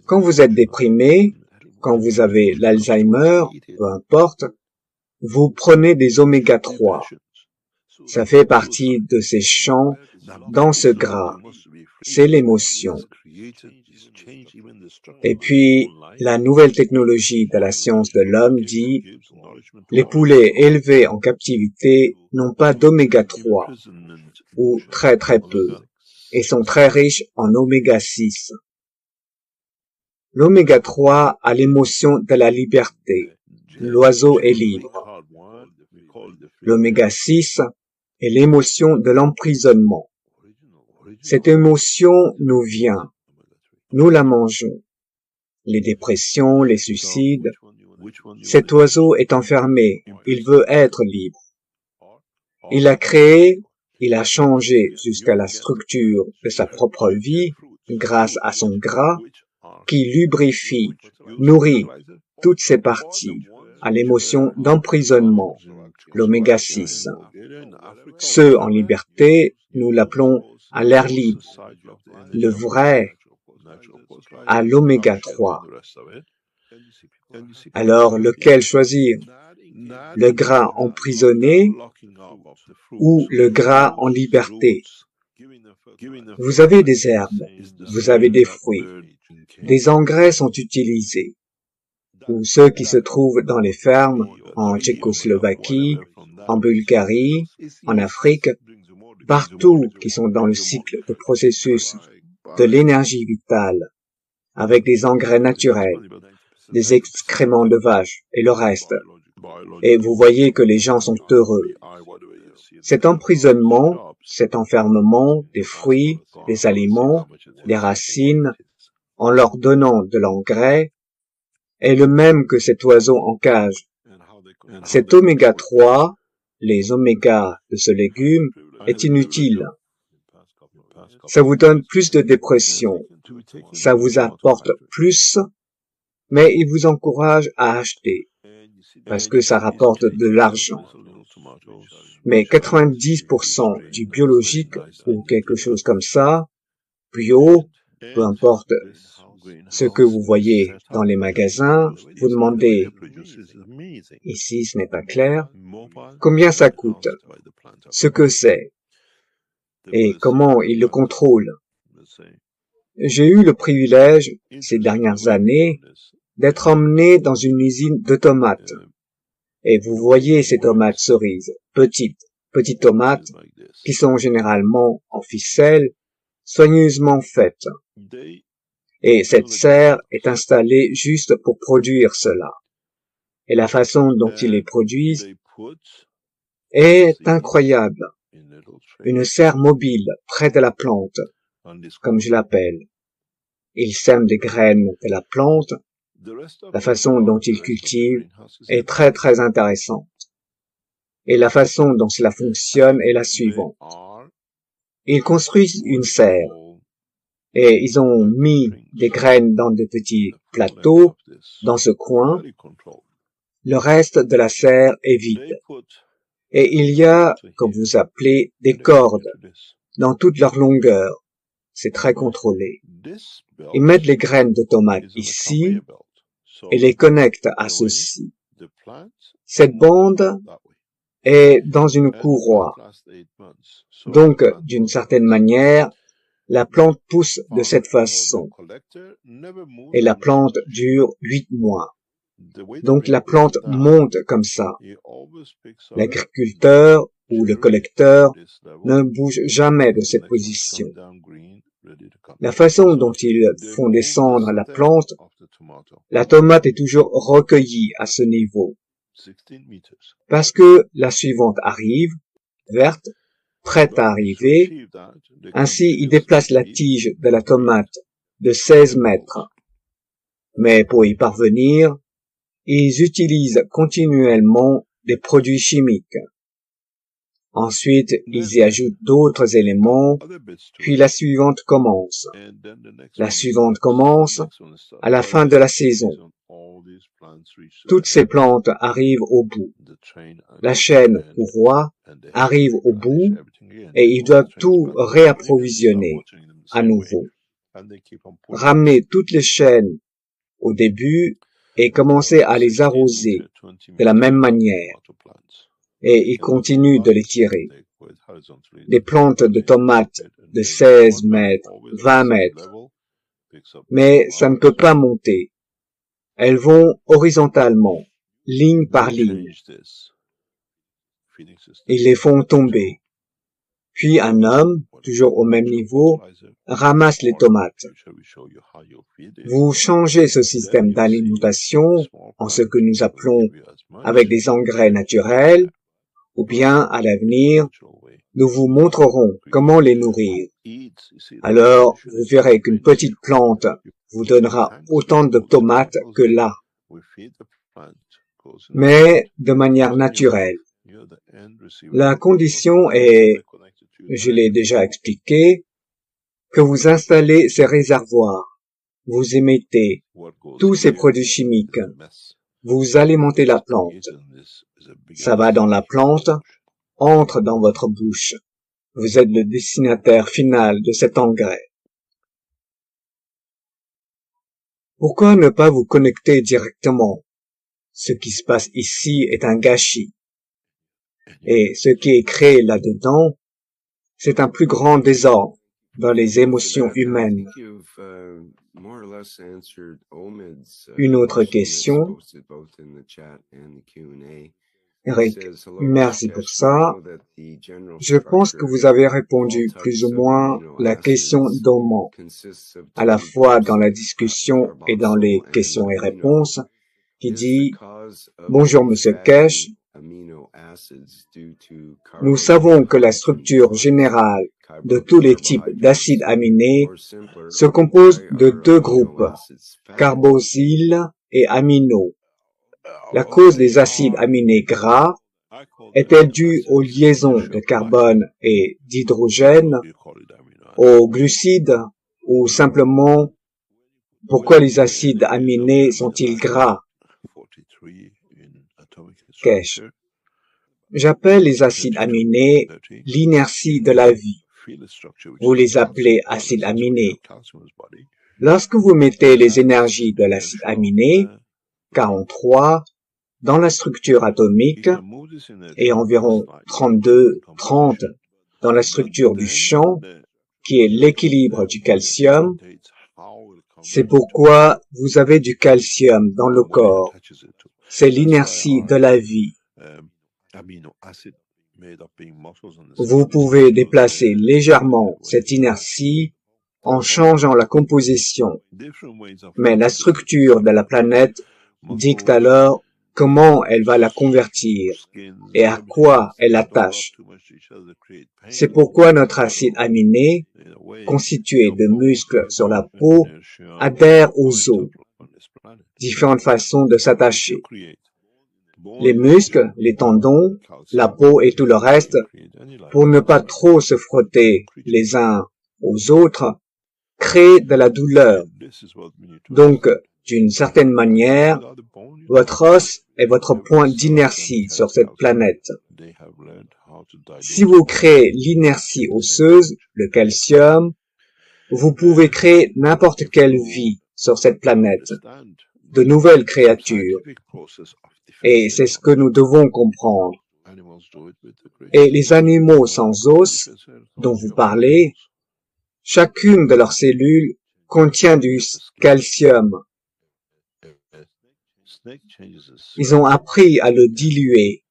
Speaker 1: Quand vous êtes déprimé, quand vous avez l'Alzheimer, peu importe, vous prenez des oméga 3. Ça fait partie de ces champs dans ce gras. C'est l'émotion. Et puis, la nouvelle technologie de la science de l'homme dit, les poulets élevés en captivité n'ont pas d'oméga 3, ou très peu, et sont très riches en oméga 6. L'oméga 3 a l'émotion de la liberté. L'oiseau est libre. L'oméga 6 est l'émotion de l'emprisonnement. Cette émotion nous vient, nous la mangeons. Les dépressions, les suicides. Cet oiseau est enfermé, il veut être libre. Il a créé, il a changé jusqu'à la structure de sa propre vie grâce à son gras qui lubrifie, nourrit toutes ses parties à l'émotion d'emprisonnement, l'oméga 6. Ceux en liberté, nous l'appelons à l'air libre. Le vrai à l'oméga 3. Alors, lequel choisir? Le gras emprisonné ou le gras en liberté? Vous avez des herbes, vous avez des fruits, des engrais sont utilisés, ou ceux qui se trouvent dans les fermes en Tchécoslovaquie, en Bulgarie, en Afrique, partout qui sont dans le cycle de processus de l'énergie vitale, avec des engrais naturels, des excréments de vaches et le reste. Et vous voyez que les gens sont heureux. Cet emprisonnement, cet enfermement des fruits, des aliments, des racines, en leur donnant de l'engrais, est le même que cet oiseau en cage. Cet oméga 3, les omégas de ce légume, est inutile. Ça vous donne plus de dépression, ça vous apporte plus, mais il vous encourage à acheter, parce que ça rapporte de l'argent. Mais 90% du biologique ou quelque chose comme ça, bio, peu importe ce que vous voyez dans les magasins, vous demandez, ici ce n'est pas clair, combien ça coûte, ce que c'est, et comment il le contrôle. J'ai eu le privilège, ces dernières années, d'être emmené dans une usine de tomates. Et vous voyez ces tomates cerises, petites tomates, qui sont généralement en ficelle, soigneusement faites. Et cette serre est installée juste pour produire cela. Et la façon dont ils les produisent est incroyable. Une serre mobile près de la plante, comme je l'appelle. Ils sèment des graines de la plante. La façon dont ils cultivent est très très intéressante. Et la façon dont cela fonctionne est la suivante. Ils construisent une serre et ils ont mis des graines dans de petits plateaux dans ce coin. Le reste de la serre est vide. Et il y a, comme vous appelez, des cordes dans toute leur longueur. C'est très contrôlé. Ils mettent les graines de tomates ici et les connectent à ceci. Cette bande est dans une courroie. Donc, d'une certaine manière, la plante pousse de cette façon. Et la plante dure 8 mois. Donc, la plante monte comme ça. L'agriculteur ou le collecteur ne bouge jamais de cette position. La façon dont ils font descendre la plante, la tomate est toujours recueillie à ce niveau. Parce que la suivante arrive, verte, prête à arriver. Ainsi, ils déplacent la tige de la tomate de 16 mètres. Mais pour y parvenir, ils utilisent continuellement des produits chimiques. Ensuite, ils y ajoutent d'autres éléments, puis la suivante commence. La suivante commence à la fin de la saison. Toutes ces plantes arrivent au bout. La chaîne courroie arrive au bout et ils doivent tout réapprovisionner à nouveau. Ramener toutes les chaînes au début et commencer à les arroser de la même manière. Et ils continuent de les tirer. Des plantes de tomates de 16 mètres, 20 mètres. Mais ça ne peut pas monter. Elles vont horizontalement, ligne par ligne. Ils les font tomber. Puis un homme, toujours au même niveau, ramasse les tomates. Vous changez ce système d'alimentation en ce que nous appelons avec des engrais naturels, ou bien, à l'avenir, Nous vous montrerons comment les nourrir. Alors, vous verrez qu'une petite plante vous donnera autant de tomates que là, mais de manière naturelle. La condition est, je l'ai déjà expliqué, que vous installez ces réservoirs, vous émettez tous ces produits chimiques, vous alimentez la plante. Ça va dans la plante, entre dans votre bouche. Vous êtes le destinataire final de cet engrais. Pourquoi ne pas vous connecter directement? Ce qui se passe ici est un gâchis. Et ce qui est créé là-dedans, c'est un plus grand désordre dans les émotions humaines. Une autre question. Eric, merci pour ça. Je pense que vous avez répondu plus ou moins la question d'Oman, à la fois dans la discussion et dans les questions et réponses, qui dit « Bonjour Monsieur Kesh, nous savons que la structure générale de tous les types d'acides aminés se compose de deux groupes, carboxyle et amino. La cause des acides aminés gras est-elle due aux liaisons de carbone et d'hydrogène, aux glucides, ou simplement pourquoi les acides aminés sont-ils gras? Kesh. J'appelle les acides aminés l'inertie de la vie. Vous les appelez acides aminés. Lorsque vous mettez les énergies de l'acide aminé, 43, dans la structure atomique et environ 32, 30 dans la structure du champ, qui est l'équilibre du calcium, c'est pourquoi vous avez du calcium dans le corps. C'est l'inertie de la vie. Vous pouvez déplacer légèrement cette inertie en changeant la composition, mais la structure de la planète dicte alors comment elle va la convertir et à quoi elle attache. C'est pourquoi notre acide aminé, constitué de muscles sur la peau, adhère aux os. Différentes façons de s'attacher. Les muscles, les tendons, la peau et tout le reste, pour ne pas trop se frotter les uns aux autres, créent de la douleur. Donc, d'une certaine manière, votre os est votre point d'inertie sur cette planète. Si vous créez l'inertie osseuse, le calcium, vous pouvez créer n'importe quelle vie sur cette planète, de nouvelles créatures. Et c'est ce que nous devons comprendre. Et les animaux sans os, dont vous parlez, chacune de leurs cellules contient du calcium. Ils ont appris à le diluer,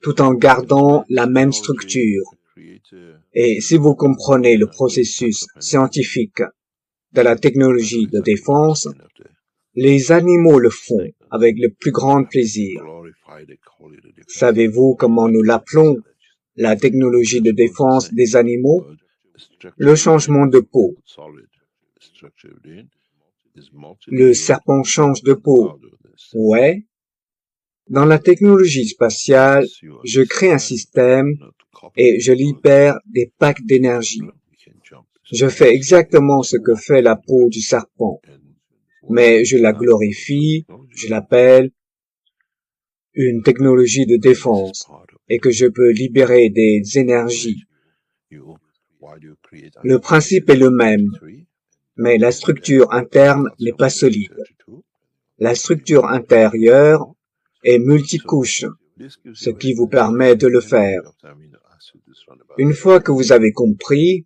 Speaker 1: tout en gardant la même structure. Et si vous comprenez le processus scientifique de la technologie de défense, les animaux le font avec le plus grand plaisir. Savez-vous comment nous l'appelons, la technologie de défense des animaux? Le changement de peau. Le serpent change de peau. Ouais. Dans la technologie spatiale, je crée un système et je libère des packs d'énergie. Je fais exactement ce que fait la peau du serpent, mais je la glorifie, je l'appelle une technologie de défense et que je peux libérer des énergies. Le principe est le même, mais la structure interne n'est pas solide. La structure intérieure est multicouche, ce qui vous permet de le faire. Une fois que vous avez compris,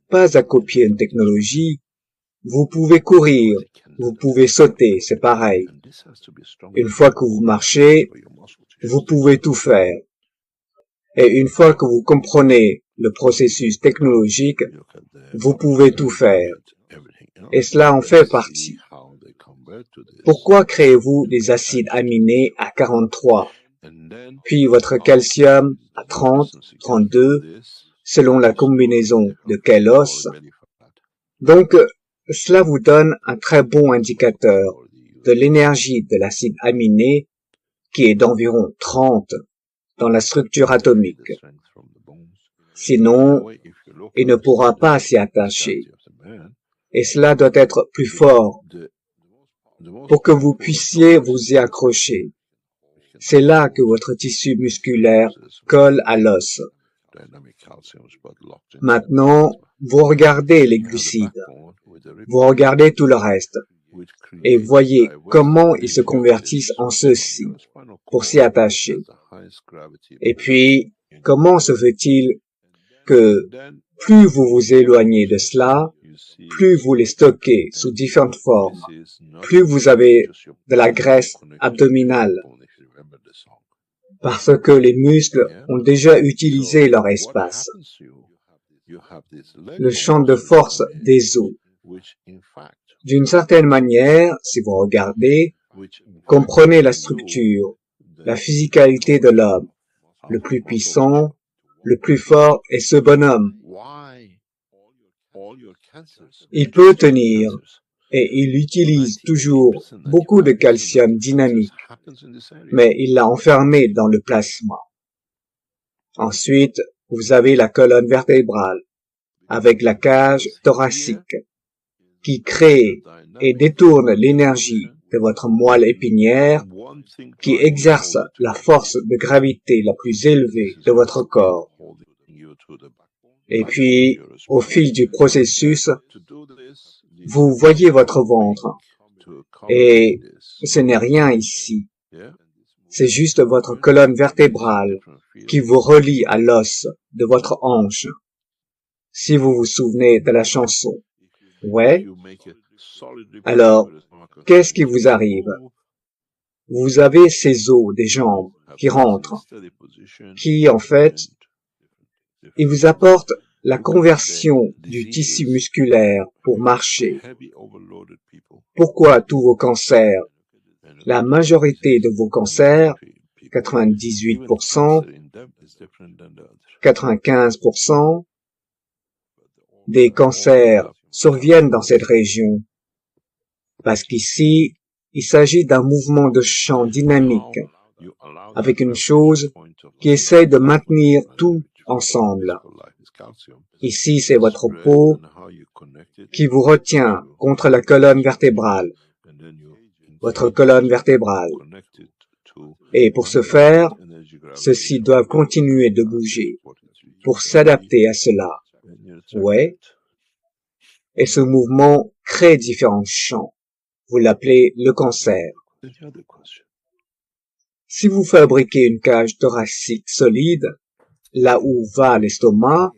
Speaker 1: pas à copier une technologie, vous pouvez courir, vous pouvez sauter, c'est pareil. Une fois que vous marchez, vous pouvez tout faire. Et une fois que vous comprenez le processus technologique, vous pouvez tout faire. Et cela en fait partie. Pourquoi créez-vous des acides aminés à 43? puis votre calcium à 30, 32, selon la combinaison de quel os. Donc, cela vous donne un très bon indicateur de l'énergie de l'acide aminé qui est d'environ 30 dans la structure atomique. Sinon, il ne pourra pas s'y attacher. Et cela doit être plus fort pour que vous puissiez vous y accrocher. C'est là que votre tissu musculaire colle à l'os. Maintenant, vous regardez les glucides, vous regardez tout le reste, et voyez comment ils se convertissent en ceci pour s'y attacher. Et puis, comment se fait-il que plus vous vous éloignez de cela, plus vous les stockez sous différentes formes, plus vous avez de la graisse abdominale, parce que les muscles ont déjà utilisé leur espace. Le champ de force des os. D'une certaine manière, si vous regardez, comprenez la structure, la physicalité de l'homme. Le plus puissant, le plus fort est ce bonhomme. Il peut tenir et il utilise toujours beaucoup de calcium dynamique, mais il l'a enfermé dans le plasma. Ensuite, vous avez la colonne vertébrale avec la cage thoracique qui crée et détourne l'énergie de votre moelle épinière qui exerce la force de gravité la plus élevée de votre corps. Et puis, au fil du processus, vous voyez votre ventre. Et ce n'est rien ici. C'est juste votre colonne vertébrale qui vous relie à l'os de votre hanche. Si vous vous souvenez de la chanson. Ouais. Alors, qu'est-ce qui vous arrive? Vous avez ces os des jambes qui rentrent, qui, en fait, ils vous apportent la conversion du tissu musculaire pour marcher. Pourquoi tous vos cancers? La majorité de vos cancers, 98%, 95% des cancers surviennent dans cette région. Parce qu'ici, il s'agit d'un mouvement de champ dynamique, avec une chose qui essaie de maintenir tout ensemble. Ici, c'est votre peau qui vous retient contre la colonne vertébrale, votre colonne vertébrale. Et pour ce faire, ceux-ci doivent continuer de bouger pour s'adapter à cela. Ouais. Et ce mouvement crée différents champs. Vous l'appelez le cancer. Si vous fabriquez une cage thoracique solide, là où va l'estomac,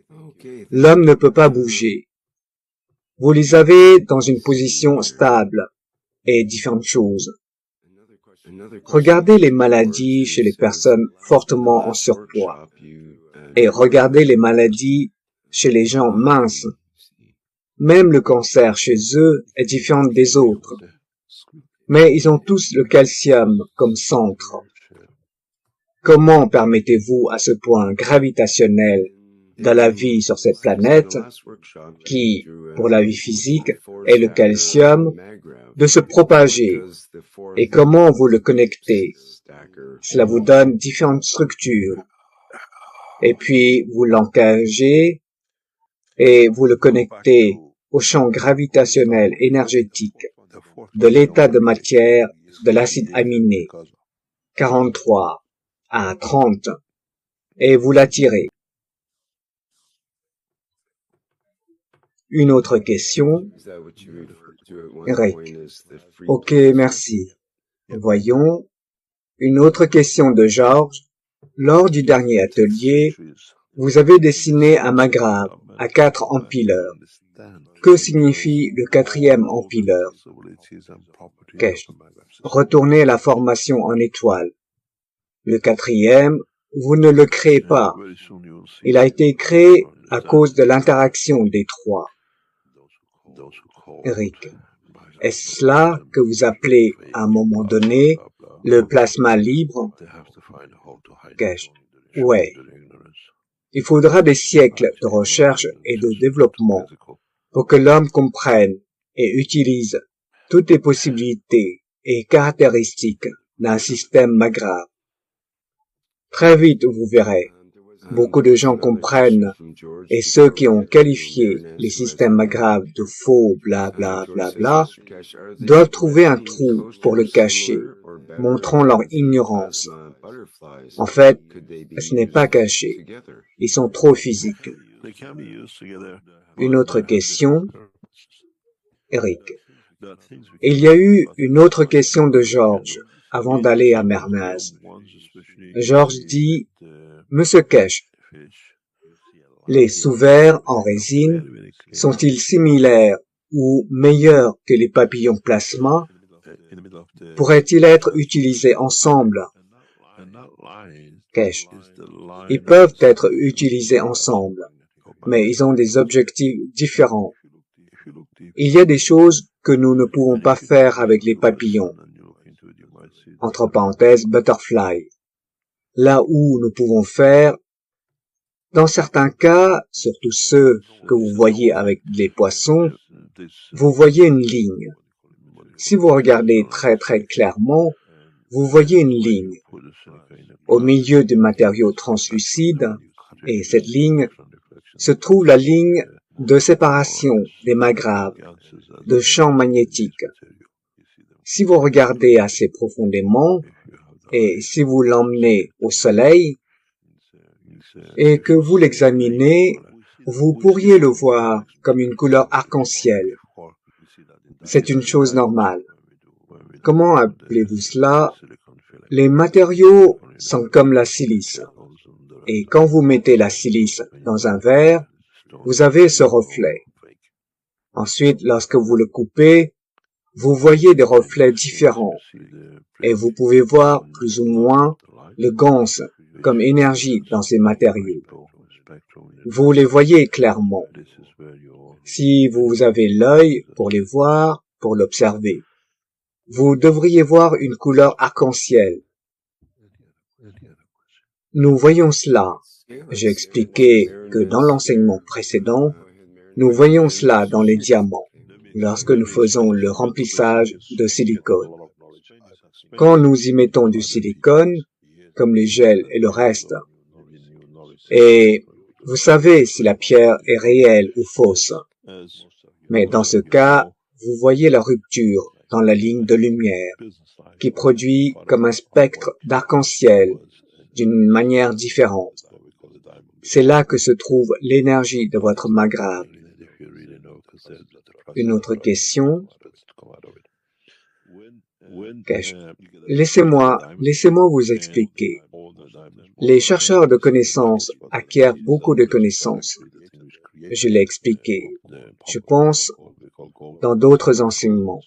Speaker 1: l'homme ne peut pas bouger. Vous les avez dans une position stable et différentes choses. Regardez les maladies chez les personnes fortement en surpoids et regardez les maladies chez les gens minces. Même le cancer chez eux est différent des autres. Mais ils ont tous le calcium comme centre. Comment permettez-vous à ce point gravitationnel de la vie sur cette planète, qui, pour la vie physique, est le calcium, de se propager? Et comment vous le connectez? Cela vous donne différentes structures. Et puis, vous l'encagez et vous le connectez au champ gravitationnel énergétique de l'état de matière de l'acide aminé, 43 à 30, et vous l'attirez. Une autre question? Eric. Ok, merci. Voyons. Une autre question de Georges. Lors du dernier atelier, vous avez dessiné un magrabe à 4 empileurs. Que signifie le 4e empileur? Retournez la formation en étoile. Le 4e, vous ne le créez pas. Il a été créé à cause de l'interaction des 3. Eric. Est-ce cela que vous appelez à un moment donné Le plasma libre, qu'ai-je? Ouais. Il faudra des siècles de recherche et de développement pour que l'homme comprenne et utilise toutes les possibilités et caractéristiques d'un système magrav. Très vite, vous verrez, beaucoup de gens comprennent, et ceux qui ont qualifié les systèmes magrav de faux, bla bla bla bla, doivent trouver un trou pour le cacher, montrant leur ignorance. En fait, ce n'est pas caché. Ils sont trop physiques. Une autre question, Eric. Il y a eu une autre question de Georges avant d'aller à Mernaz. Georges dit, Monsieur Kesh, les sous-verts en résine sont-ils similaires ou meilleurs que les papillons plasma? Pourraient-ils être utilisés ensemble? Kesh. Ils peuvent être utilisés ensemble, mais ils ont des objectifs différents. Il y a des choses que nous ne pouvons pas faire avec les papillons. Entre parenthèses, butterfly. Là où nous pouvons faire, dans certains cas, surtout ceux que vous voyez avec les poissons, vous voyez une ligne. Si vous regardez très très clairement, vous voyez une ligne au milieu du matériau translucide, et cette ligne se trouve la ligne de séparation des magravs, de champs magnétiques. Si vous regardez assez profondément, et si vous l'emmenez au soleil, et que vous l'examinez, vous pourriez le voir comme une couleur arc-en-ciel. C'est une chose normale. Comment appelez-vous cela? Les matériaux sont comme la silice. Et quand vous mettez la silice dans un verre, vous avez ce reflet. Ensuite, lorsque vous le coupez, vous voyez des reflets différents. Et vous pouvez voir plus ou moins le gans comme énergie dans ces matériaux. Vous les voyez clairement. Si vous avez l'œil pour les voir, pour l'observer, vous devriez voir une couleur arc-en-ciel. Nous voyons cela. J'ai expliqué que dans l'enseignement précédent, nous voyons cela dans les diamants, lorsque nous faisons le remplissage de silicone. Quand nous y mettons du silicone, comme les gels et le reste, et vous savez si la pierre est réelle ou fausse. Mais dans ce cas, vous voyez la rupture dans la ligne de lumière, qui produit comme un spectre d'arc-en-ciel d'une manière différente. C'est là que se trouve l'énergie de votre magrav. Une autre question. Laissez-moi vous expliquer. Les chercheurs de connaissances acquièrent beaucoup de connaissances. Je l'ai expliqué, je pense, dans d'autres enseignements.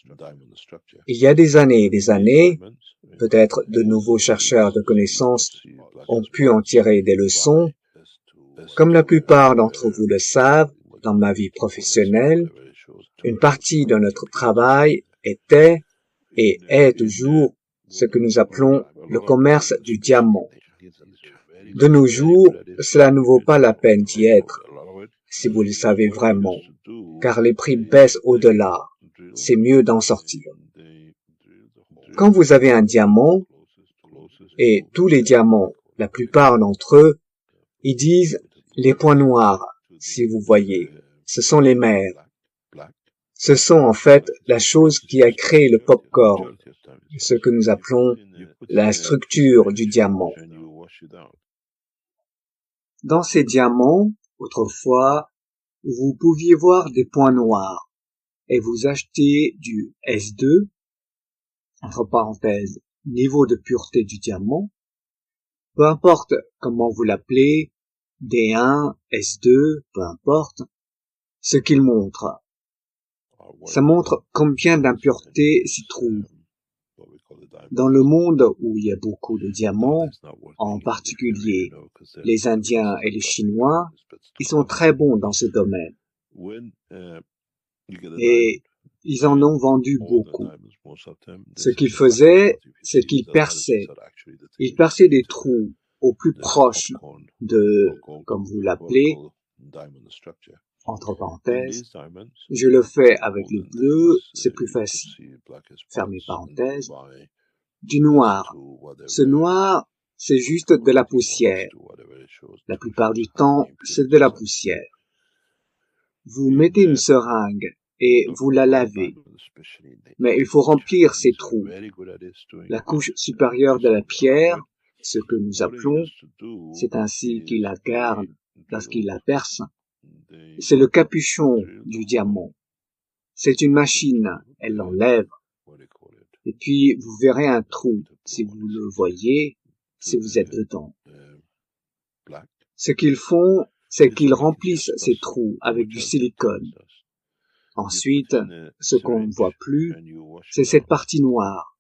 Speaker 1: Il y a des années, peut-être de nouveaux chercheurs de connaissances ont pu en tirer des leçons. Comme la plupart d'entre vous le savent, dans ma vie professionnelle, une partie de notre travail était et est toujours ce que nous appelons le commerce du diamant. De nos jours, cela ne vaut pas la peine d'y être, si vous le savez vraiment, car les prix baissent au-delà. C'est mieux d'en sortir. Quand vous avez un diamant, et tous les diamants, la plupart d'entre eux, ils disent les points noirs, si vous voyez, ce sont les mers. Ce sont en fait la chose qui a créé le pop-corn, ce que nous appelons la structure du diamant. Dans ces diamants, autrefois, vous pouviez voir des points noirs et vous achetez du S2, entre parenthèses, niveau de pureté du diamant, peu importe comment vous l'appelez, D1, S2, peu importe, ce qu'il montre. Ça montre combien d'impuretés s'y trouvent. Dans le monde où il y a beaucoup de diamants, en particulier les Indiens et les Chinois, ils sont très bons dans ce domaine. Et Ils en ont vendu beaucoup. Ce qu'ils faisaient, c'est qu'ils perçaient. Ils perçaient des trous au plus proche de, comme vous l'appelez, entre parenthèses, je le fais avec le bleu, c'est plus facile, fermez parenthèses, du noir. Ce noir, c'est juste de la poussière. La plupart du temps, c'est de la poussière. Vous mettez une seringue et vous la lavez. Mais il faut remplir ces trous. La couche supérieure de la pierre, ce que nous appelons, c'est ainsi qu'il la garde lorsqu'il la perce, c'est le capuchon du diamant. C'est une machine, elle l'enlève. Et puis, vous verrez un trou, si vous le voyez, si vous êtes dedans. Ce qu'ils font, c'est qu'ils remplissent ces trous avec du silicone. Ensuite, ce qu'on ne voit plus, c'est cette partie noire.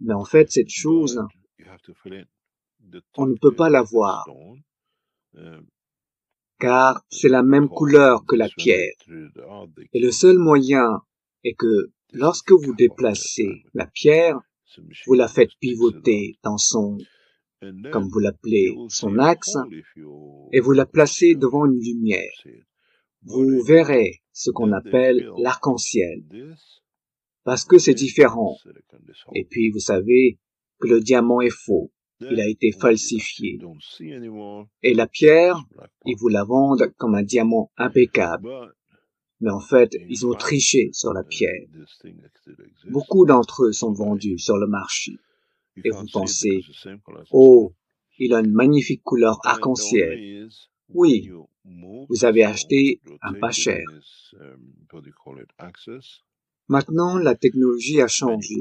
Speaker 1: Mais en fait, cette chose, on ne peut pas la voir, car c'est la même couleur que la pierre. Et le seul moyen est que lorsque vous déplacez la pierre, vous la faites pivoter dans son, comme vous l'appelez, son axe, et vous la placez devant une lumière. Vous verrez ce qu'on appelle l'arc-en-ciel, parce que c'est différent. Et puis, vous savez que le diamant est faux, il a été falsifié. Et la pierre, ils vous la vendent comme un diamant impeccable. Mais en fait, ils ont triché sur la pierre. Beaucoup d'entre eux sont vendus sur le marché. Et vous pensez, oh, il a une magnifique couleur arc-en-ciel. Oui, vous avez acheté un pas cher. Maintenant, la technologie a changé.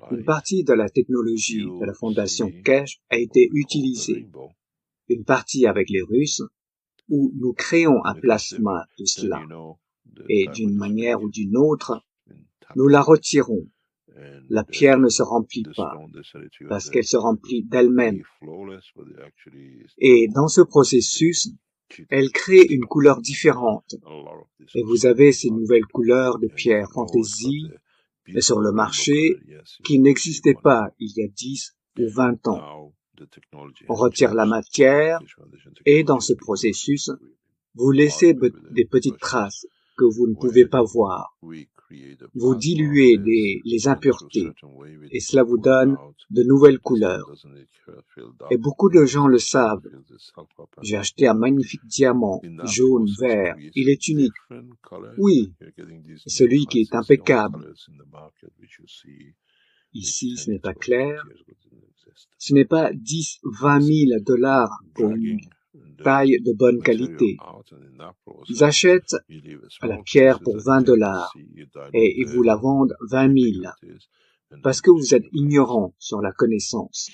Speaker 1: Une partie de la technologie de la fondation Keshe a été utilisée. Une partie avec les Russes, où nous créons un plasma de cela. Et d'une manière ou d'une autre, nous la retirons. La pierre ne se remplit pas, parce qu'elle se remplit d'elle-même. Et dans ce processus, elle crée une couleur différente. Et vous avez ces nouvelles couleurs de pierre fantaisie sur le marché qui n'existaient pas il y a 10 ou 20 ans. On retire la matière et dans ce processus, vous laissez des petites traces que vous ne pouvez pas voir. Vous diluez les impuretés et cela vous donne de nouvelles couleurs. Et beaucoup de gens le savent. J'ai acheté un magnifique diamant, jaune, vert. Il est unique. Oui, celui qui est impeccable. Ici, ce n'est pas clair. Ce n'est pas 10, 20 000 dollars pour une taille de bonne qualité. Ils achètent la pierre pour 20 dollars et ils vous la vendent 20 000 parce que vous êtes ignorant sur la connaissance.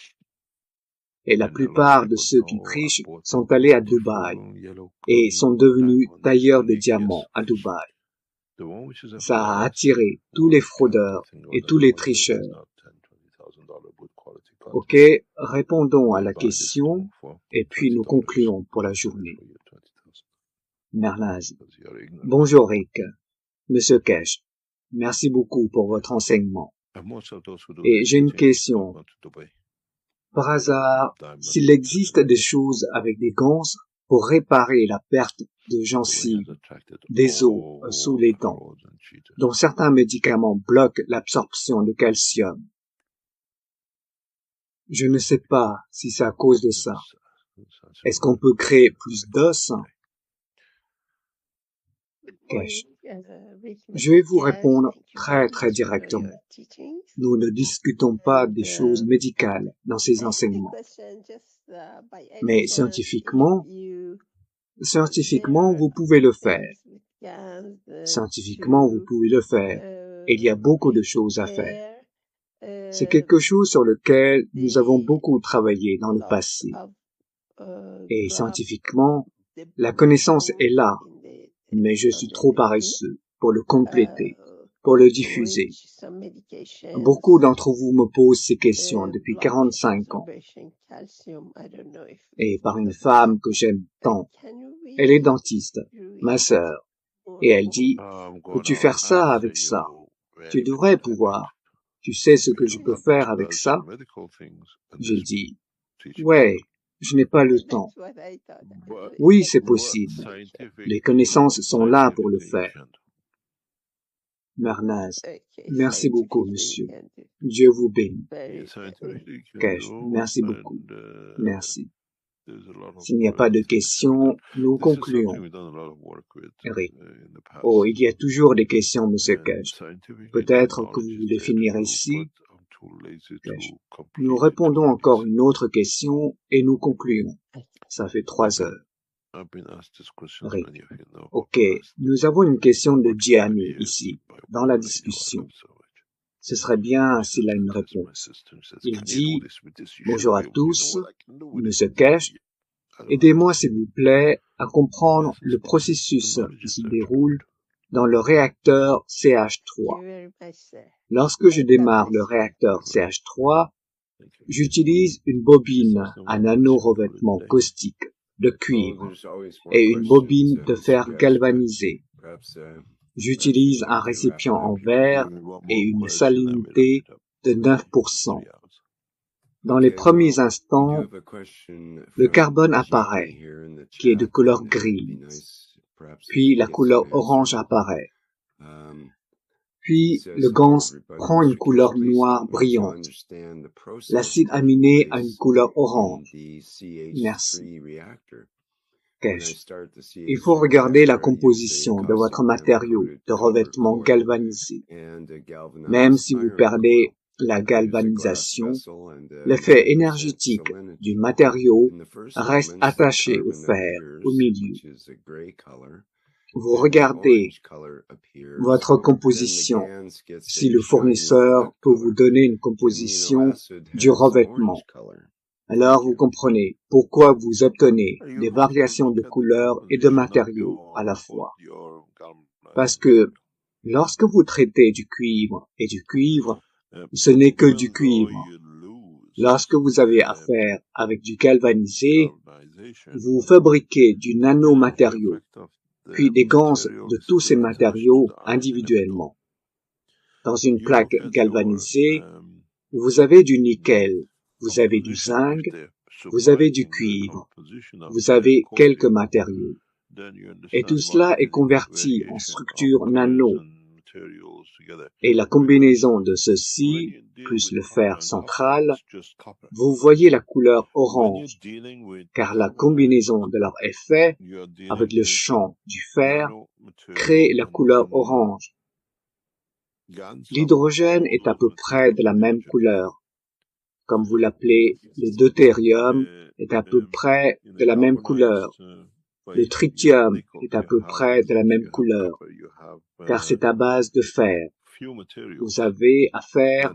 Speaker 1: Et la plupart de ceux qui trichent sont allés à Dubaï et sont devenus tailleurs de diamants à Dubaï. Ça a attiré tous les fraudeurs et tous les tricheurs. Ok, répondons à la question et puis nous concluons pour la journée. Merlaz. Bonjour Rick. Monsieur Keshe, merci beaucoup pour votre enseignement. Et j'ai une question. Par hasard, s'il existe des choses avec des ganses pour réparer la perte de gencives, des os sous les dents, dont certains médicaments bloquent l'absorption de calcium. Je ne sais pas si c'est à cause de ça. Est-ce qu'on peut créer plus d'os? Keshe. Je vais vous répondre très directement. Nous ne discutons pas des choses médicales dans ces enseignements. Mais scientifiquement, vous pouvez le faire. Scientifiquement, vous pouvez le faire. Et il y a beaucoup de choses à faire. C'est quelque chose sur lequel nous avons beaucoup travaillé dans le passé. Et scientifiquement, la connaissance est là, mais je suis trop paresseux pour le compléter, pour le diffuser. Beaucoup d'entre vous me posent ces questions depuis 45 ans. Et par une femme que j'aime tant. Elle est dentiste, ma sœur.
Speaker 2: Et elle dit, peux-tu faire ça avec ça? Tu devrais pouvoir. Tu sais ce que je peux faire avec ça? Je dis, ouais, je n'ai pas le temps. Oui, c'est possible. Les connaissances sont là pour le faire. Marnaz, merci beaucoup, monsieur. Dieu vous bénit. Kesh, merci beaucoup. Merci. S'il n'y a pas de questions, nous concluons. Eric. Oh, il y a toujours des questions, monsieur Kesh. Peut-être que vous voulez finir ici. Kesh. Nous répondons encore une autre question et nous concluons. Ça fait 3 heures. Rick. Ok, nous avons une question de Gianni ici, dans la discussion. Ce serait bien s'il a une réponse. Il dit, bonjour à tous, monsieur Kesh, aidez-moi s'il vous plaît à comprendre le processus qui se déroule dans le réacteur CH3. Lorsque je démarre le réacteur CH3, j'utilise une bobine à nano-revêtement caustique de cuivre et une bobine de fer galvanisé. J'utilise un récipient en verre et une salinité de 9%. Dans les premiers instants, le carbone apparaît, qui est de couleur grise. Puis la couleur orange apparaît. Puis le gaz prend une couleur noire brillante. L'acide aminé a une couleur orange. Merci. Kesh. Il faut regarder la composition de votre matériau de revêtement galvanisé. Même si vous perdez la galvanisation, l'effet énergétique du matériau reste attaché au fer au milieu. Vous regardez votre composition, si le fournisseur peut vous donner une composition du revêtement. Alors vous comprenez pourquoi vous obtenez des variations de couleurs et de matériaux à la fois. Parce que lorsque vous traitez du cuivre et du cuivre, ce n'est que du cuivre. Lorsque vous avez affaire avec du galvanisé, vous fabriquez du nanomatériau, puis des gaz de tous ces matériaux individuellement. Dans une plaque galvanisée, vous avez du nickel, vous avez du zinc, vous avez du cuivre, vous avez quelques matériaux. Et tout cela est converti en structure nano. Et la combinaison de ceci, plus le fer central, vous voyez la couleur orange, car la combinaison de leur effet avec le champ du fer crée la couleur orange. L'hydrogène est à peu près de la même couleur. Comme vous l'appelez, le deutérium est à peu près de la même couleur. Le tritium est à peu près de la même couleur, car c'est à base de fer. Vous avez affaire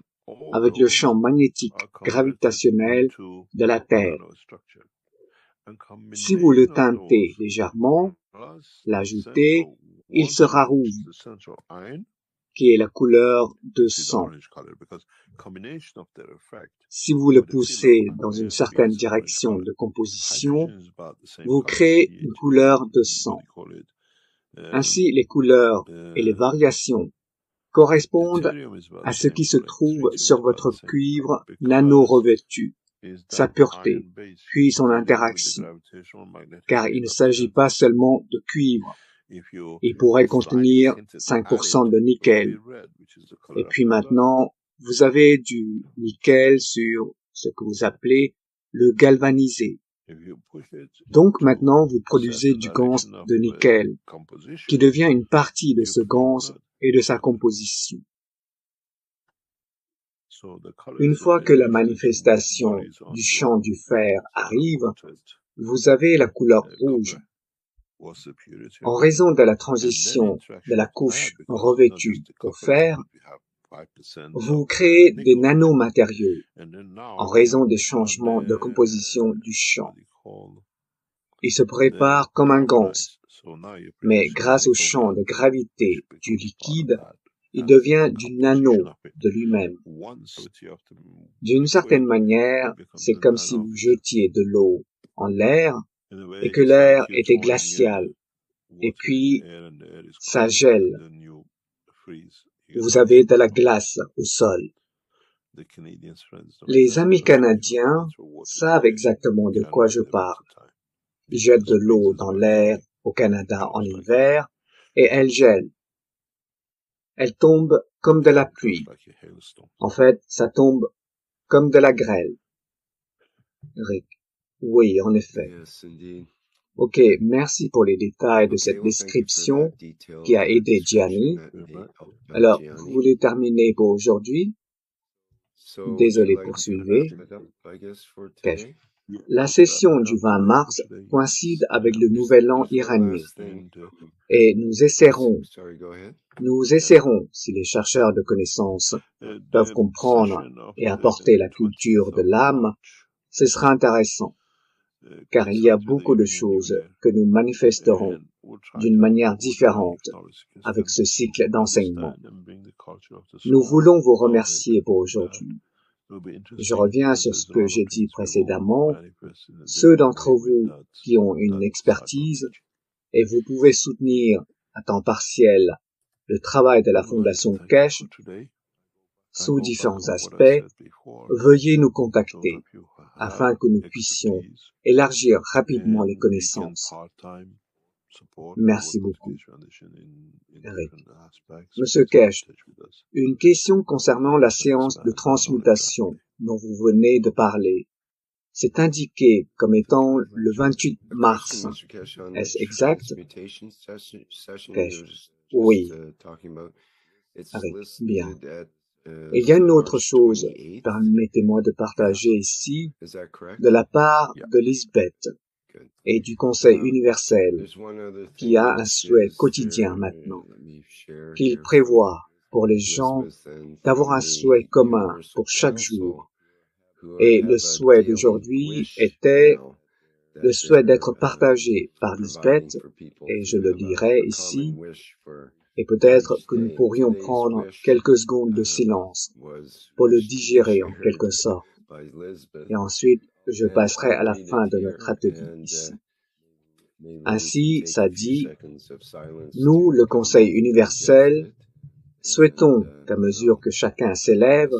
Speaker 2: avec le champ magnétique gravitationnel de la Terre. Si vous le teintez légèrement, l'ajoutez, il sera rouge, qui est la couleur de sang. Si vous le poussez dans une certaine direction de composition, vous créez une couleur de sang. Ainsi, les couleurs et les variations correspondent à ce qui se trouve sur votre cuivre nano-revêtu, sa pureté, puis son interaction, car il ne s'agit pas seulement de cuivre. Il pourrait contenir 5% de nickel. Et puis maintenant, vous avez du nickel sur ce que vous appelez le galvanisé. Donc maintenant, vous produisez du gaz de nickel, qui devient une partie de ce gaz et de sa composition. Une fois que la manifestation du champ du fer arrive, vous avez la couleur rouge. En raison de la transition de la couche revêtue au fer, vous créez des nanomatériaux en raison des changements de composition du champ. Il se prépare comme un gaz, mais grâce au champ de gravité du liquide, il devient du nano de lui-même. D'une certaine manière, c'est comme si vous jetiez de l'eau en l'air et que l'air était glacial. et puis ça gèle. Vous avez de la glace au sol. Les amis canadiens savent exactement de quoi je parle. Ils jettent de l'eau dans l'air au Canada en hiver et elle gèle. Elle tombe comme de la pluie. En fait, ça tombe comme de la grêle. Rick. Oui, en effet. Ok, merci pour les détails de cette description qui a aidé Gianni. Alors, vous voulez terminer pour aujourd'hui? Désolé, poursuivez. Okay. La session du 20 mars coïncide avec le nouvel an iranien et nous essaierons, si les chercheurs de connaissances peuvent comprendre et apporter la culture de l'âme, ce sera intéressant, car il y a beaucoup de choses que nous manifesterons d'une manière différente avec ce cycle d'enseignement. Nous voulons vous remercier pour aujourd'hui. Je reviens sur ce que j'ai dit précédemment. Ceux d'entre vous qui ont une expertise et vous pouvez soutenir à temps partiel le travail de la Fondation Keshe sous différents aspects, veuillez nous contacter afin que nous puissions élargir rapidement les connaissances. Merci beaucoup. Eric. Monsieur Keshe, une question concernant la séance de transmutation dont vous venez de parler. C'est indiqué comme étant le 28 mars. Est-ce exact? Keshe. Oui. Eric. Bien. Il y a une autre chose, permettez-moi de partager ici, de la part de Lisbeth et du Conseil universel, qui a un souhait quotidien maintenant, qu'il prévoit pour les gens d'avoir un souhait commun pour chaque jour. Et le souhait d'aujourd'hui était le souhait d'être partagé par Lisbeth, et je le dirai ici, et peut-être que nous pourrions prendre quelques secondes de silence pour le digérer en quelque sorte. Et ensuite, je passerai à la fin de notre atelier ici. Ainsi, ça dit, nous, le Conseil universel, souhaitons qu'à mesure que chacun s'élève,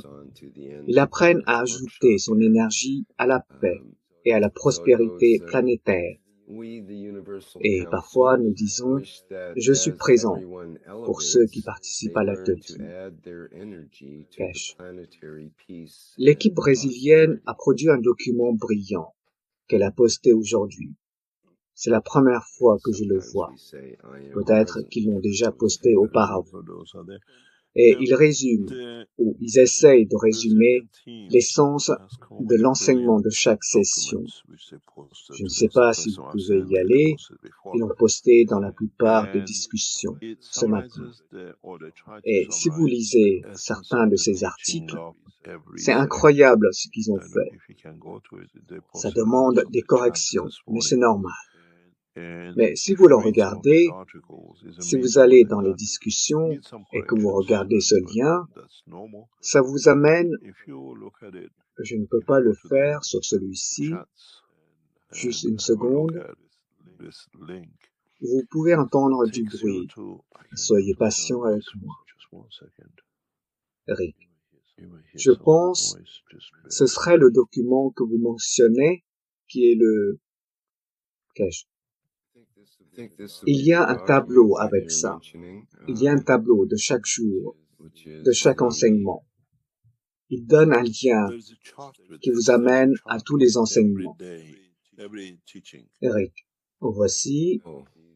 Speaker 2: il apprenne à ajouter son énergie à la paix et à la prospérité planétaire. Et parfois, nous disons, je suis présent pour ceux qui participent à l'atelier. L'équipe brésilienne a produit un document brillant qu'elle a posté aujourd'hui. C'est la première fois que je le vois. Peut-être qu'ils l'ont déjà posté auparavant. Et ils résument, ou ils essayent de résumer l'essence de l'enseignement de chaque session. Je ne sais pas si vous pouvez y aller. Ils l'ont posté dans la plupart des discussions ce matin. Et si vous lisez certains de ces articles, c'est incroyable ce qu'ils ont fait. Ça demande des corrections, mais c'est normal. Mais si vous le regardez, si vous allez dans les discussions et que vous regardez ce lien, ça vous amène, je ne peux pas le faire sur celui-ci, juste une seconde, vous pouvez entendre du bruit, soyez patient avec moi. Rick, je pense, ce serait le document que vous mentionnez, qui est le Keshe. Il y a un tableau avec ça. Il y a un tableau de chaque jour, de chaque enseignement. Il donne un lien qui vous amène à tous les enseignements. Eric, voici,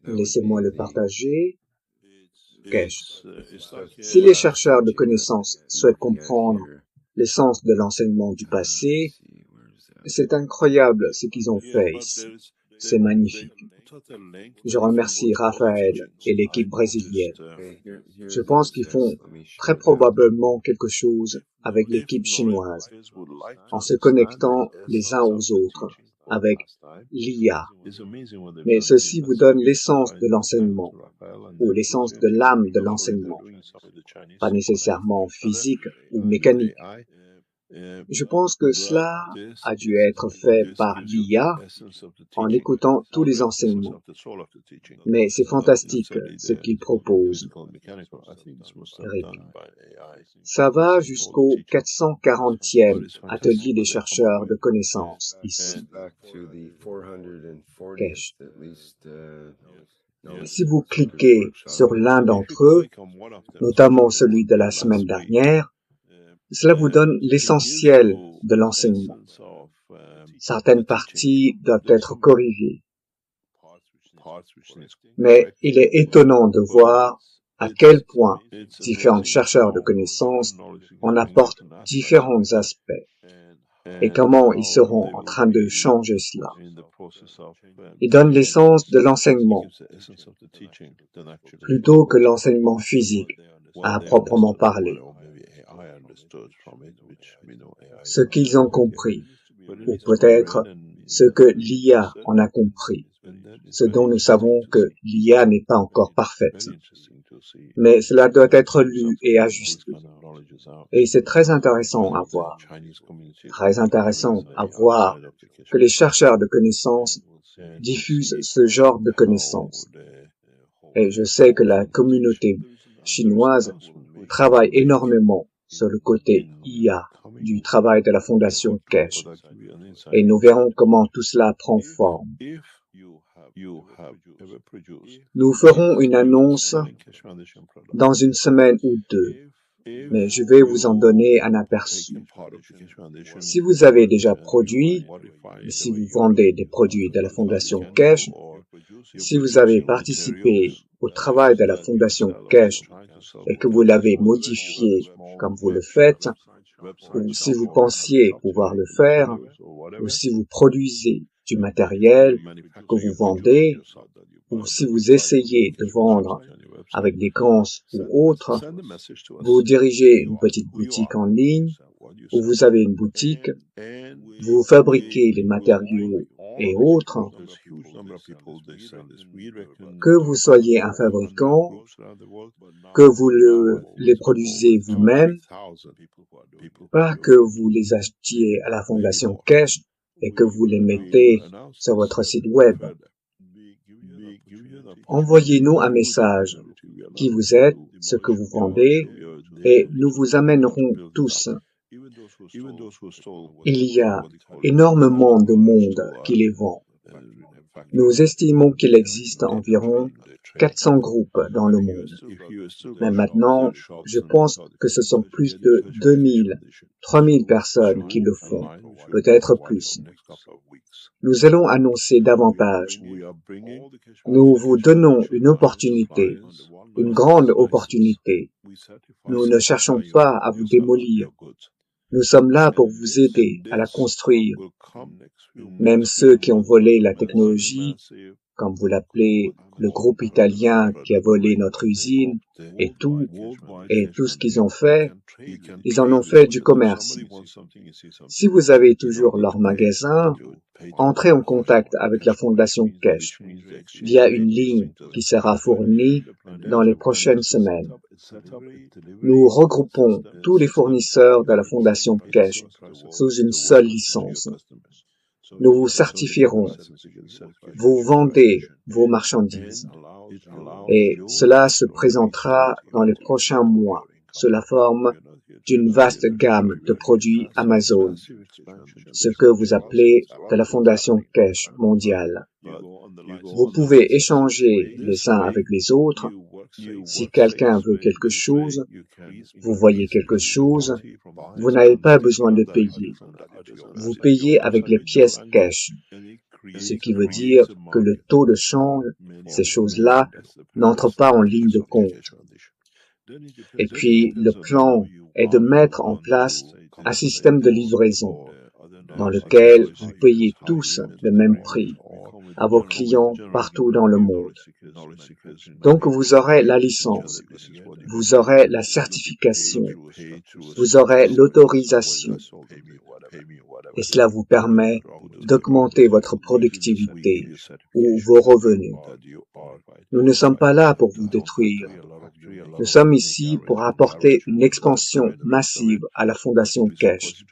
Speaker 2: laissez-moi le partager. Keshe. Si les chercheurs de connaissances souhaitent comprendre l'essence de l'enseignement du passé, c'est incroyable ce qu'ils ont fait ici. C'est magnifique. Je remercie Raphaël et l'équipe brésilienne. Je pense qu'ils font très probablement quelque chose avec l'équipe chinoise, en se connectant les uns aux autres avec l'IA. Mais ceci vous donne l'essence de l'enseignement, ou l'essence de l'âme de l'enseignement, pas nécessairement physique ou mécanique. Je pense que cela a dû être fait par l'IA en écoutant tous les enseignements. Mais c'est fantastique ce qu'il propose. Eric. Ça va jusqu'au 440e atelier des chercheurs de connaissances ici. Keshe. Si vous cliquez sur l'un d'entre eux, notamment celui de la semaine dernière, cela vous donne l'essentiel de l'enseignement. Certaines parties doivent être corrigées. Mais il est étonnant de voir à quel point différents chercheurs de connaissances en apportent différents aspects et comment ils seront en train de changer cela. Ils donnent l'essence de l'enseignement plutôt que l'enseignement physique à proprement parler. Ce qu'ils ont compris, ou peut-être ce que l'IA en a compris, ce dont nous savons que l'IA n'est pas encore parfaite. Mais cela doit être lu et ajusté. Et c'est très intéressant à voir. Très intéressant à voir que les chercheurs de connaissances diffusent ce genre de connaissances. Et je sais que la communauté chinoise travaille énormément sur le côté IA du travail de la Fondation Keshe. Et nous verrons comment tout cela prend forme. Nous ferons une annonce dans une semaine ou deux, mais je vais vous en donner un aperçu. Si vous avez déjà produit, si vous vendez des produits de la Fondation Keshe, si vous avez participé au travail de la Fondation Keshe et que vous l'avez modifié comme vous le faites, ou si vous pensiez pouvoir le faire, ou si vous produisez du matériel que vous vendez, ou si vous essayez de vendre avec des gants ou autres, vous dirigez une petite boutique en ligne, ou vous avez une boutique, vous fabriquez les matériaux et autres, que vous soyez un fabricant, que vous les produisez vous-même, pas que vous les achetiez à la Fondation Keshe et que vous les mettez sur votre site web. Envoyez-nous un message, qui vous êtes, ce que vous vendez, et nous vous amènerons tous. Il y a énormément de monde qui les vend. Nous estimons qu'il existe environ 400 groupes dans le monde. Mais maintenant, je pense que ce sont plus de 2000, 3000 personnes qui le font, peut-être plus. Nous allons annoncer davantage. Nous vous donnons une opportunité, une grande opportunité. Nous ne cherchons pas à vous démolir. Nous sommes là pour vous aider à la construire. Même ceux qui ont volé la technologie, comme vous l'appelez, le groupe italien qui a volé notre usine, et tout ce qu'ils ont fait, ils en ont fait du commerce. Si vous avez toujours leur magasin, entrez en contact avec la Fondation Keshe via une ligne qui sera fournie dans les prochaines semaines. Nous regroupons tous les fournisseurs de la Fondation Keshe sous une seule licence. Nous vous certifierons. Vous vendez vos marchandises. Et cela se présentera dans les prochains mois sous la forme d'une vaste gamme de produits Amazon, ce que vous appelez de la Fondation Keshe mondiale. Vous pouvez échanger les uns avec les autres. Si quelqu'un veut quelque chose, vous voyez quelque chose, vous n'avez pas besoin de payer. Vous payez avec les pièces Keshe, ce qui veut dire que le taux de change, ces choses-là, n'entrent pas en ligne de compte. Et puis, le plan est de mettre en place un système de livraison dans lequel vous payez tous le même prix à vos clients partout dans le monde. Donc, vous aurez la licence, vous aurez la certification, vous aurez l'autorisation. Et cela vous permet d'augmenter votre productivité ou vos revenus. Nous ne sommes pas là pour vous détruire. Nous sommes ici pour apporter une expansion massive à la Fondation Keshe.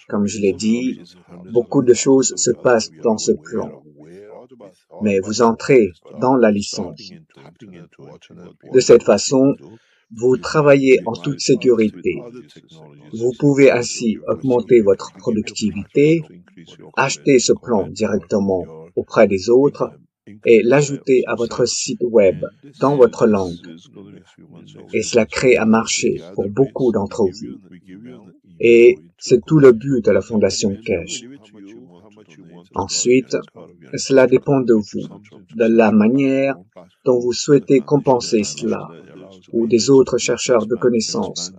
Speaker 2: Comme je l'ai dit, beaucoup de choses se passent dans ce plan. Mais vous entrez dans la licence. De cette façon, vous travaillez en toute sécurité. Vous pouvez ainsi augmenter votre productivité, acheter ce plan directement auprès des autres et l'ajouter à votre site web dans votre langue. Et cela crée un marché pour beaucoup d'entre vous. Et c'est tout le but de la Fondation Keshe. Ensuite, cela dépend de vous, de la manière dont vous souhaitez compenser cela, ou des autres chercheurs de connaissances,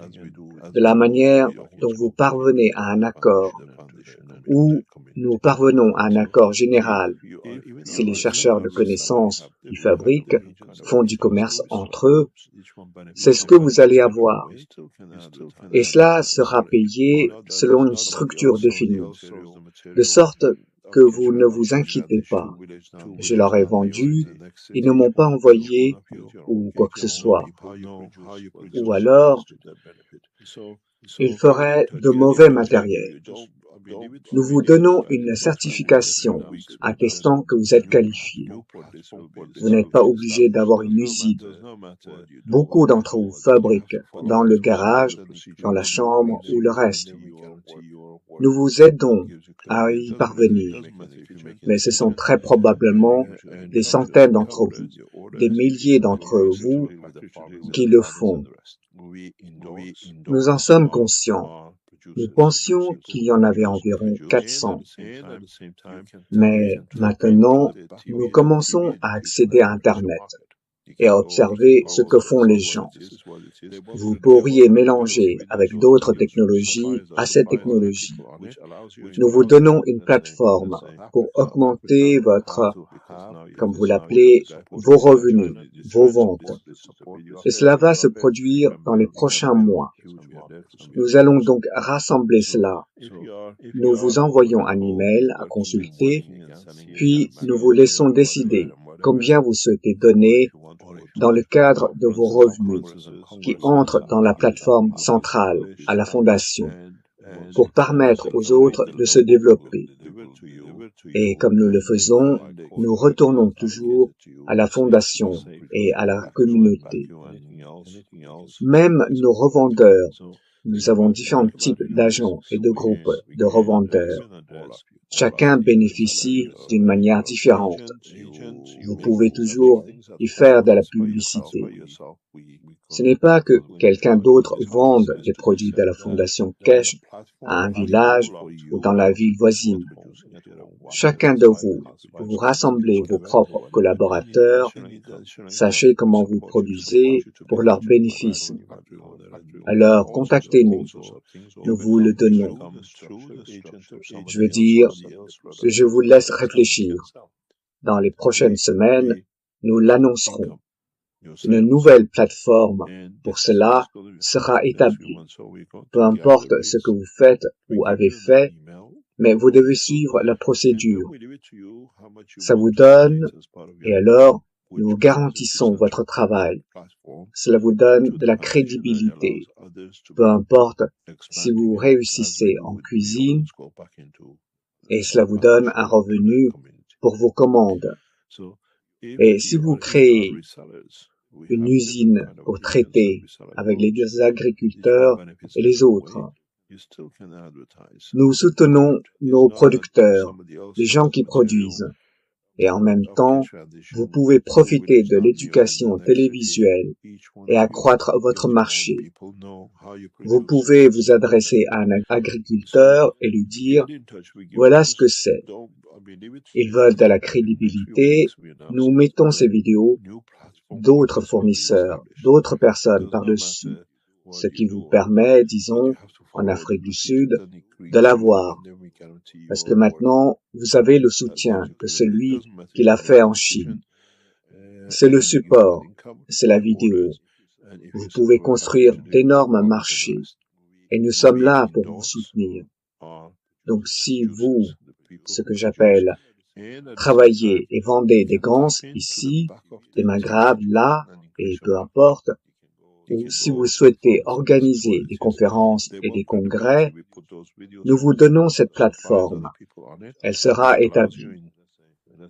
Speaker 2: de la manière dont vous parvenez à un accord, ou nous parvenons à un accord général si les chercheurs de connaissances qui fabriquent font du commerce entre eux. C'est ce que vous allez avoir. Et cela sera payé selon une structure définie, de sorte que vous ne vous inquiétez pas. Je leur ai vendu, ils ne m'ont pas envoyé ou quoi que ce soit. Ou alors, ils feraient de mauvais matériel. Nous vous donnons une certification attestant que vous êtes qualifié. Vous n'êtes pas obligé d'avoir une usine. Beaucoup d'entre vous fabriquent dans le garage, dans la chambre ou le reste. Nous vous aidons à y parvenir, mais ce sont très probablement des centaines d'entre vous, des milliers d'entre vous qui le font. Nous en sommes conscients. Nous pensions qu'il y en avait environ 400. Mais maintenant, nous commençons à accéder à Internet et à observer ce que font les gens. Vous pourriez mélanger avec d'autres technologies à cette technologie. Nous vous donnons une plateforme pour augmenter votre, comme vous l'appelez, vos revenus, vos ventes. Et cela va se produire dans les prochains mois. Nous allons donc rassembler cela. Nous vous envoyons un email à consulter, puis nous vous laissons décider combien vous souhaitez donner dans le cadre de vos revenus qui entrent dans la plateforme centrale à la Fondation pour permettre aux autres de se développer. Et comme nous le faisons, nous retournons toujours à la Fondation et à la communauté. Même nos revendeurs, nous avons différents types d'agents et de groupes de revendeurs. Chacun bénéficie d'une manière différente. Vous pouvez toujours y faire de la publicité. Ce n'est pas que quelqu'un d'autre vende des produits de la Fondation Keshe à un village ou dans la ville voisine. Chacun de vous, vous rassemblez vos propres collaborateurs, sachez comment vous produisez pour leurs bénéfices. Alors, contactez-nous, nous vous le donnons. Je veux dire, je vous laisse réfléchir. Dans les prochaines semaines, nous l'annoncerons. Une nouvelle plateforme pour cela sera établie. Peu importe ce que vous faites ou avez fait, mais vous devez suivre la procédure. Ça vous donne, et alors, nous garantissons votre travail. Cela vous donne de la crédibilité. Peu importe si vous réussissez en cuisine, et cela vous donne un revenu pour vos commandes. Et si vous créez une usine pour traiter avec les agriculteurs et les autres, nous soutenons nos producteurs, les gens qui produisent. Et en même temps, vous pouvez profiter de l'éducation télévisuelle et accroître votre marché. Vous pouvez vous adresser à un agriculteur et lui dire « Voilà ce que c'est. Ils veulent de la crédibilité, nous mettons ces vidéos d'autres fournisseurs, d'autres personnes par-dessus, ce qui vous permet, disons, en Afrique du Sud, de l'avoir. Parce que maintenant, vous avez le soutien de celui qui l'a fait en Chine. C'est le support, c'est la vidéo. Vous pouvez construire d'énormes marchés et nous sommes là pour vous soutenir. Donc si vous, ce que j'appelle, travaillez et vendez des ganses ici, des mains graves là, et peu importe, ou si vous souhaitez organiser des conférences et des congrès, nous vous donnons cette plateforme. Elle sera établie.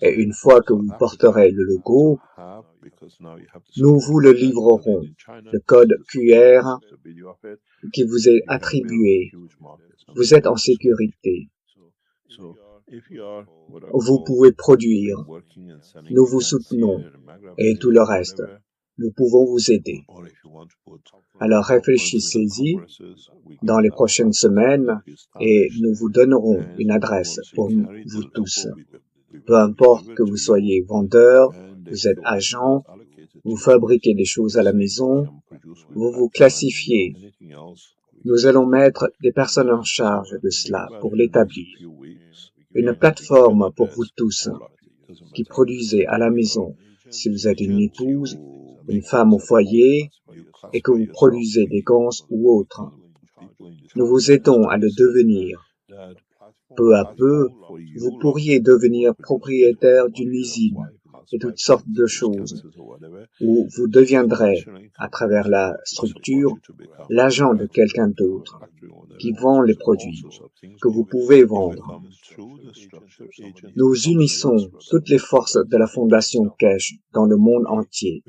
Speaker 2: Et une fois que vous porterez le logo, nous vous le livrerons, le code QR qui vous est attribué. Vous êtes en sécurité. Vous pouvez produire. Nous vous soutenons et tout le reste. Nous pouvons vous aider. Alors réfléchissez-y dans les prochaines semaines et nous vous donnerons une adresse pour vous tous. Peu importe que vous soyez vendeur, vous êtes agent, vous fabriquez des choses à la maison, vous vous classifiez. Nous allons mettre des personnes en charge de cela pour l'établir. Une plateforme pour vous tous qui produisez à la maison. Si vous êtes une épouse, une femme au foyer et que vous produisez des gants ou autres, nous vous aidons à le devenir. Peu à peu, vous pourriez devenir propriétaire d'une usine et toutes sortes de choses, ou vous deviendrez, à travers la structure, l'agent de quelqu'un d'autre qui vend les produits que vous pouvez vendre. Nous unissons toutes les forces de la Fondation Keshe dans le monde entier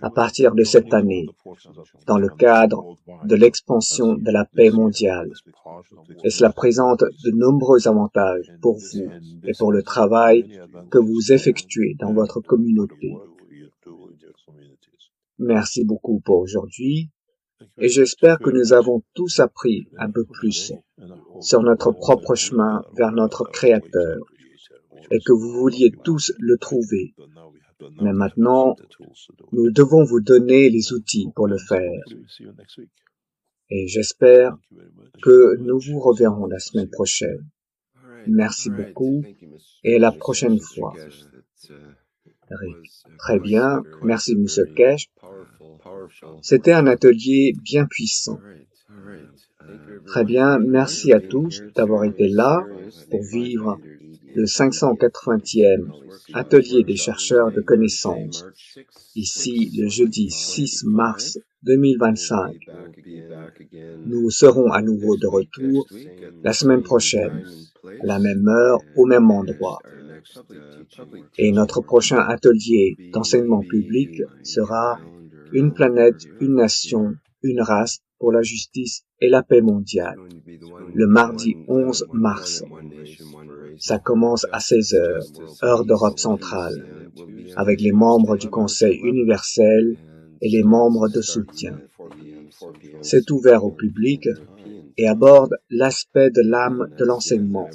Speaker 2: à partir de cette année, dans le cadre de l'expansion de la paix mondiale. Et cela présente de nombreux avantages pour vous et pour le travail que vous effectuez dans votre communauté. Merci beaucoup pour aujourd'hui et j'espère que nous avons tous appris un peu plus sur notre propre chemin vers notre Créateur et que vous vouliez tous le trouver. Mais maintenant, nous devons vous donner les outils pour le faire. Et j'espère que nous vous reverrons la semaine prochaine. Merci beaucoup et à la prochaine fois. Très bien, merci Monsieur Keshe. C'était un atelier bien puissant. Très bien, merci à tous d'avoir été là pour vivre le 580e atelier des chercheurs de connaissances, ici le jeudi 6 mars 2025. Nous serons à nouveau de retour la semaine prochaine, à la même heure, au même endroit. Et notre prochain atelier d'enseignement public sera Une planète, une nation, une race pour la justice et la paix mondiale, le mardi 11 mars. Ça commence à 16 heures, heure d'Europe centrale, avec les membres du Conseil universel et les membres de soutien. C'est ouvert au public et aborde l'aspect de l'âme de l'enseignement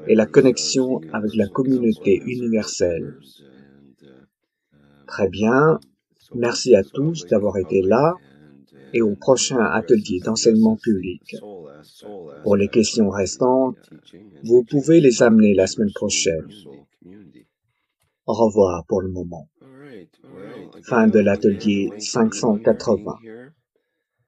Speaker 2: et la connexion avec la communauté universelle. Très bien, merci à tous d'avoir été là et au prochain atelier d'enseignement public. Pour les questions restantes, vous pouvez les amener la semaine prochaine. Au revoir pour le moment. Fin de l'atelier 580.